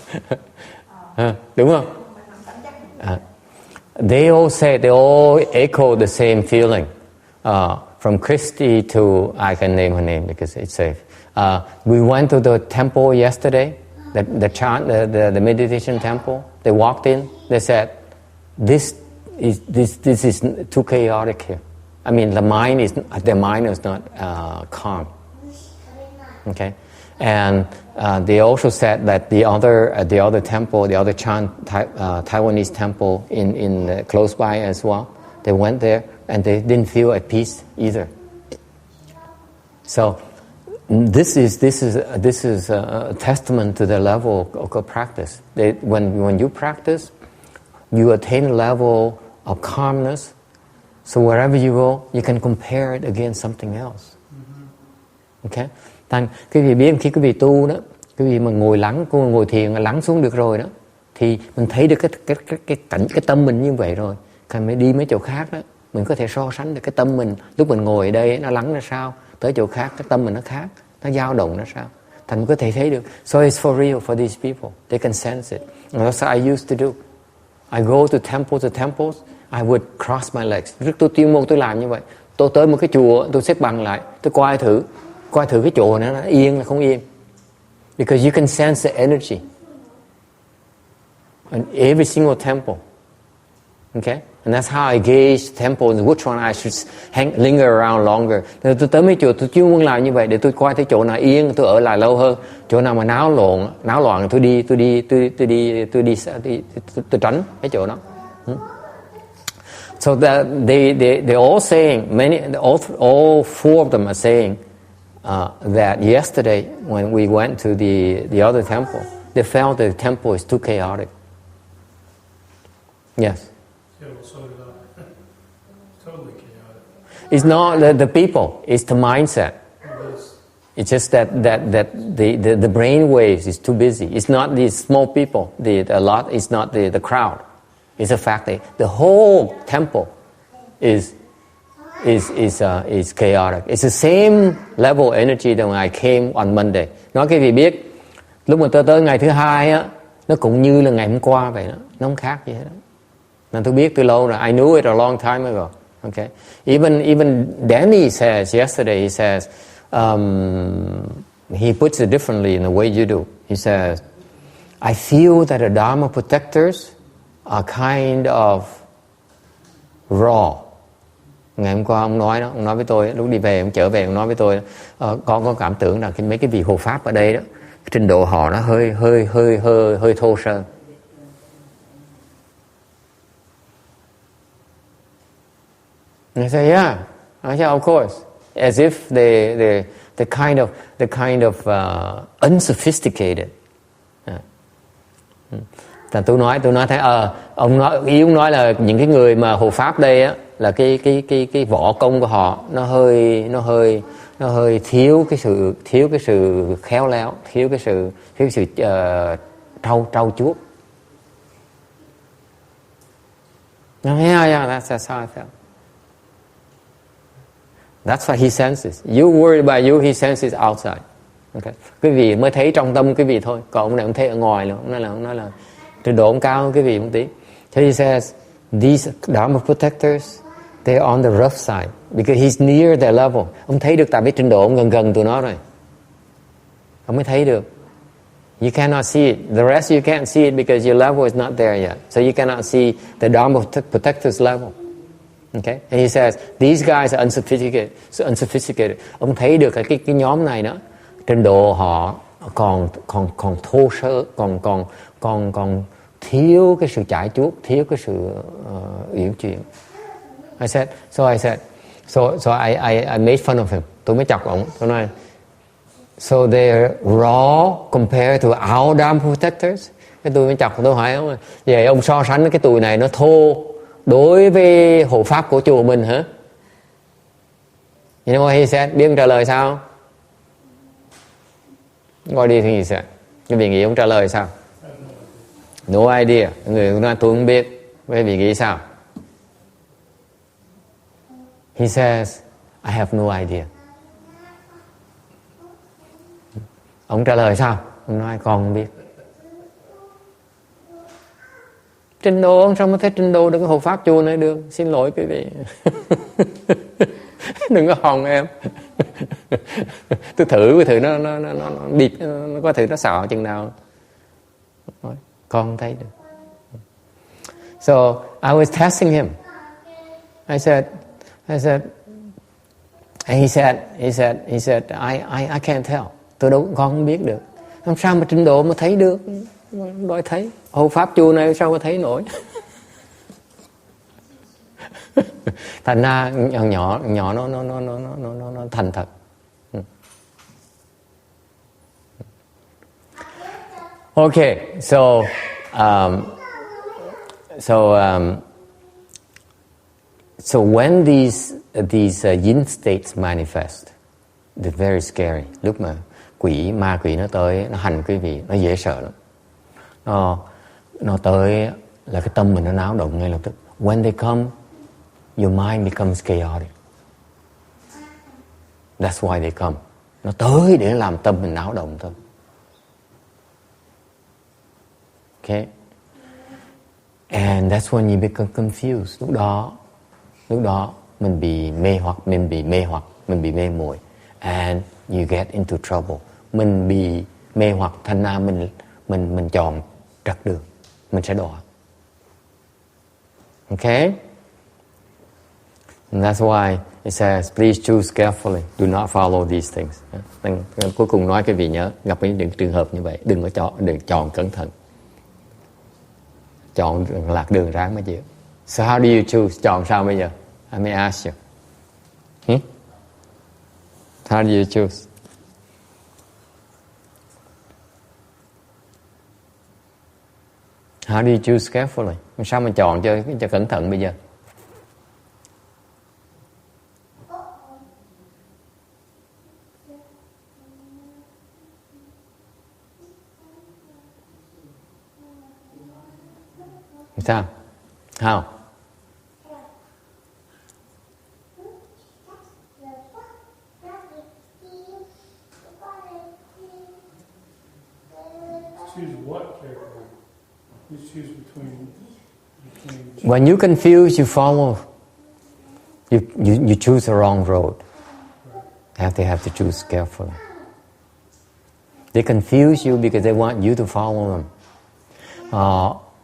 đúng không? They all say, they all echo the same feeling. From Christy to, I can name her name because it's safe. We went to the temple yesterday, the chant, the meditation temple. They walked in, they said, this is too chaotic here. I mean, their mind is not calm. Okay, and they also said that the other temple, the other Taiwanese temple in close by as well. They went there and they didn't feel at peace either. So this is a testament to the level of practice. When you practice, you attain a level of calmness, so wherever you go, you can compare it against something else. Okay? Thành quý vị biết khi quý vị tu đó, quý vị mà ngồi thiền lắng xuống được rồi đó, thì mình thấy được cái cảnh cái tâm mình như vậy rồi, còn mới đi mấy chỗ khác đó, mình có thể so sánh được cái tâm mình lúc mình ngồi ở đây nó lắng ra sao, tới chỗ khác cái tâm mình nó khác, nó dao động nó sao, thành mình có thể thấy được. So it's for real for these people. They can sense it. And that's what I used to do. I go to temples, I would cross my legs. Tôi chuyên môn tôi làm như vậy. Tôi tới một cái chùa, tôi xếp bằng lại, tôi coi thử cái chỗ này nó yên là không yên. Because you can sense the energy in every single temple. Okay? And that's how I gauge temples and which one I should linger around longer. Tôi tới mấy chùa tôi chuyên môn làm như vậy để tôi coi thấy chỗ nào yên, tôi ở lại lâu hơn. Chỗ nào mà náo loạn tôi tránh cái chỗ đó. So that they're all saying, all four of them are saying that yesterday when we went to the other temple, they felt the temple is too chaotic. Yes. So did I. Totally chaotic. It's not the people; it's the mindset. It's just that the brain waves is too busy. It's not these small people. It's not the crowd. It's the fact that the whole temple is chaotic. It's the same level of energy that when I came on Monday. Nói cái gì biết, lúc mà tôi tới ngày thứ hai á, nó cũng như là ngày hôm qua vậy đó, nó không khác gì hết. Nên tôi biết từ lâu rồi. I knew it a long time ago. Okay. Even Danny says yesterday. He says he puts it differently in the way you do. He says, I feel that the Dharma protectors are kind of raw. Ngày hôm qua ông nói với tôi lúc đi về, ông trở về ông nói với tôi, con có cảm tưởng là mấy cái vị hộ pháp ở đây đó, trình độ họ nó hơi thô sơ. I say, yeah. I say, of course. As if the kind of unsophisticated. Tôi nói thấy ông nói là những cái người mà hộ pháp đây á, là cái võ công của họ nó hơi thiếu cái sự khéo léo, thiếu cái sự trau chuốt. Yeah, that's how I felt. That's what he senses. You worry about you, he senses outside. Okay. Quý vị mới thấy trong tâm quý vị thôi, còn ông này ông thấy ở ngoài luôn. Ông nói là trình độ ông cao hơn quý vị một tí. So he says, these Dharma protectors, they're on the rough side because he's near their level. Ông thấy được tại vì trình độ ông gần tụi nó rồi. Ông mới thấy được. You cannot see it. The rest you can't see it because your level is not there yet. So you cannot see the Dharma protectors level. Okay? And he says, these guys are unsophisticated. Ông thấy được cái nhóm này đó, trình độ họ còn thô sơ, còn thiếu cái sự trải chuốt, thiếu cái sự uyển chuyển. I said, so I made fun of him. Tôi mới chọc ổng. Tôi nói, so they're raw compared to our Dharma protectors. Cái tôi mới chọc, tôi hỏi ông, vậy ông so sánh cái tụi này nó thô đối với hộ pháp của chùa mình hả? You know what he said? Biết ông trả lời sao? What do you think he said? Cái vị nghĩ ông trả lời sao? No idea. Người nói tôi không biết. Cái vị nghĩ sao? He says, I have no idea. Ông trả lời sao? Ông nói con không biết. Trình độ ông sao mà thấy trình độ được cái hộ pháp chùa này được? Xin lỗi quý vị. Đừng có hòng em. Tôi thử nó điệp, nó có thử nó xạo chừng nào. Con không thấy được. So I was testing him. I said, and he said, I can't tell. Con không biết được. Làm sao mà trình độ mà thấy được? Đòi thấy. Hộ pháp chùa này sao mà thấy nổi? Thành ra nhỏ nó thành thật. Okay, so when these yin states manifest, they're very scary. Lúc mà ma quỷ nó tới, nó hành quý vị, nó dễ sợ lắm. Nó tới là cái tâm mình nó náo động ngay lập tức. When they come, your mind becomes chaotic. That's why they come. Nó tới để làm tâm mình náo động thôi. Okay? And that's when you become confused. Lúc đó mình bị mê hoặc, mình bị mê muội. And you get into trouble. Mình bị mê hoặc, thành ra mình chọn trật đường, mình sẽ đọa. Okay? And that's why it says, please choose carefully. Do not follow these things. Cuối cùng nói cái vị nhớ, gặp những trường hợp như vậy, đừng chọn cẩn thận. Chọn lạc đường ráng mới chịu. So how do you choose? Chọn sao bây giờ? I may ask you. How do you choose? How do you choose carefully? Sao mà chọn cho cẩn thận bây giờ? Sao? How? Choose what carefully? You choose between When you confuse, you follow. You choose the wrong road. They have to choose carefully. They confuse you because they want you to follow them.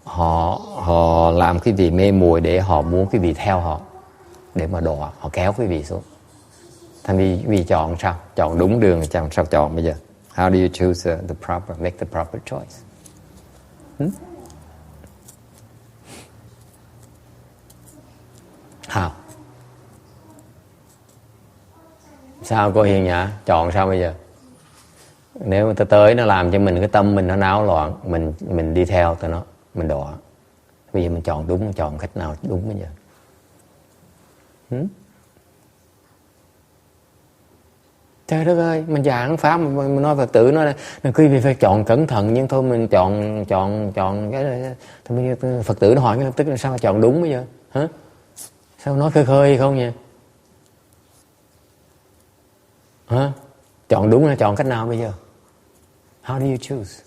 Họ làm cái gì mê muội để họ muốn cái gì theo họ, để mà đọa, họ kéo cái gì xuống. Thành vì chọn sao? Chọn đúng đường, sao chọn bây giờ? How do you choose make the proper choice? How? Sao cô Hiền Nhã? Chọn sao bây giờ? Nếu mà tới nó làm cho mình cái tâm mình nó náo loạn, mình đi theo tụi nó, mình đọa. Bây giờ mình chọn đúng, mình chọn cách nào đúng bây giờ? Trời đất ơi, mình giảng pháp, mình nói Phật tử nói quý vị phải chọn cẩn thận, nhưng thôi mình chọn cái thôi, Phật tử nó hỏi lập tức là sao mà chọn đúng bây giờ? Hả? Sao nói khơi khơi không vậy? Hả? Chọn đúng là chọn cách nào bây giờ? How do you choose?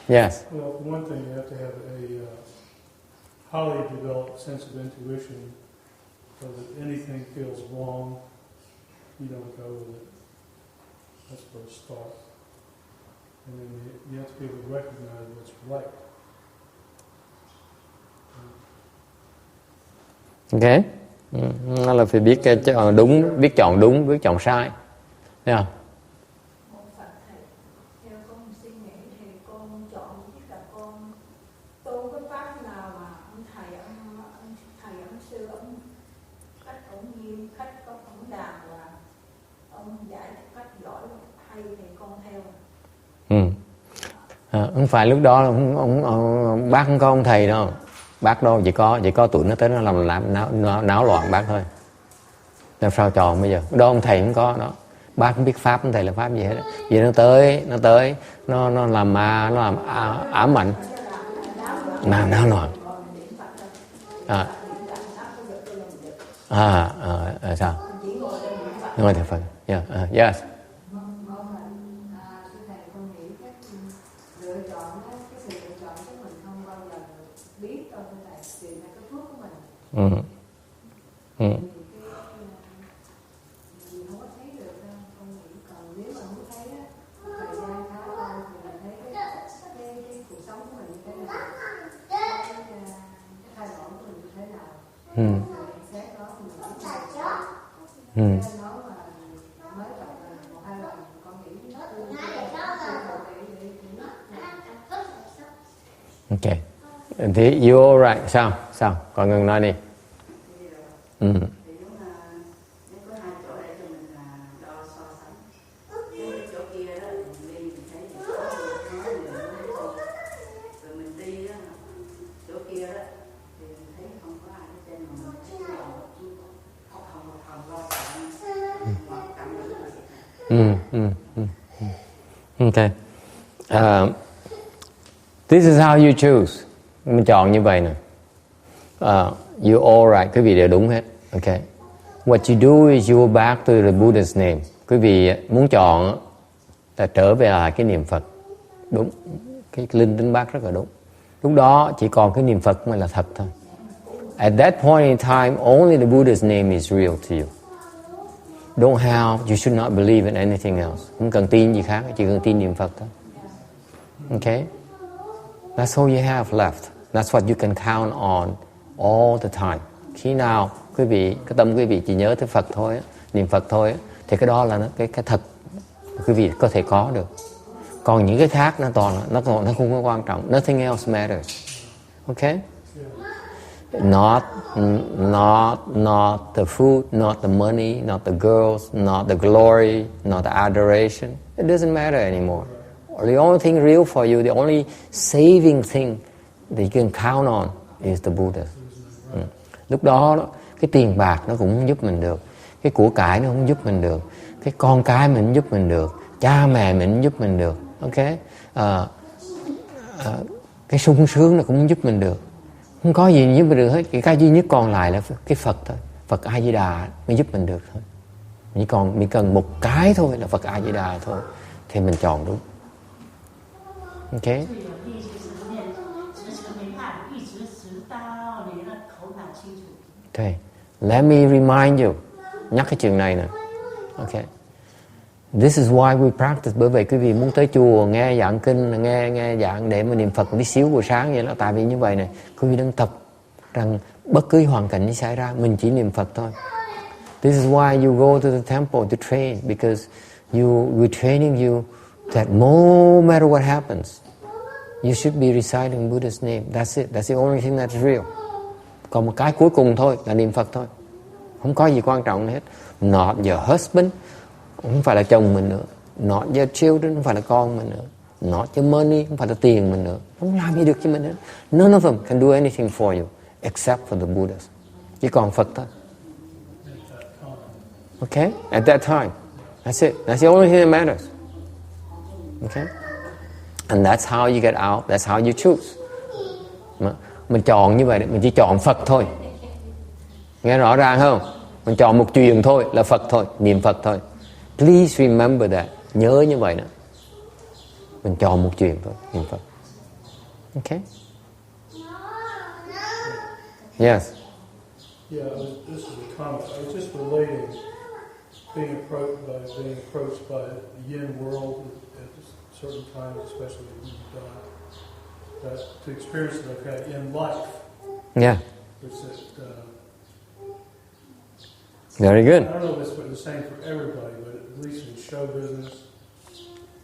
Yes. Well, for one thing, you have to have a highly developed sense of intuition, so that anything feels wrong, you don't go with it. That's where it starts. And then you have to be able to recognize what's right. Ok. Nó là phải biết cái đúng, biết chọn đúng, biết chọn sai. Thấy không? Theo con suy nghĩ thì con chọn cái con tu cái pháp nào mà ông thầy ông sư ông cách ông nghiêm cách ông đàng và ông dạy cách giỏi hay thì con theo. Không phải lúc đó ông bác không có ông thầy đâu, bác đâu, chỉ có tụi nó tới nó làm náo loạn bác thôi. Làm sao chọn bây giờ? Đó ông thầy không có đó, bác không biết pháp, ông thầy là pháp gì hết. Vậy nó tới nó làm ma, nó làm ám ảnh, náo loạn. Sao? Ngồi thầy Phật. Yes. Ok. Thì you're right. Sao? Còn ngừng nói đi. Okay. This is how you choose. Mình chọn như vậy nè. You all right. Quý vị đều đúng hết. Okay. What you do is you go back to the Buddha's name. Quý vị muốn chọn là trở về lại cái niệm Phật. Đúng. Cái linh tính bác rất là đúng. Lúc đó chỉ còn cái niệm Phật mới là thật thôi. At that point in time, only the Buddha's name is real to you. You should not believe in anything else. Không cần tin gì khác, chỉ cần tin niệm Phật thôi. Okay? That's all you have left. That's what you can count on all the time. Khi nào cái tâm quý vị chỉ nhớ tới Phật thôi, niệm Phật thôi, thì cái đó là cái thật quý vị có thể có được. Còn những cái khác nó không có quan trọng. Nothing else matters. Okay? Not the food, not the money, not the girls, not the glory, not the adoration. It doesn't matter anymore. The only thing real for you, the only saving thing that you can count on is the Buddha. Lúc đó cái tiền bạc nó cũng không giúp mình được, cái của cải nó không giúp mình được, cái con cái mình không giúp mình được, cha mẹ mình không giúp mình được. Okay? Cái sung sướng nó cũng không giúp mình được. Không có gì giúp mình được hết. Cái duy nhất còn lại là cái Phật thôi. Phật A Di Đà mới giúp mình được thôi. Mình cần một cái thôi là Phật A Di Đà thôi, thì mình chọn đúng. Ok. Okay. Let me remind you. Nhắc cái chuyện này nè. Okay. This is why we practice. Bởi vậy quý vị muốn tới chùa nghe giảng kinh, nghe giảng để mà niệm Phật một tí xíu buổi sáng vậy đó. Tại vì như vậy này, quý vị đang tập rằng bất cứ hoàn cảnh gì xảy ra, mình chỉ niệm Phật thôi. This is why you go to the temple to train, because we're training you that no matter what happens, you should be reciting Buddha's name. That's it. That's the only thing that's real. Còn một cái cuối cùng thôi là niệm Phật thôi. Không có gì quan trọng hết. Not your husband, không phải là chồng mình nữa. Not your children, không phải là con mình nữa. Not your money, không phải là tiền mình nữa. Không làm gì được cho mình hết. None of them can do anything for you except for the Buddhas. Chỉ còn Phật thôi. Okay? At that time. That's it. That's the only thing that matters. Okay? And that's how you get out. That's how you choose. Mình chọn như vậy, mình chỉ chọn Phật thôi. Nghe rõ ràng không? Mình chọn một chuyện thôi, là Phật thôi, niệm Phật thôi. Please remember that. Nhớ như vậy nè. Mình chọn một chuyện thôi, niệm Phật. Okay? Yes. Yeah, this is a comment. I was just relating being approached by the yin world at certain times, especially when you die, that to experience it like that in life. Yeah. Which is, very good. I don't know if it's the same for everybody, but at least in show business,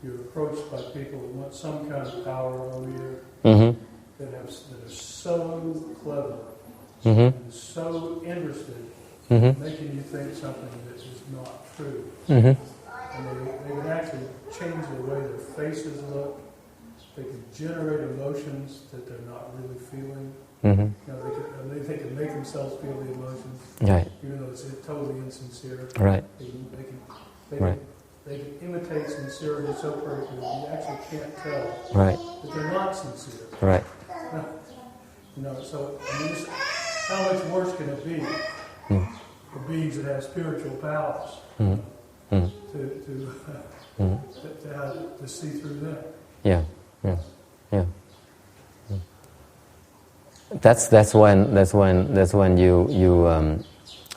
you're approached by people that want some kind of power over you, that are so clever, and so interested in making you think something that is not true. And they can actually change the way their faces look. They can generate emotions that they're not really feeling. You know, they can make themselves feel the emotions, right, even though it's totally insincere. Right. They can imitate sincerity so perfectly that you actually can't tell right, that they're not sincere. right. You know, so I mean, how much worse can it be for beings that have spiritual powers to see through them? Yeah. That's when you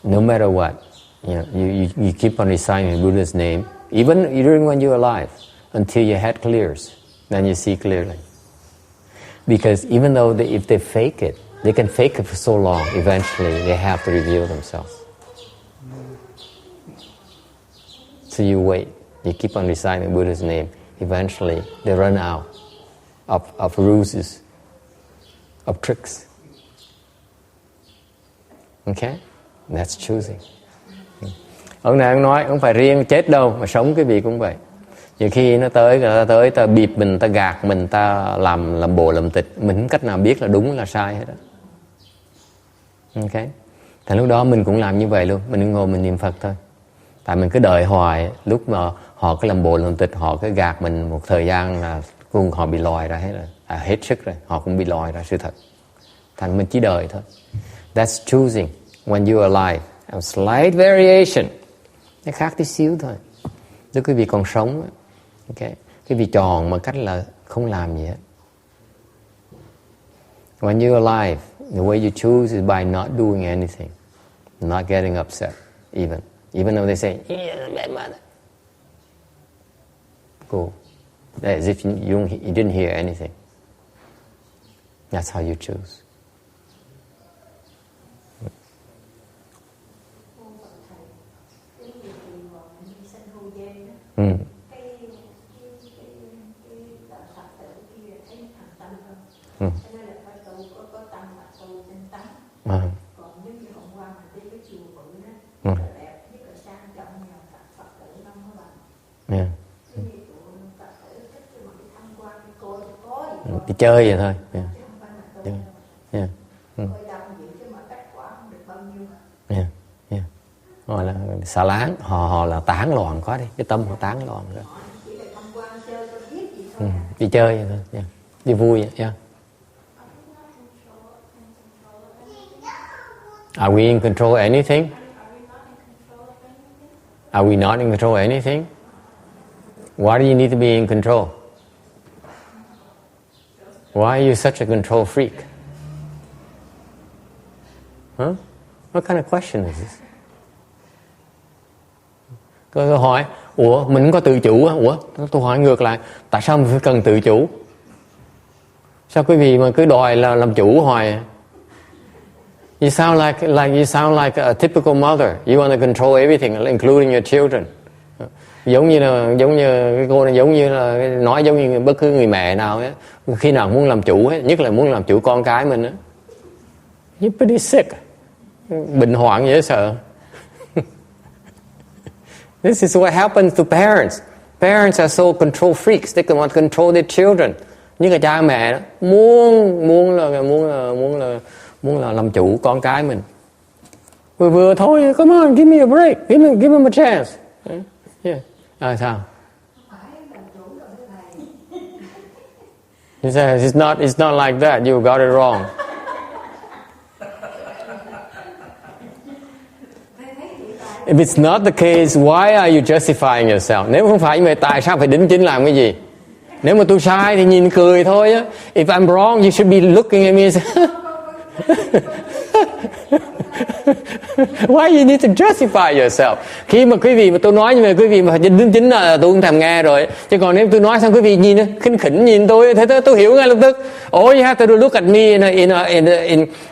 no matter what, you keep on reciting Buddha's name, even during when you're alive, until your head clears, then you see clearly. Because even though if they fake it, they can fake it for so long. Eventually, they have to reveal themselves. So you wait. You keep on reciting Buddha's name. Eventually, they run out of ruses, of tricks. Okay? That's choosing. Ông này ông nói, không phải riêng chết đâu, mà sống cái gì cũng vậy. Nhiều khi nó tới, ta bịp mình, ta gạt mình, ta làm bộ làm tịch, mình không cách nào biết là đúng là sai hết á. Okay? Thì lúc đó mình cũng làm như vậy luôn, mình ngồi mình niệm Phật thôi. Tại mình cứ đợi hoài, lúc mà họ cứ làm bộ làm tịch, họ cứ gạt mình một thời gian là cùng họ bị lòi ra hết rồi, hết sức rồi, họ cũng bị lòi ra sự thật. Thành mình chỉ đợi thôi. That's choosing when you're alive. A slight variation. Nó khác tí xíu thôi. Nếu quý vị còn sống, okay, quý vị chọn một cách là không làm gì hết. When you're alive, the way you choose is by not doing anything, not getting upset, even though they say, yeah, bad mother. Go. As if you didn't hear anything. That's how you choose. Đi chơi vậy thôi. Họ là xà láng, họ là tán loạn quá đi, cái tâm họ tán loạn rồi. Đi chơi vậy thôi, đi vui vậy. Are we in control of anything? Are we not in control of anything? Why do you need to be in control? Why are you such a control freak? Huh? What kind of question is this? Câu hỏi, ủa mình không có tự chủ á? Ủa tôi hỏi ngược lại, tại sao mình phải cần tự chủ? Sao quý vị mà cứ đòi là làm chủ hoài? You sound like a typical mother. You want to control everything, including your children. Giống như cái cô này giống như là nói giống như bất cứ người mẹ nào ấy, khi nào muốn làm chủ ấy, nhất là muốn làm chủ con cái mình á. You're pretty sick. Bệnh hoạn dễ sợ. This is what happens to parents. Parents are so control freaks. They want to control their children. Những cái cha mẹ đó, muốn là làm chủ con cái mình. Vừa thôi, come on, give me a break, give him a chance. Yeah. Sao? He says it's not like that. You got it wrong. If it's not the case, why are you justifying yourself? Nếu không phải như vậy, tại sao phải đính chính làm cái gì? Nếu mà tôi sai thì nhìn cười thôi á. If I'm wrong, you should be looking at me and say, why you need to justify yourself? Khi mà quý vị mà tôi nói như vậy, quý vị mà phải đính chính là tôi không thèm nghe rồi. Chứ còn nếu tôi nói xong quý vị nhìn khinh khỉnh nhìn tôi, thế tôi hiểu ngay lập tức. Oh, you have to look at me in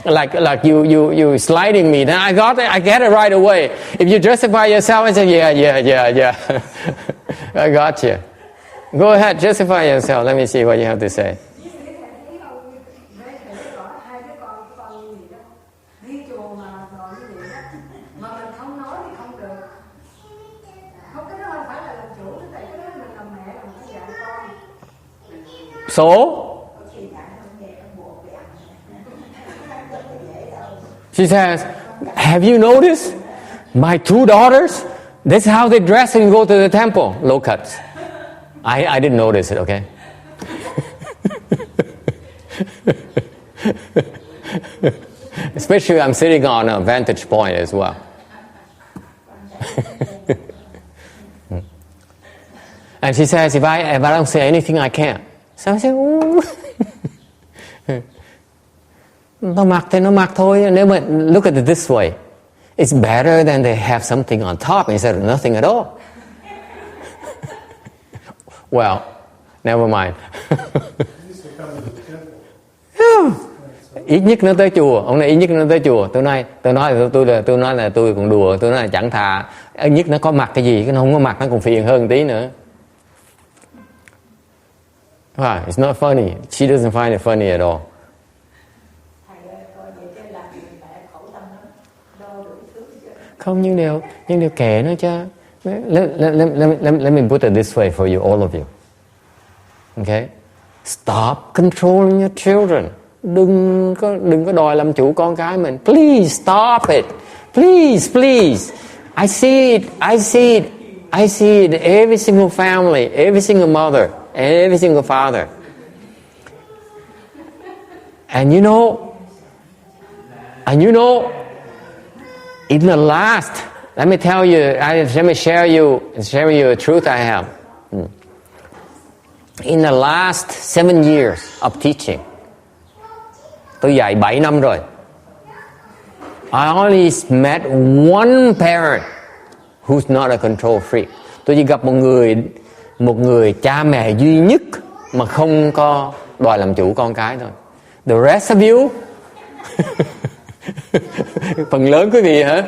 like you sliding me. Then I get it right away. If you justify yourself, I say yeah. I got you. Go ahead, justify yourself. Let me see what you have to say. So? She says, have you noticed? My two daughters, that's how they dress and go to the temple. Low cuts. I didn't notice it, okay? Especially I'm sitting on a vantage point as well. And she says, if I don't say anything, I can't. So I say, nó mặc thì nó mặc thôi. Nếu mà look at it this way, it's better than they have something on top instead of nothing at all. Well, never mind. Ít nhất nó tới chùa. Ông này ít nhất nó tới chùa. Tôi nói là tôi cũng đùa. Tôi nói là chẳng thà ít nhất nó có mặc cái gì, cái nó không có mặc nó còn phiền hơn tí nữa. Wow, it's not funny. She doesn't find it funny at all. Không, nhưng điều kệ nó chứ. Let me put it this way for you, all of you. Okay? Stop controlling your children. Đừng có đòi làm chủ con cái mình. Please stop it. Please. I see it in every single family, every single mother, every single father. And you know, in the last, let me share you a truth I have. In the last 7 years of teaching, tôi dạy 7 năm rồi. I only met one parent who's not a control freak. Tôi chỉ gặp một người cha mẹ duy nhất mà không có đòi làm chủ con cái thôi. The rest of you, phần lớn quý vị hả?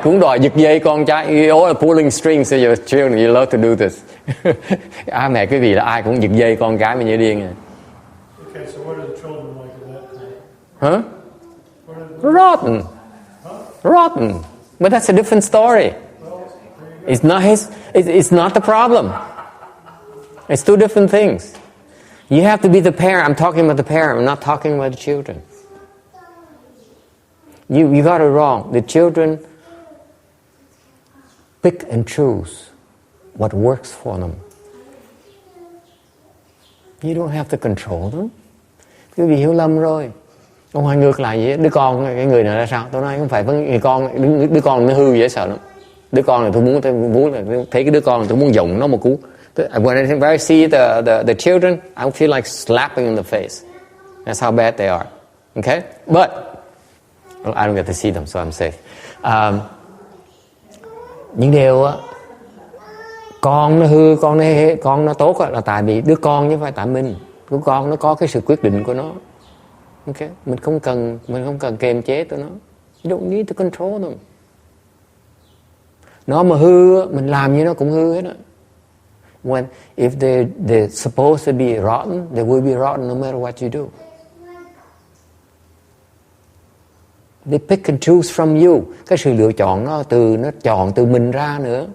Cũng đòi giật dây con trai. You all are pulling strings of your children. You love to do this. Mẹ quý vị là ai cũng giật dây con cái mà như điên. Okay, so what are the children like in that? Huh? Rotten. But that's a different story. It's not the problem. It's two different things. You have to be the parent. I'm talking about the parent. I'm not talking about the children. You got it wrong. The children pick and choose what works for them. You don't have to control them. Quý vị hiểu lầm rồi. Không phải ngược lại vậy. Đứa con cái người này là sao? Tôi nói không phải đứa con nó hư dễ sợ lắm. Đứa con này tôi muốn thấy cái đứa con này tôi muốn giọng nó một cú. When I see the children, I feel like slapping in the face. That's how bad they are. Okay? But I don't get to see them, so I'm safe. Những điều á, con nó hư, con nó tốt là tại vì đứa con chứ không phải tại mình. Đứa con nó có cái sự quyết định của nó. Okay? Mình không cần kiềm chế tụi nó. You don't need to control them. Nó mà hư, mình làm như nó cũng hư hết á. If they're supposed to be rotten, they will be rotten no matter what you do. They pick and choose from you. Cái sự lựa chọn nó chọn từ mình ra nữa.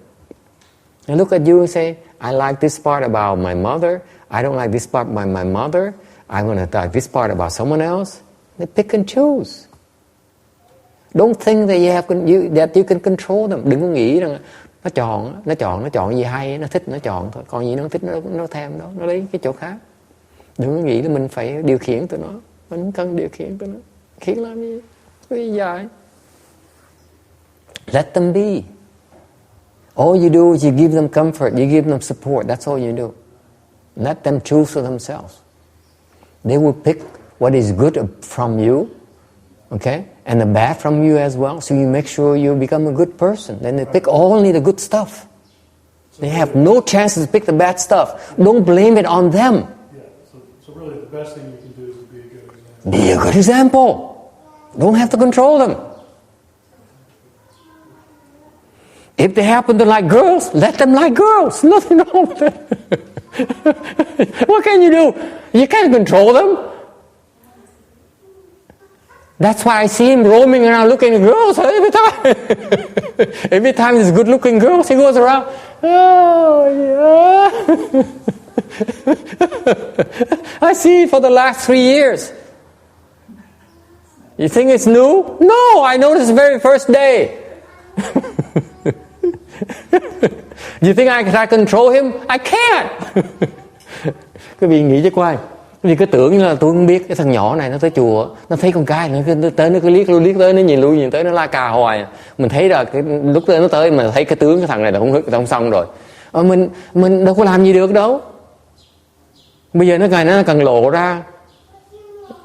And look at you and say, I like this part about my mother. I don't like this part about my mother. I'm going to like this part about someone else. They pick and choose. Don't think that you can control them. Đừng có nghĩ rằng nó chọn gì hay, nó thích nó chọn thôi. Còn gì nó không thích nó thèm đó, nó lấy cái chỗ khác. Đừng có nghĩ là mình phải điều khiển tụi nó. Mình không cần điều khiển tụi nó. Khiển làm gì? Cái dài. Let them be. All you do is you give them comfort, you give them support. That's all you do. Let them choose for themselves. They will pick what is good from you, okay, and the bad from you as well. So you make sure you become a good person. Then they pick only the good stuff. They have no chance to pick the bad stuff. Don't blame it on them. Yeah. So really, the best thing you can do is to be a good example. Be a good example. Don't have to control them. If they happen to like girls, let them like girls. Nothing wrong with it. What can you do? You can't control them. That's why I see him roaming around looking at girls every time. Every time there's good-looking girls, he goes around. Oh, yeah. I see it for the last 3 years. You think it's new? No, I noticed the very first day. You think I can control him? I can't. Quý vị nghĩ chứ quay. Quý vị cứ tưởng như là tôi không biết cái thằng nhỏ này nó tới chùa, nó thấy con cái nó tới, nó cứ liếc tới, nó nhìn lui nhìn tới, nó la cà hoài. Mình thấy là cái lúc tới nó tới mà thấy cái tướng cái thằng này là không xong rồi. Mình đâu có làm gì được đâu. Bây giờ nó cần lộ ra.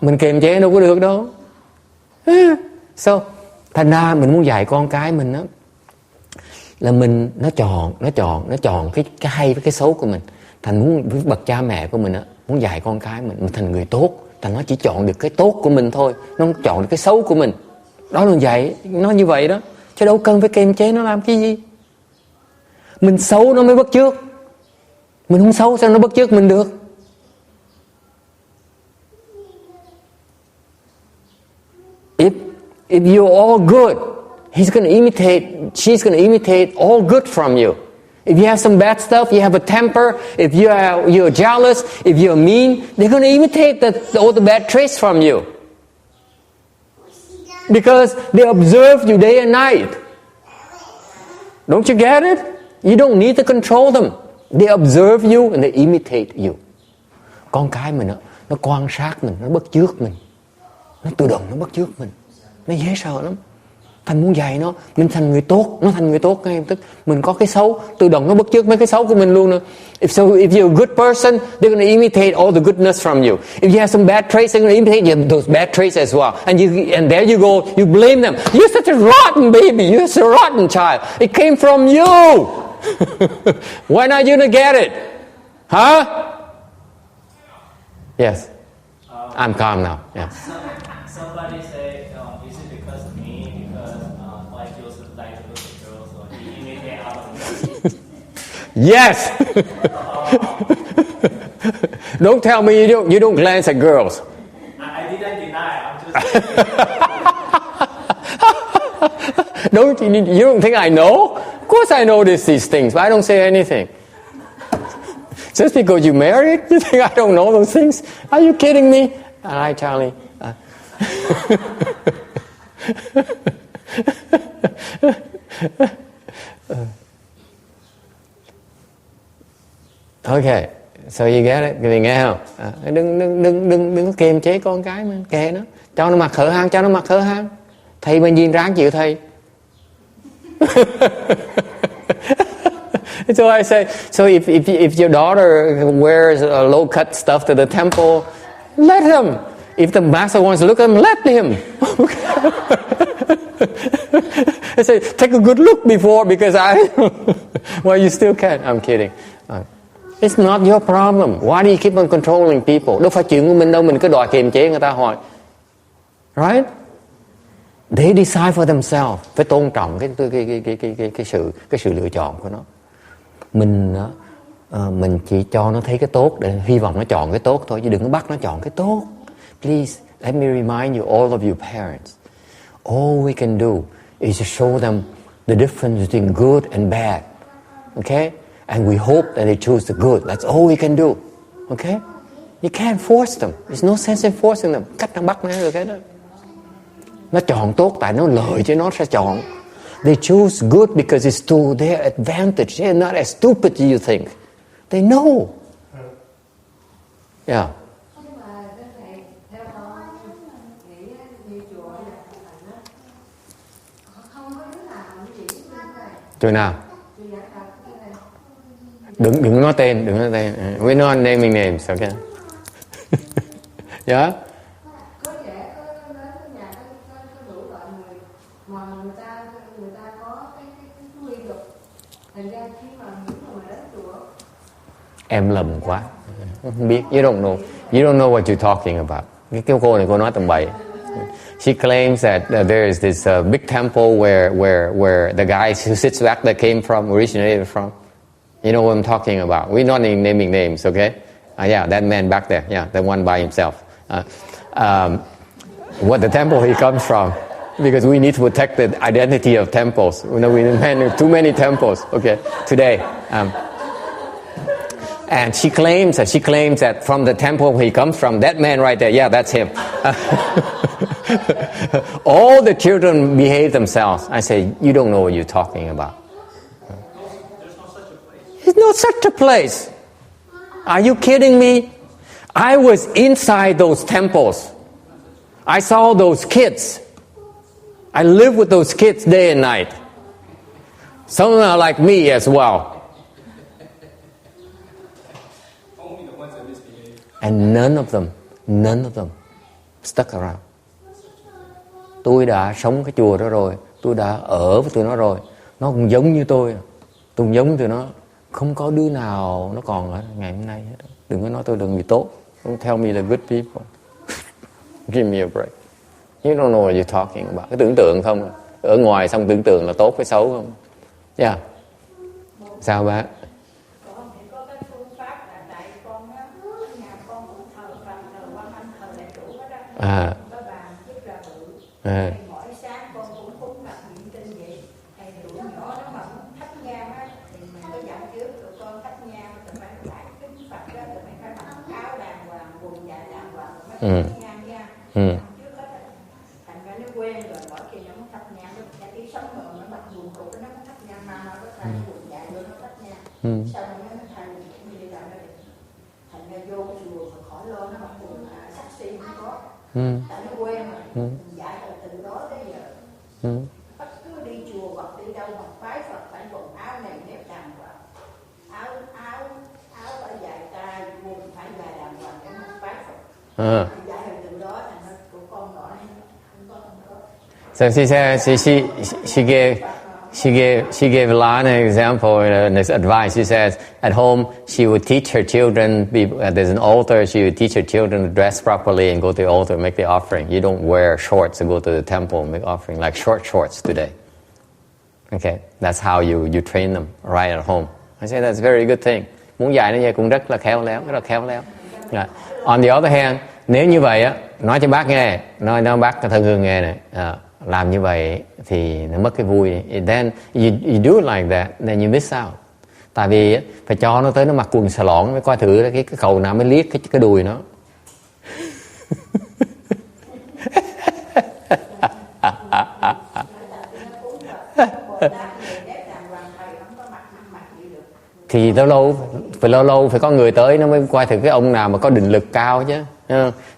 Mình kiềm chế đâu có được đâu. So, thành ra mình muốn dạy con cái mình đó là nó chọn cái hay với cái xấu của mình. Thành muốn với bậc cha mẹ của mình á, muốn dạy con cái mình thành người tốt, thành nó chỉ chọn được cái tốt của mình thôi, nó không chọn được cái xấu của mình. Đó là dạy nó như vậy đó, chứ đâu cần phải kiềm chế nó làm cái gì. Mình xấu nó mới bắt chước, mình không xấu sao nó bắt chước mình được. If you're all good, she's going to imitate all good from you. If you have some bad stuff, you have a temper, if you're jealous, if you're mean, they're going to imitate all the bad traits from you. Because they observe you day and night. Don't you get it? You don't need to control them. They observe you and they imitate you. Con cái mình nó quan sát mình, nó bắt chước mình. Nó tự động nó bắt chước mình. Nó dễ sợ lắm. Thành muốn dạy nó, mình thành người tốt, nó thành người tốt ngay tức mình có cái xấu, tự động nó bắt chước mấy cái xấu của mình luôn nữa. If you're a good person, they're going to imitate all the goodness from you. If you have some bad traits, they're going to imitate those bad traits as well. And there you go, you blame them. You're such a rotten baby, you're such a rotten child. It came from you. Why not you to get it? Huh? Yes. I'm calm now. Yes. Somebody say, is it because of me? Because like Joseph likes to look at girls, so he imitate out of me. Yes. Don't tell me you don't glance at girls. I didn't deny. I'm just. You don't think I know? Of course I know these things, but I don't say anything. Just because you married, you think I don't know those things? Are you kidding me? Hi, Charlie. Okay, so you get it? Mình nghe không? Đừng có kiềm chế con cái mà, kệ nó, cho nó mặc hở hang, thầy bên nhìn ráng chịu thầy. So I say, so if your daughter wears low cut stuff to the temple, let him. If the master wants to look at him, let him. I say, take a good look before, because well, you still can. I'm kidding. It's not your problem. Why do you keep on controlling people? Đâu phải chuyện của mình đâu, mình cứ đòi kiềm chế người ta hoài. Right? They decide for themselves. Phải tôn trọng cái sự lựa chọn của nó. Mình chỉ cho nó thấy cái tốt để hy vọng nó chọn cái tốt thôi, chứ đừng có bắt nó chọn cái tốt. Please, let me remind you, all of you parents, All we can do is to show them the difference between good and bad. Okay? And we hope that they choose the good. That's all we can do. Okay? You can't force them. There's no sense in forcing them. Cách nó bắt nó được cái đó. Nó chọn tốt tại nó lợi chứ nó sẽ chọn. They choose good because it's to their advantage. They're not as stupid as you think. They know. Yeah. Chừng nào? Đừng nói tên, đừng nói tên. We're not naming names, okay? Yeah? Em lầm quá. Không biết. You don't know. You don't know what you're talking about. Cái cô này cô nói tầm bậy. She claims that there is this big temple where the guy who sits back there came from, originated from. You know what I'm talking about. We're not naming names, okay? Yeah, that man back there. Yeah, the one by himself. What the temple he comes from. Because we need to protect the identity of temples. You know, we have too many temples. Okay, today. And she claims that from the temple he comes from, that man right there, yeah, that's him. All the children behave themselves. I say, you don't know what you're talking about. There's no such a place. Are you kidding me? I was inside those temples. I saw those kids. I live with those kids day and night. Some of them are like me as well. And none of them stuck around. Tôi đã sống cái chùa đó rồi, tôi đã ở với tụi nó rồi. Nó cũng giống như tôi cũng giống tụi nó. Không có đứa nào nó còn ở ngày hôm nay hết. Đừng có nói tôi là người tốt. Don't tell me the good people. Give me a break. You don't know what you're talking about. Cái tưởng tượng không. Ở ngoài xong tưởng tượng là tốt với xấu không. Yeah. Sao bác? Mỗi sáng con cũng cúng đặt niệm kinh vậy. Thầy tụi nhỏ nó mà thắp nhang á, thì mình có dặn trước tụi con thắp nhang, tụi mình phải kính Phật đó, tụi mình phải mặc áo đàng hoàng, quần dài đàng hoàng, tụi mình thắp nhang nha. Trước hết thành ra nó quen rồi, mỗi khi nó muốn thắp nhang, nó cái sống rồi nó mặc quần cục nó muốn thắp nhang mà nó thay quần dài luôn nó thắp nhang. Sau đó nó thay như đi làm nó được. Thành ra vô chùa mà khỏi lo nó mặc quần sắc xi không có. Tại nó quen rồi. Dạy từ từ đó tới giờ. Bất cứ đi chùa hoặc đi đâu hoặc bái Phật phải quần áo này nếp đàng hoàng. Áo phải dài tay, quần phải dài đàng hoàng để mà bái Phật. Dạy từ đó thành nó của con nói không có. So she said she gave a lot of example and advice. She says at home she would teach her children. There's an altar. She would teach her children to dress properly and go to the altar and make the offering. You don't wear shorts to go to the temple and make offering like short shorts today. Okay, that's how you train them right at home. I say that's a very good thing. Muốn dạy nó vậy cũng rất là khéo léo, rất là khéo léo. Yeah. On the other hand, nếu như vậy á, nói cho bác nghe, nói bác thân hương nghe này. Làm như vậy thì nó mất cái vui. Then you do it like that, then you miss out. Tại vì phải cho nó tới nó mặc quần xà lọn mới coi thử cái cầu nào mới liếc cái đùi nó. Thì lâu lâu phải có người tới nó mới coi thử cái ông nào mà có định lực cao chứ.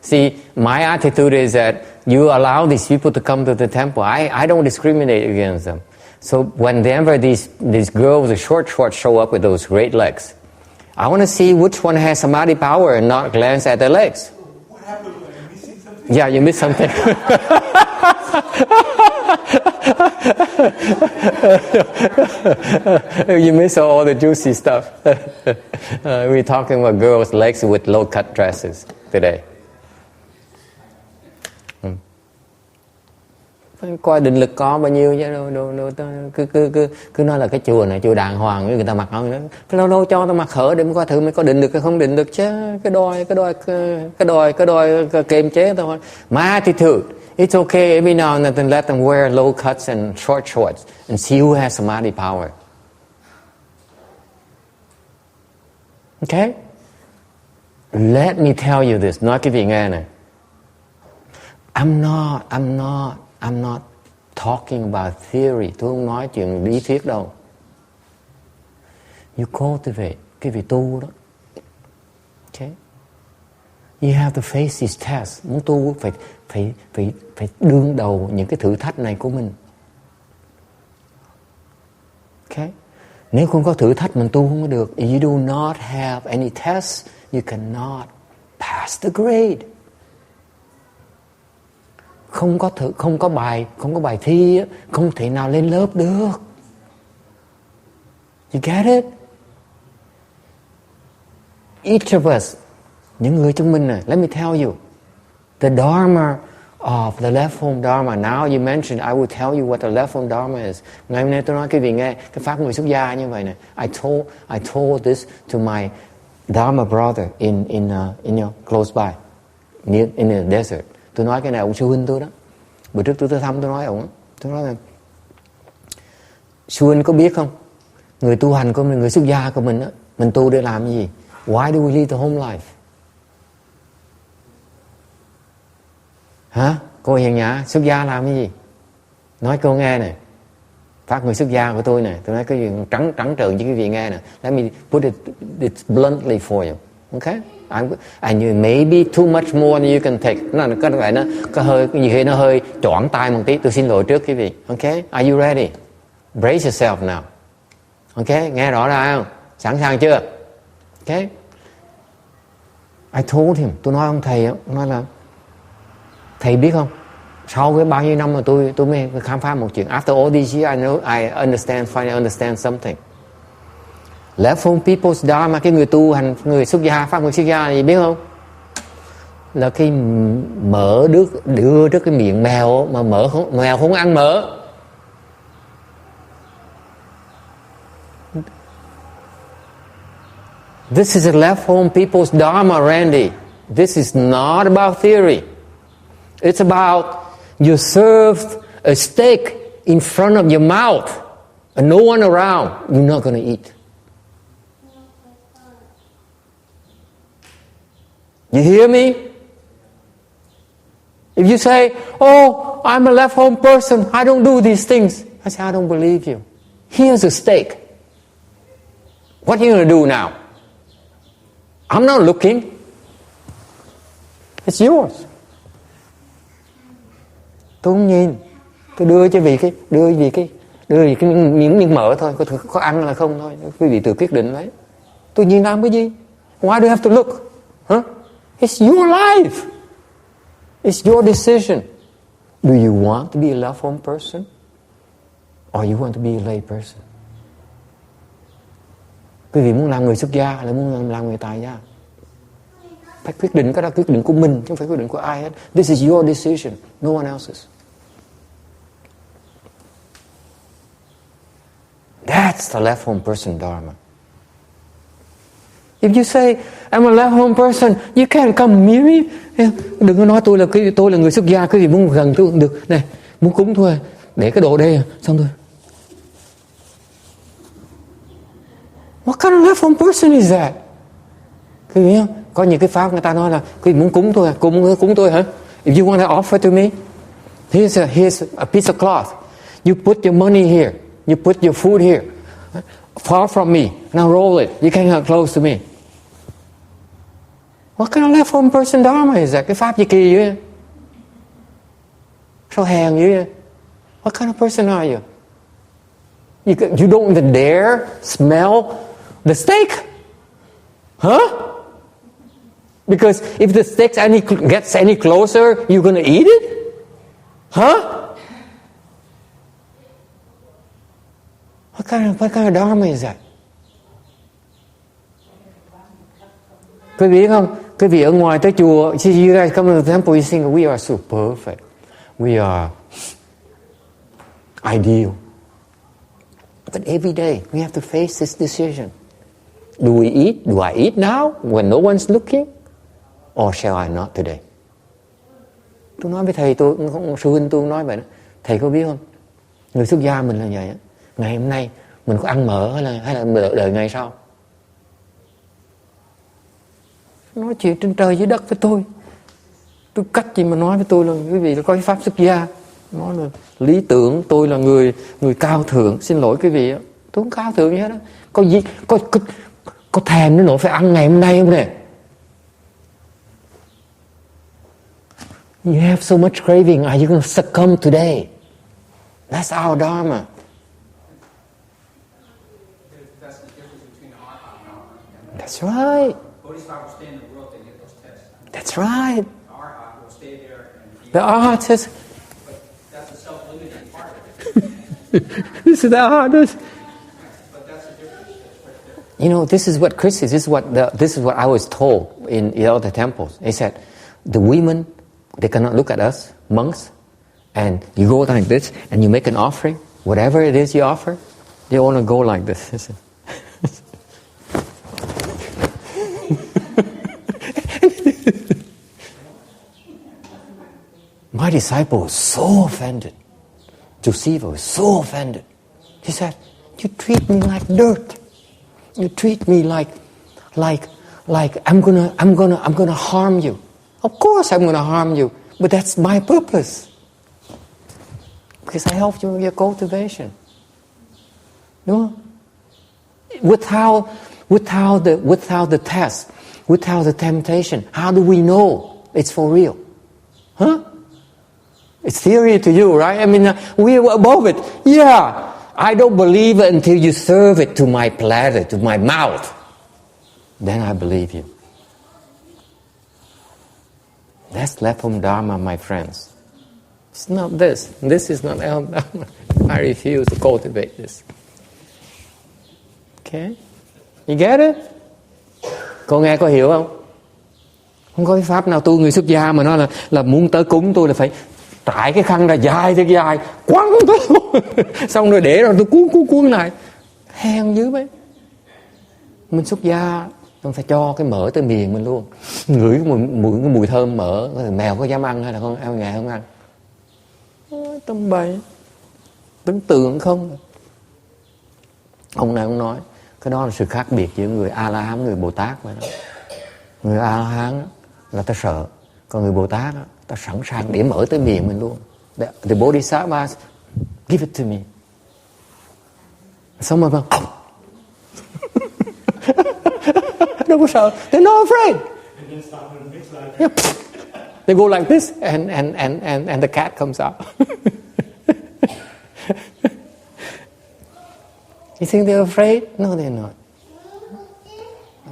See, my attitude is that you allow these people to come to the temple. I don't discriminate against them. So whenever these girls with short shorts show up with those great legs, I want to see which one has samadhi power and not glance at their legs. What happened? Am I missing something? Yeah, you missed something. You miss all the juicy stuff. We're talking about girls' legs with low-cut dresses today. Coi định lực có bao nhiêu chứ cứ nói là cái chùa này chùa đàng hoàng người ta mặc không nữa. Lâu lâu cho tao mặc hở để coi thử mới có định lực hay không định lực chứ. Cái đòi kiềm chế thôi. My attitude It's okay every now and then let them wear low cuts and short shorts and see who has samadhi power. Okay? Let me tell you this. Nói cái vị nghe này. I'm not talking about theory. Tôi không nói chuyện lý thuyết đâu. You cultivate. Cái vị tu đó. Okay? You have to face these tests. Muốn tu phải đương đầu những cái thử thách này của mình. Okay? Nếu không có thử thách mình tu không có được. If you do not have any tests, you cannot pass the grade. Không có bài thi, không thể nào lên lớp được. You get it? Each of us, những người trong mình này, let me tell you, the Dharma of the left home Dharma. Now you mentioned, I will tell you what the left home Dharma is. Ngày hôm nay tôi nói quý vị nghe, cái pháp người xuất gia như vậy này. I told this to my Dharma brother in close by, in the desert. Tôi nói cái này ông sư huynh tôi đó. Bữa trước tôi thăm tôi nói ông, tôi nói là sư huynh có biết không? Người tu hành của mình, người xuất gia của mình á, mình tu để làm gì? Why do we live the home life? Hả? Cô Hiền Nhã, xuất gia làm cái gì? Nói cô nghe này. Pháp người xuất gia của tôi này, tôi nói cái gì trắng trợn cho quý vị nghe nè. Let me put it bluntly for you. Okay? And you maybe too much more than you can take. Nó có vẻ nó có hơi nhiều khi nó hơi choáng tai một tí. Tôi xin lỗi trước quý vị. Okay? Are you ready? Brace yourself now. Okay? Nghe rõ ra không? Sẵn sàng chưa? Okay? I told him. Tôi nói ông thầy, nói là thầy biết không? Sau cái bao nhiêu năm mà tôi mới khám phá một chuyện. After all these years, I know I finally understand something. Left home people's Dharma, cái người tu hành, người xuất gia, pháp người xuất gia gì biết không? Là khi mỡ đưa trước cái miệng mèo mà mèo không ăn mỡ. This is a left home people's Dharma, Randy. This is not about theory. It's about you served a steak in front of your mouth and no one around. You're not going to eat. You hear me? If you say, oh, I'm a left home person, I don't do these things. I say, I don't believe you. Here's a steak. What are you going to do now? I'm not looking. It's yours. Tôi không nhìn. Tôi đưa cái miếng mỡ thôi. Có ăn là không thôi. Quý vị tự quyết định đấy. Tôi nhìn làm cái gì? Why do I have to look? Huh? It's your life. It's your decision. Do you want to be a left home person? Or you want to be a lay person? Quý vị muốn làm người xuất gia hay là muốn làm người tại gia? Phải quyết định, cái đó quyết định của mình, chứ không phải quyết định của ai hết. This is your decision, no one else's. That's the left home person Dharma. If you say, I'm a left home person, you can't come near me. Đừng có nói tôi là người xuất gia, cái gì muốn gần tôi cũng được. Này, muốn cúng thôi, để cái đồ đây, xong thôi. What kind of left home person is that? Quý vị không? Có những cái pháp người ta nói là quý vị muốn cúng tôi, cúng tôi hả? If you want to offer to me, here's a piece of cloth. You put your money here. You put your food here. Far from me. Now roll it. You can't get close to me. What kind of left home person Dharma is that? Cái pháp gì kỳ vậy? Sao hèn vậy? What kind of person are you? You don't even dare smell the steak. Huh? Because if the steak gets any closer, you're going to eat it? Huh? What kind of Dharma is that? Quý vị biết không? Quý vị ở ngoài tới chùa, you guys come to the temple, you think we are so perfect. We are ideal. But every day we have to face this decision. Do I eat now when no one's looking? Or shall I not today? Tôi nói với thầy tôi, sư huynh tôi nói vậy đó. Thầy có biết không? Người xuất gia mình là vậy á. Ngày hôm nay mình có ăn mỡ hay là đợi ngày sau? Nói chuyện trên trời dưới đất với tôi. Tôi cách gì mà nói với tôi là quý vị là có cái pháp xuất gia. Nói là lý tưởng tôi là người cao thượng. Xin lỗi quý vị, tôi không cao thượng như thế đó. Có gì có thèm đến nỗi phải ăn ngày hôm nay không nè? You have so much craving, are you going to succumb today? That's our Dharma. That's the difference between the arhat and our. That's right. Bodhisattvas stay in the world, they get those tests. That's right. The arhat will stay there and be. The arhat is. But that's a self-limiting part of it. This is the arhat. But that's the difference. That's right there. You know, this is what Chris is. This is what I was told in other temples. They said the women, they cannot look at us, monks, and you go like this and you make an offering, whatever it is you offer, they want to go like this. My disciple was so offended. Josefa was so offended. He said, "You treat me like dirt. You treat me like I'm gonna harm you. Of course I'm gonna harm you, but that's my purpose. Because I helped you with your cultivation." Đúng không? Without the test, without the temptation, how do we know it's for real? Huh? It's theory to you, right? I mean, we are above it. Yeah, I don't believe it until you serve it to my platter, to my mouth. Then I believe you. That's left home Dharma, my friends. It's not this. This is not left home Dharma. I refuse to cultivate this. Okay? You get it? Cô nghe có hiểu không? Không có cái pháp nào tu người xuất gia mà nói là muốn tới cúng tôi là phải trải cái khăn ra dài thế dài quăng tới xong rồi để rồi tôi cuốn lại. Hèn dữ mấy. Mình xuất gia mình phải cho cái mỡ tới miệng mình luôn. Ngửi cái mùi thơm mỡ. Mèo có dám ăn hay là con gà không ăn? Tầm bậy. Tưởng tượng không. Ông này ông nói cái đó là sự khác biệt giữa người A-la-hán người Bồ Tát mà đó. Người A-la-hán là ta sợ, còn người Bồ Tát ta sẵn sàng để mở tới miệng mình luôn. The Bodhisattvas give it to me. Xong rồi mà đâu có sợ. They're not afraid. Yeah. They go like this and the cat comes out. You think they're afraid? No, they're not.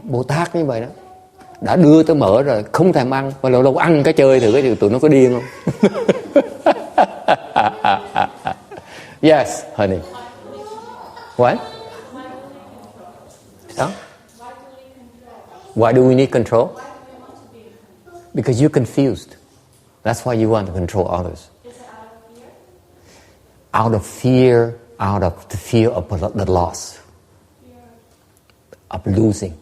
Bồ Tát như vậy đó. Đã đưa tới mỡ rồi, không thèm ăn. Mà lâu lâu ăn cái chơi thử cái tụi nó có điên không? Yes, honey. What? Huh? Why do we need control? Because you're confused. That's why you want to control others. Is it out of fear? Out of the fear of the loss. Of losing.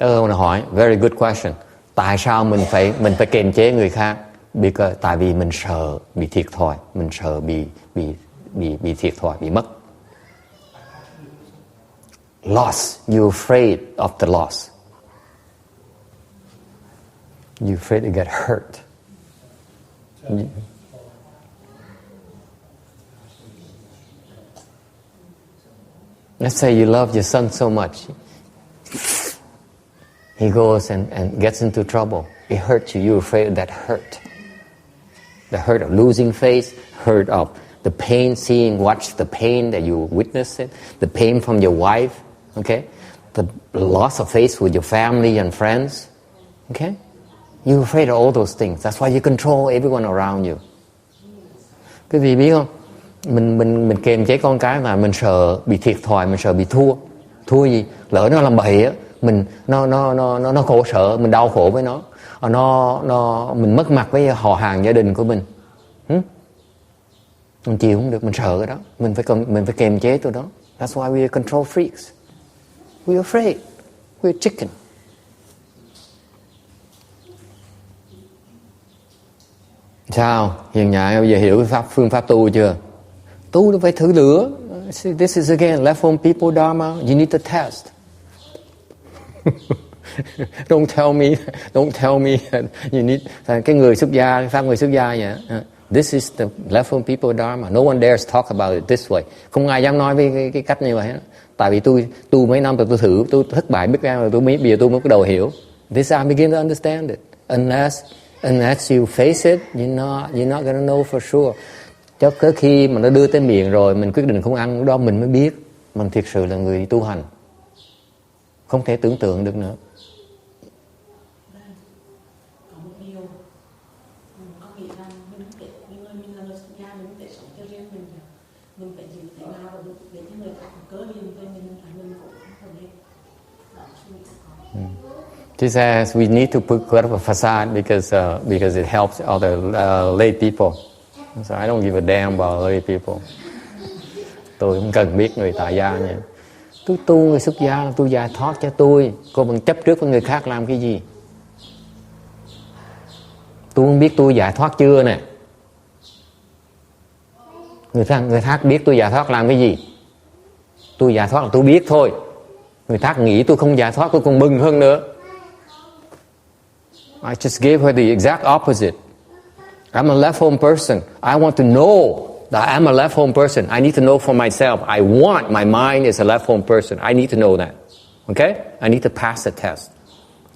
Hỏi, very good question. Tại sao mình phải kiềm chế người khác? Because tại vì mình sợ bị thiệt thòi, mình sợ bị thiệt thòi, bị mất. Loss, you're afraid of the loss. You're afraid to get hurt. Let's say you love your son so much. He goes and gets into trouble. It hurts you. You're afraid of that hurt. The hurt of losing faith, hurt of the pain, watch the pain that you witnessed it, the pain from your wife, okay? The loss of faith with your family and friends, okay? You're afraid of all those things. That's why you control everyone around you. Quý vị biết không? Mình kiềm chế con cái mà mình sợ bị thiệt thòi, mình sợ bị thua. Thua gì? Lỡ nó làm bậy á, nó khổ sở, mình đau khổ với nó. Mình mất mặt với họ hàng gia đình của mình. Mình chịu không được, mình sợ cái đó. Mình phải kiềm chế tụi đó. That's why we are control freaks. We are afraid. We are chicken. Sao? Hiền nhại bây giờ hiểu phương pháp tu chưa? Tu nó phải thử lửa. This is again left home people dharma. You need to test. Don't tell me that you need. Cái người xuất gia, cái pháp người xuất gia vậy. This is the left home people dharma. No one dares talk about it this way. Không ai dám nói với cái cách như vậy hết. Tại vì tôi tu mấy năm rồi tôi thử, tôi thất bại biết ra rồi bây giờ tôi mới bắt đầu hiểu. This I begin to understand it. Unless you face it, you're not gonna know for sure. Cho tới khi mà nó đưa tới miệng rồi, mình quyết định không ăn, đó mình mới biết mình thực sự là người tu hành. Không thể tưởng tượng được nữa. Có một điều có nghĩa là mình không thể, mình là người xuất gia, mình không thể sống cho riêng mình phải giữ thế nào và để cho người khác cơ duyên với mình cũng không thể. Đó suy nghĩ của con. She says we need to put up a facade because it helps other lay people. So I don't give a damn about lay people. Tôi không cần biết người tại gia nha. Tôi tu người xuất gia, tôi giải thoát cho tôi. Cô bằng chấp trước với người khác làm cái gì? Tôi không biết tôi giải thoát chưa nè. Người khác biết tôi giải thoát làm cái gì? Tôi giải thoát là tôi biết thôi. Người khác nghĩ tôi không giải thoát tôi còn mừng hơn nữa. I just gave her the exact opposite. I'm a left home person. I want to know that I'm a left home person. I need to know for myself. I want my mind is a left home person. I need to know that. Okay? I need to pass the test.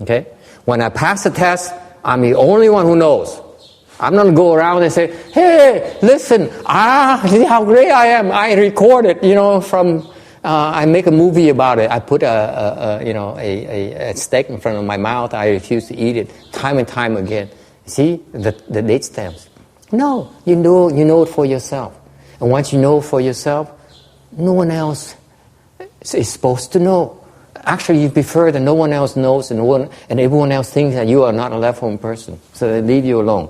Okay? When I pass the test, I'm the only one who knows. I'm not going to go around and say, hey, listen, see how great I am. I record it, from... I make a movie about it. I put a steak in front of my mouth. I refuse to eat it time and time again. See the date stamps. No, you know it for yourself. And once you know it for yourself, no one else is supposed to know. Actually, you prefer that no one else knows and everyone else thinks that you are not a left home person. So they leave you alone.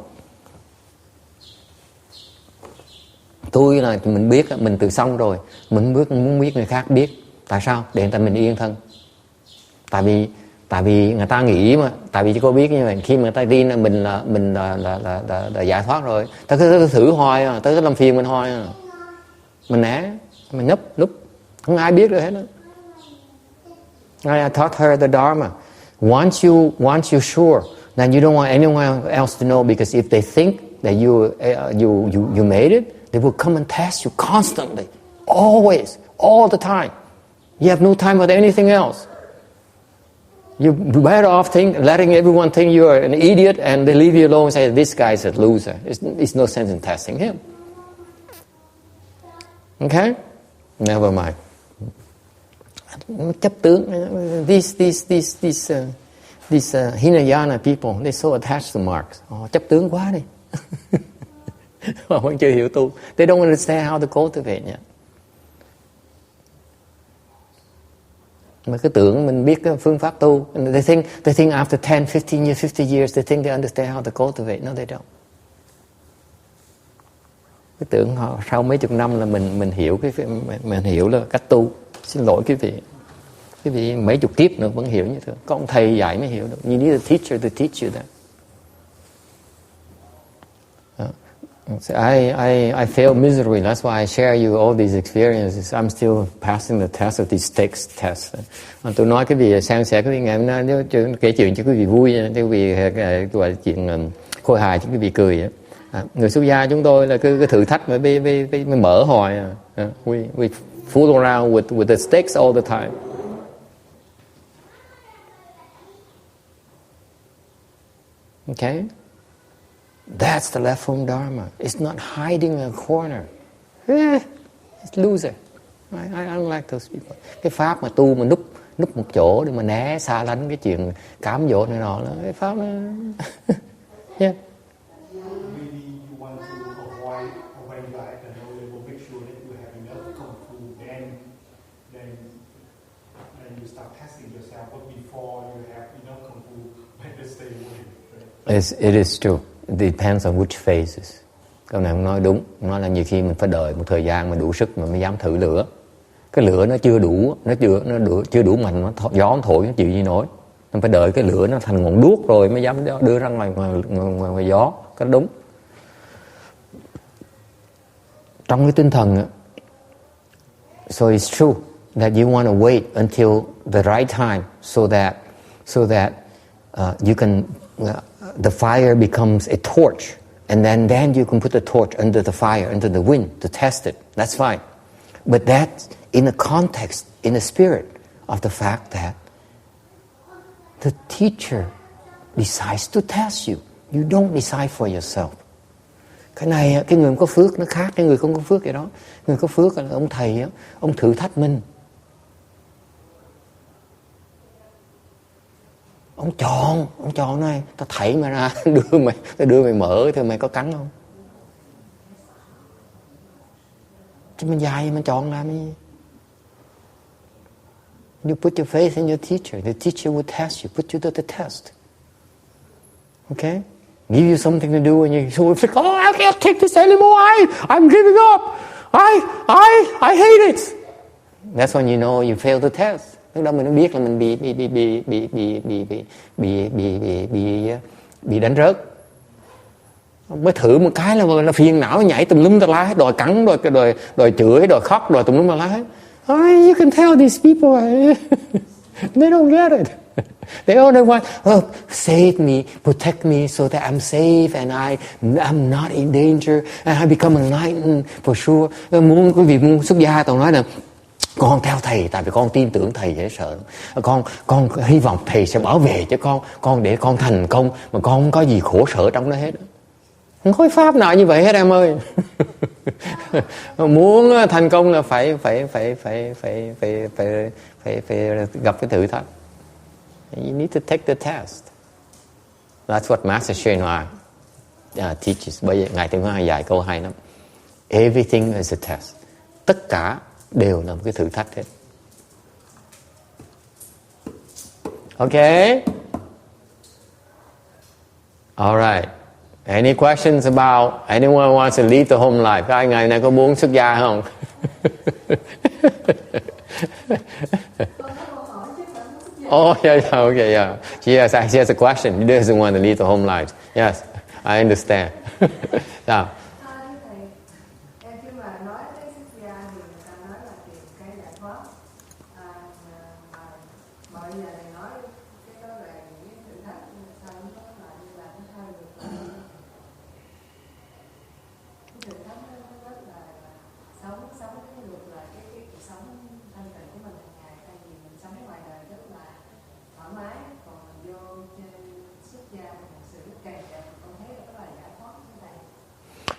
Tôi là mình biết, mình tự xong rồi. Mình muốn biết người khác biết. Tại sao? Để người ta mình yên thân. Tại vì người ta nghĩ mà. Tại vì cô biết như vậy. Khi mà người ta tin là mình là giải thoát rồi. Ta cứ thử hoài à. Ta cứ làm phiền mình hoài à. Mình né. Mình núp. Không ai biết được hết đó. I taught her the Dharma. Once you're sure that you don't want anyone else to know, because if they think that you made it, they will come and test you constantly, always, all the time. You have no time for anything else. You're better off letting everyone think you are an idiot and they leave you alone and say, this guy is a loser. It's no sense in testing him. Okay? Never mind. Chấp tướng. These Hinayana people, they're so attached to marks. Chấp tướng quá đi. Họ vẫn chưa hiểu tu. They don't understand how to cultivate yet. Mà cứ tưởng mình biết cái phương pháp tu. They think after 10, 50 years, they think they understand how to cultivate. No, they don't. Cứ tưởng họ sau mấy chục năm là mình hiểu mình hiểu là cách tu. Xin lỗi quý vị mấy chục kiếp nữa vẫn hiểu như thế. Có ông thầy dạy mới hiểu được. You need a teacher to teach you that. So I failed miserably. That's why I share you all these experiences. I'm still passing the test of these tests. Tôi nói cái gì san sẻ cái gì ngày hôm nay kể chuyện cho quý vị vui, cho quý vị gọi chuyện khôi hài cho quý vị cười. Người xuất gia chúng tôi là cứ thử thách mới mở hoài. We fool around with the stakes all the time. Okay? That's the left home Dharma. It's not hiding in a corner. It's loser. I don't like those people. Cái pháp mà tu mà núp một chỗ để mà né xa lánh cái chuyện cám dỗ này nọ, cái pháp nó yeah. Maybe you want to avoid that, and they will make sure that you have enough công phu, then you start testing yourself. But before you have enough công phu, better stay away. It is true. It depends on which phases. Câu này ông nói đúng. Ông nói là nhiều khi mình phải đợi một thời gian mà đủ sức mà mới dám thử lửa. Cái lửa nó chưa đủ, chưa đủ mạnh, nó gió nó thổi nó chịu gì nổi. Mình phải đợi cái lửa nó thành ngọn đuốc rồi mới dám đưa ra ngoài gió. Cái đúng. trong cái tinh thần á, so it's true that you want to wait until the right time so that you can the fire becomes a torch, and then you can put the torch under the fire, under the wind to test it. That's fine. But that's in the context, in the spirit of the fact that the teacher decides to test you. You don't decide for yourself. Cái này, cái người có phước nó khác cái người không có phước vậy đó. Người có phước là ông thầy, ông thử thách mình. Ông chọn này, tao thảy mày ra, đưa mày mở thì mày có cắn không? Chứ mình dài mình chọn làm cái gì? You put your faith in your teacher. The teacher will test you, put you to the test. Okay? Give you something to do and you say, oh, I can't take this anymore. I'm giving up. I hate it. That's when you know you failed the test. Lúc đó mình mới biết là mình bị đánh rớt. Mới thử một cái là phiền não nhảy tùm lum tà lá hết, đòi cắn, đòi chửi, đòi khóc, đòi tùm lum tà lá hết. You can tell these people, they don't get it. They only want, save me, protect me so that I'm safe and I'm not in danger and I become enlightened for sure. Quý vị muốn xuất gia, tôi nói là con theo thầy, tại vì con tin tưởng thầy dễ sợ. Con hy vọng thầy sẽ bảo vệ cho con để con thành công, mà con không có gì khổ sở trong đó hết. Không có pháp nào như vậy hết em ơi. Muốn thành công là phải gặp cái thử thách. You need to take the test. That's what Master Hsuan Hoa teaches. Bởi vậy Ngài Tịnh Hoa dạy câu hay lắm. Everything is a test. Tất cả đều là một cái thử thách hết. Okay? All right. Any questions about anyone who wants to lead the home life? Các anh ngày này có muốn xuất gia không? Oh, yeah, okay, yeah. She has a question. She doesn't want to lead the home life. Yes, I understand. Yeah.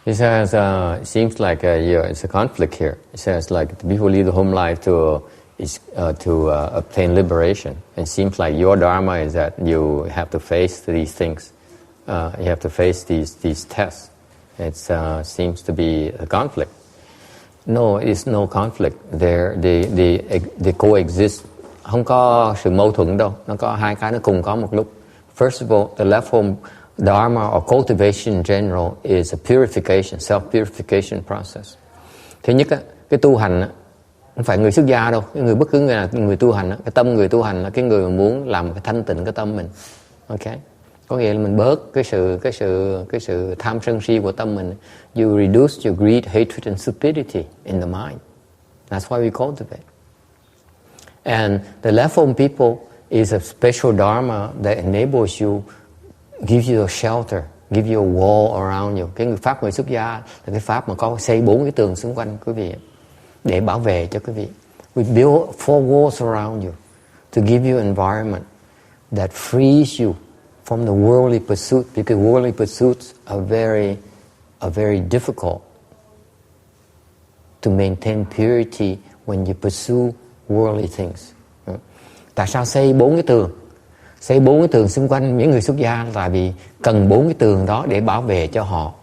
It says, seems like it's a conflict here. It says like the people lead the home life to obtain liberation. It seems like your dharma is that you have to face these things. You have to face these tests. It seems to be a conflict. No, it's no conflict. They coexist. Không có sự mâu thuẫn đâu. Nó có hai cái nó cùng có một lúc. First of all, the left home Dharma or cultivation in general is a purification, self-purification process. Thứ nhất, cái tu hành không phải người xuất gia đâu, cái người bất cứ người nào, người tu hành, cái tâm người tu hành là cái người mà muốn làm cái thanh tịnh cái tâm mình. Okay? Có nghĩa là mình bớt cái sự tham sân si của tâm mình. You reduce your greed, hatred and stupidity in the mind. That's why we cultivate. And the left home people is a special dharma that enables you, gives you a shelter, gives you a wall around you. Cái pháp người xuất gia là cái pháp mà có xây 4 cái tường xung quanh quý vị để bảo vệ cho quý vị. We build 4 walls around you to give you an environment that frees you from the worldly pursuit, because worldly pursuits are very difficult to maintain purity when you pursue worldly things. Tại sao xây 4 cái tường? Xây 4 cái tường xung quanh những người xuất gia là vì cần 4 cái tường đó để bảo vệ cho họ.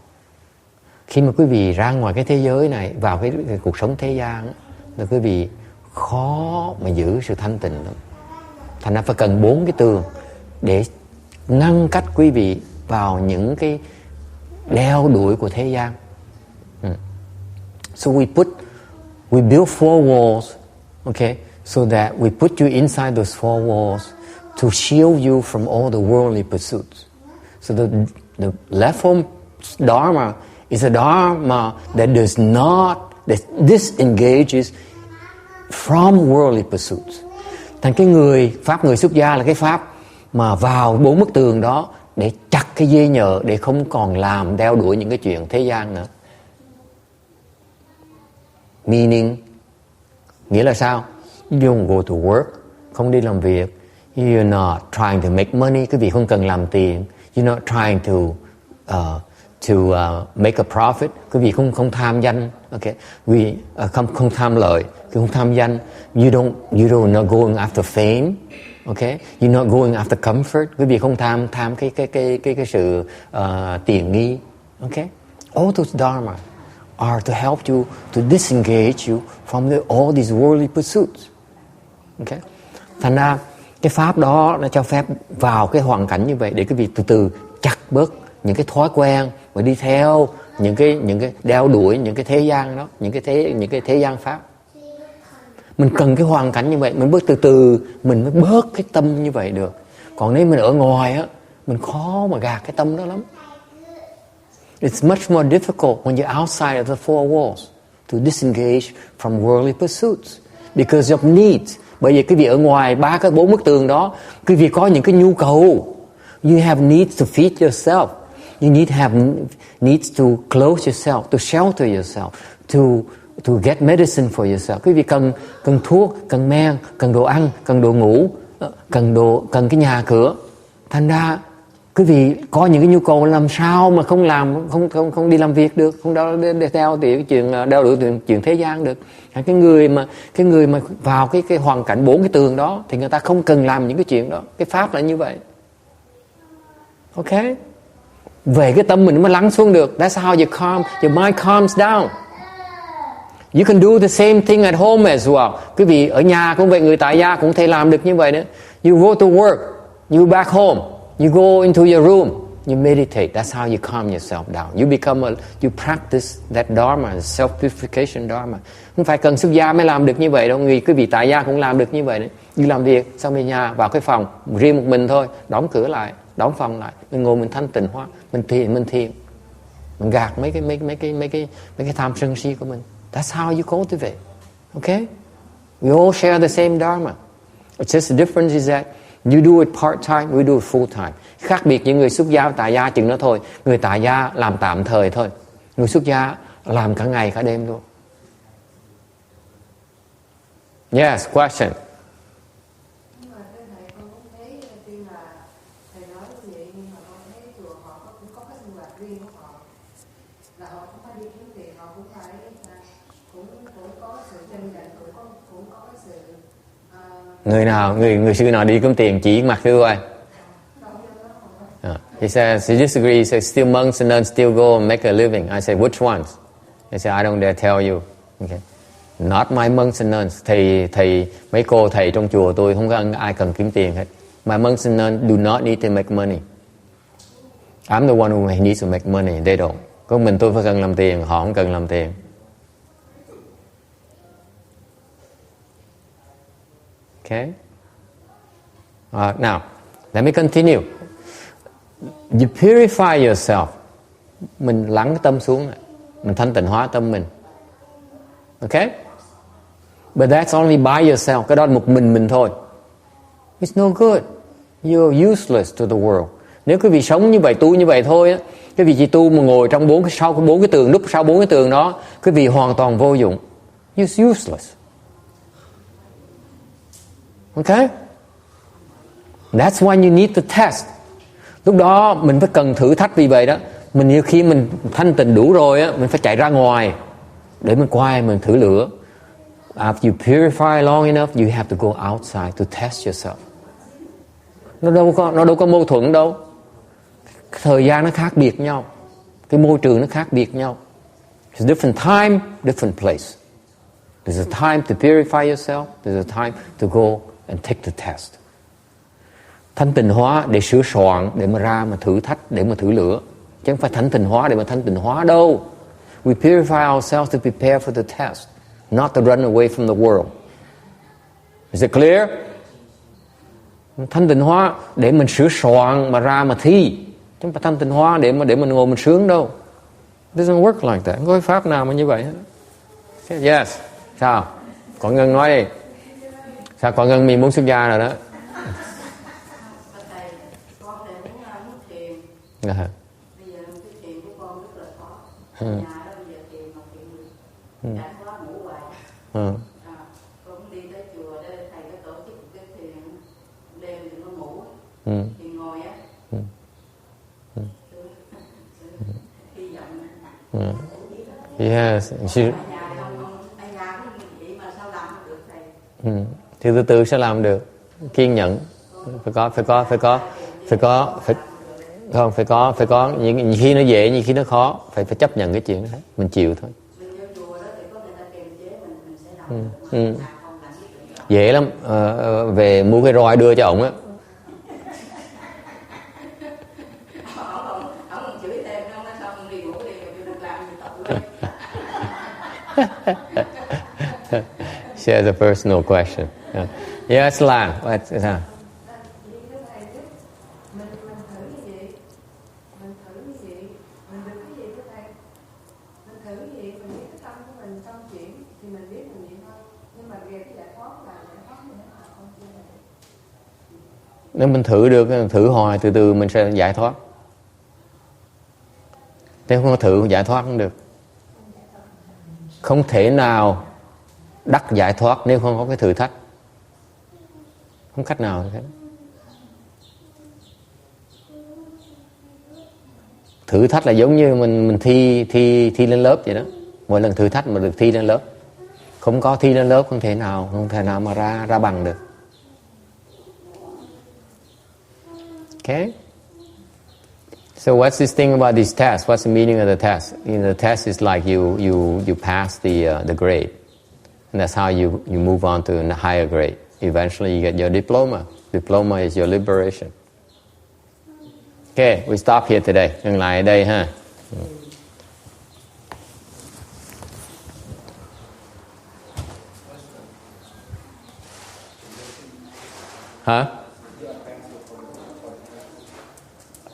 Khi mà quý vị ra ngoài cái thế giới này, vào cái cuộc sống thế gian, là quý vị khó mà giữ sự thanh tịnh lắm. Thành ra phải cần 4 cái tường để ngăn cách quý vị vào những cái đeo đuổi của thế gian. So we build 4 walls, okay, so that we put you inside those 4 walls to shield you from all the worldly pursuits. So the left home Dharma It's a Dharma that disengages from worldly pursuits. Thành cái pháp người xuất gia là cái pháp mà vào 4 bức tường đó để chặt cái dây nhợ, để không còn làm đeo đuổi những cái chuyện thế gian nữa. Meaning, nghĩa là sao? You don't go to work, không đi làm việc. You're not trying to make money, quý vị không cần làm tiền. You're not trying to make a profit, quý vị không tham danh, okay? Không tham lợi, không tham danh. You not going after fame, okay? You're not going after comfort, quý vị không tham cái sự tiện nghi, okay? All those dharma are to help you, to disengage you from all these worldly pursuits, okay? Thành ra cái pháp đó nó cho phép vào cái hoàn cảnh như vậy để quý vị từ từ chặt bớt những cái thói quen và đi theo những cái đeo đuổi những cái thế gian đó, những cái thế gian pháp. Mình cần cái hoàn cảnh như vậy, mình bước từ từ mình mới bớt cái tâm như vậy được. Còn nếu mình ở ngoài á, mình khó mà gạt cái tâm đó lắm. It's much more difficult when you're outside of the four walls to disengage from worldly pursuits because of needs. Bởi vì quý vị ở ngoài 4 bức tường đó, quý vị có những cái nhu cầu. You have needs to feed yourself. You needs to clothe yourself, to shelter yourself, to get medicine for yourself. Quý vị cần thuốc, cần men, cần đồ ăn, cần đồ ngủ, cần cái nhà cửa. Thành ra quý vị có những cái nhu cầu, làm sao mà không đi làm việc được, không theo chuyện đeo đuổi chuyện thế gian được. Cái người mà vào cái hoàn cảnh 4 cái tường đó thì người ta không cần làm những cái chuyện đó. Cái pháp là như vậy. Ok? Về cái tâm mình mới lắng xuống được. That's how your mind calms down. You can do the same thing at home as well. Quý vị ở nhà cũng vậy, người tại gia cũng thể làm được như vậy nữa. You go to work, you back home, you go into your room, you meditate. That's how you calm yourself down. You practice that dharma, self-purification dharma. Không phải cần xuất gia mới làm được như vậy đâu. Quý vị tại gia cũng làm được như vậy nữa. Đi làm việc, xong về nhà, vào cái phòng riêng một mình thôi, đóng cửa lại, đóng phòng lại, mình ngồi mình thanh tịnh hóa, mình thiền, mình gạt mấy cái tham sân si của mình. That's how you cultivate. Okay? We all share the same dharma. It's just the difference is that you do it part-time, we do it full-time. Khác biệt những người xuất gia tại gia chừng đó thôi. Người tại gia làm tạm thời thôi. Người xuất gia làm cả ngày cả đêm luôn. Yes, question. Nhưng mà thầy con cũng thấy tuy là thầy nói như vậy, nhưng mà con thấy chùa họ cũng có cái sinh hoạt riêng của họ, là họ cũng phải đi kiếm tiền, họ cũng phải cũng có sự tranh định, cũng có sự người sư nào đi kiếm tiền chỉ mặt thưa coi. He says he disagrees. He says still monks and nuns still go and make a living. I say which ones? He said I don't dare tell you. Okay. Not my monks and nuns. Thầy mấy cô thầy trong chùa tôi không có ai cần kiếm tiền hết. My monks and nuns do not need to make money. I'm the one who needs to make money. They don't. Có mình tôi phải cần làm tiền, họ không cần làm tiền. Okay. Now, let me continue. You purify yourself. Mình lắng cái tâm xuống này. Mình thanh tịnh hóa tâm mình. Okay? But that's only by yourself. Cái đó là một mình thôi. It's no good. You're useless to the world. Nếu quý vị sống như vậy, tu như vậy thôi á, quý vị chỉ tu mà ngồi trong sau 4 cái tường, núp sau 4 cái tường đó, quý vị hoàn toàn vô dụng. You're useless. Okay? That's why you need to test. Lúc đó mình phải cần thử thách, vì vậy đó, nhiều khi mình thanh tịnh đủ rồi á, mình phải chạy ra ngoài để mình quay, mình thử lửa. After you purify long enough, you have to go outside to test yourself. Nó đâu có mâu thuẫn đâu. Thời gian nó khác biệt nhau, cái môi trường nó khác biệt nhau. It's different time, different place. There's a time to purify yourself. There's a time to go and take the test. Thanh tịnh hóa để sửa soạn, để mà ra mà thử thách, để mà thử lửa. Chứ không phải thanh tịnh hóa để mà thanh tịnh hóa đâu. We purify ourselves to prepare for the test, not to run away from the world. Is it clear? Thanh tịnh hóa để mình sửa soạn mà ra mà thi. Chứ không phải thanh tịnh hóa để mình ngồi mình sướng đâu. It doesn't work like that. Không có cái pháp nào mà như vậy hết. Yes. Sao? Còn Ngân nói đi. Sao còn Ngân mình muốn xuất gia rồi đó? Thầy, con này muốn thiền. Bây giờ cái thiền của con rất là khó. Nhà đó bây giờ thiền mà thiền được. Chẳng có ngủ hoài. Con đi tới chùa đó thầy có tổ chức cái thiền đêm thì nó ngủ. Thì ngồi á. Hy vọng. Yes. Thì từ từ sẽ làm được. Kiên nhẫn. Phải có những khi nó dễ, những khi nó khó, phải chấp nhận cái chuyện đó, mình chịu thôi. Dễ lắm. Về mua cái roi đưa cho ổng á. Share the personal question. Yes, Lan. Nếu mình thử được, thử hoài, từ từ mình sẽ giải thoát. Nếu không có thử, giải thoát không được. Không thể nào đắc giải thoát nếu không có cái thử thách. Không cách nào hết. Thử thách là giống như mình thi lên lớp vậy đó. Mỗi lần thử thách mà được thi lên lớp. Không có thi lên lớp không thể nào mà ra bằng được. Okay? So what's this thing about these tests? What's the meaning of the test? The test is like you pass the grade. And that's how you move on to a higher grade. Eventually you get your diploma. Diploma is your liberation. Okay, we stop here today. Dừng lại ở đây ha. Huh?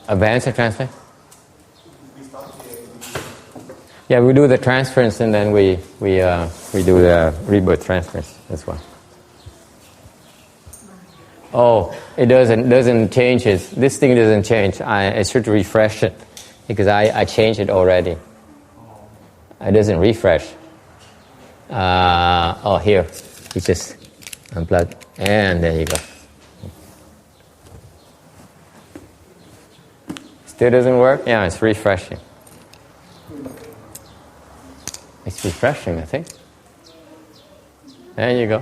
Advance or transfer? Yeah, we do the transference and then we do the rebirth transference as well. Oh, it doesn't change it. This thing doesn't change. I should refresh it because I changed it already. It doesn't refresh. Here, you just unplug and there you go. Still doesn't work? Yeah, it's refreshing. It's refreshing, I think. There you go.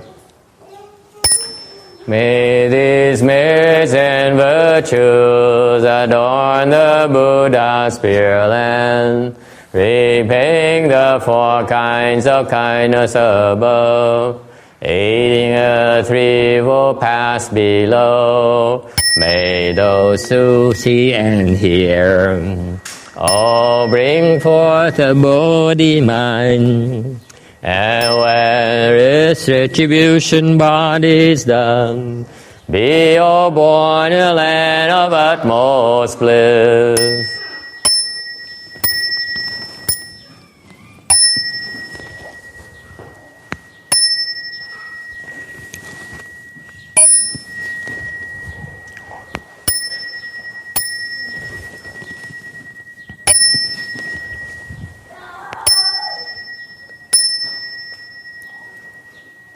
May these merits and virtues adorn the Buddha's Pureland, repaying the 4 kinds of kindness above, aiding the threefold paths below. May those who see and hear all bring forth a Bodhi mind, and when its retribution body is done, be all born in a land of utmost bliss.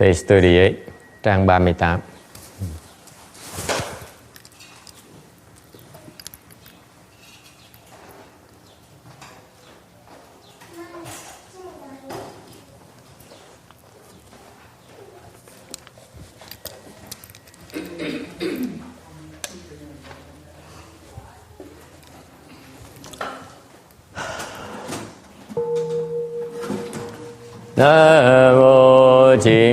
Page 38, trang 38. Nam mô Chính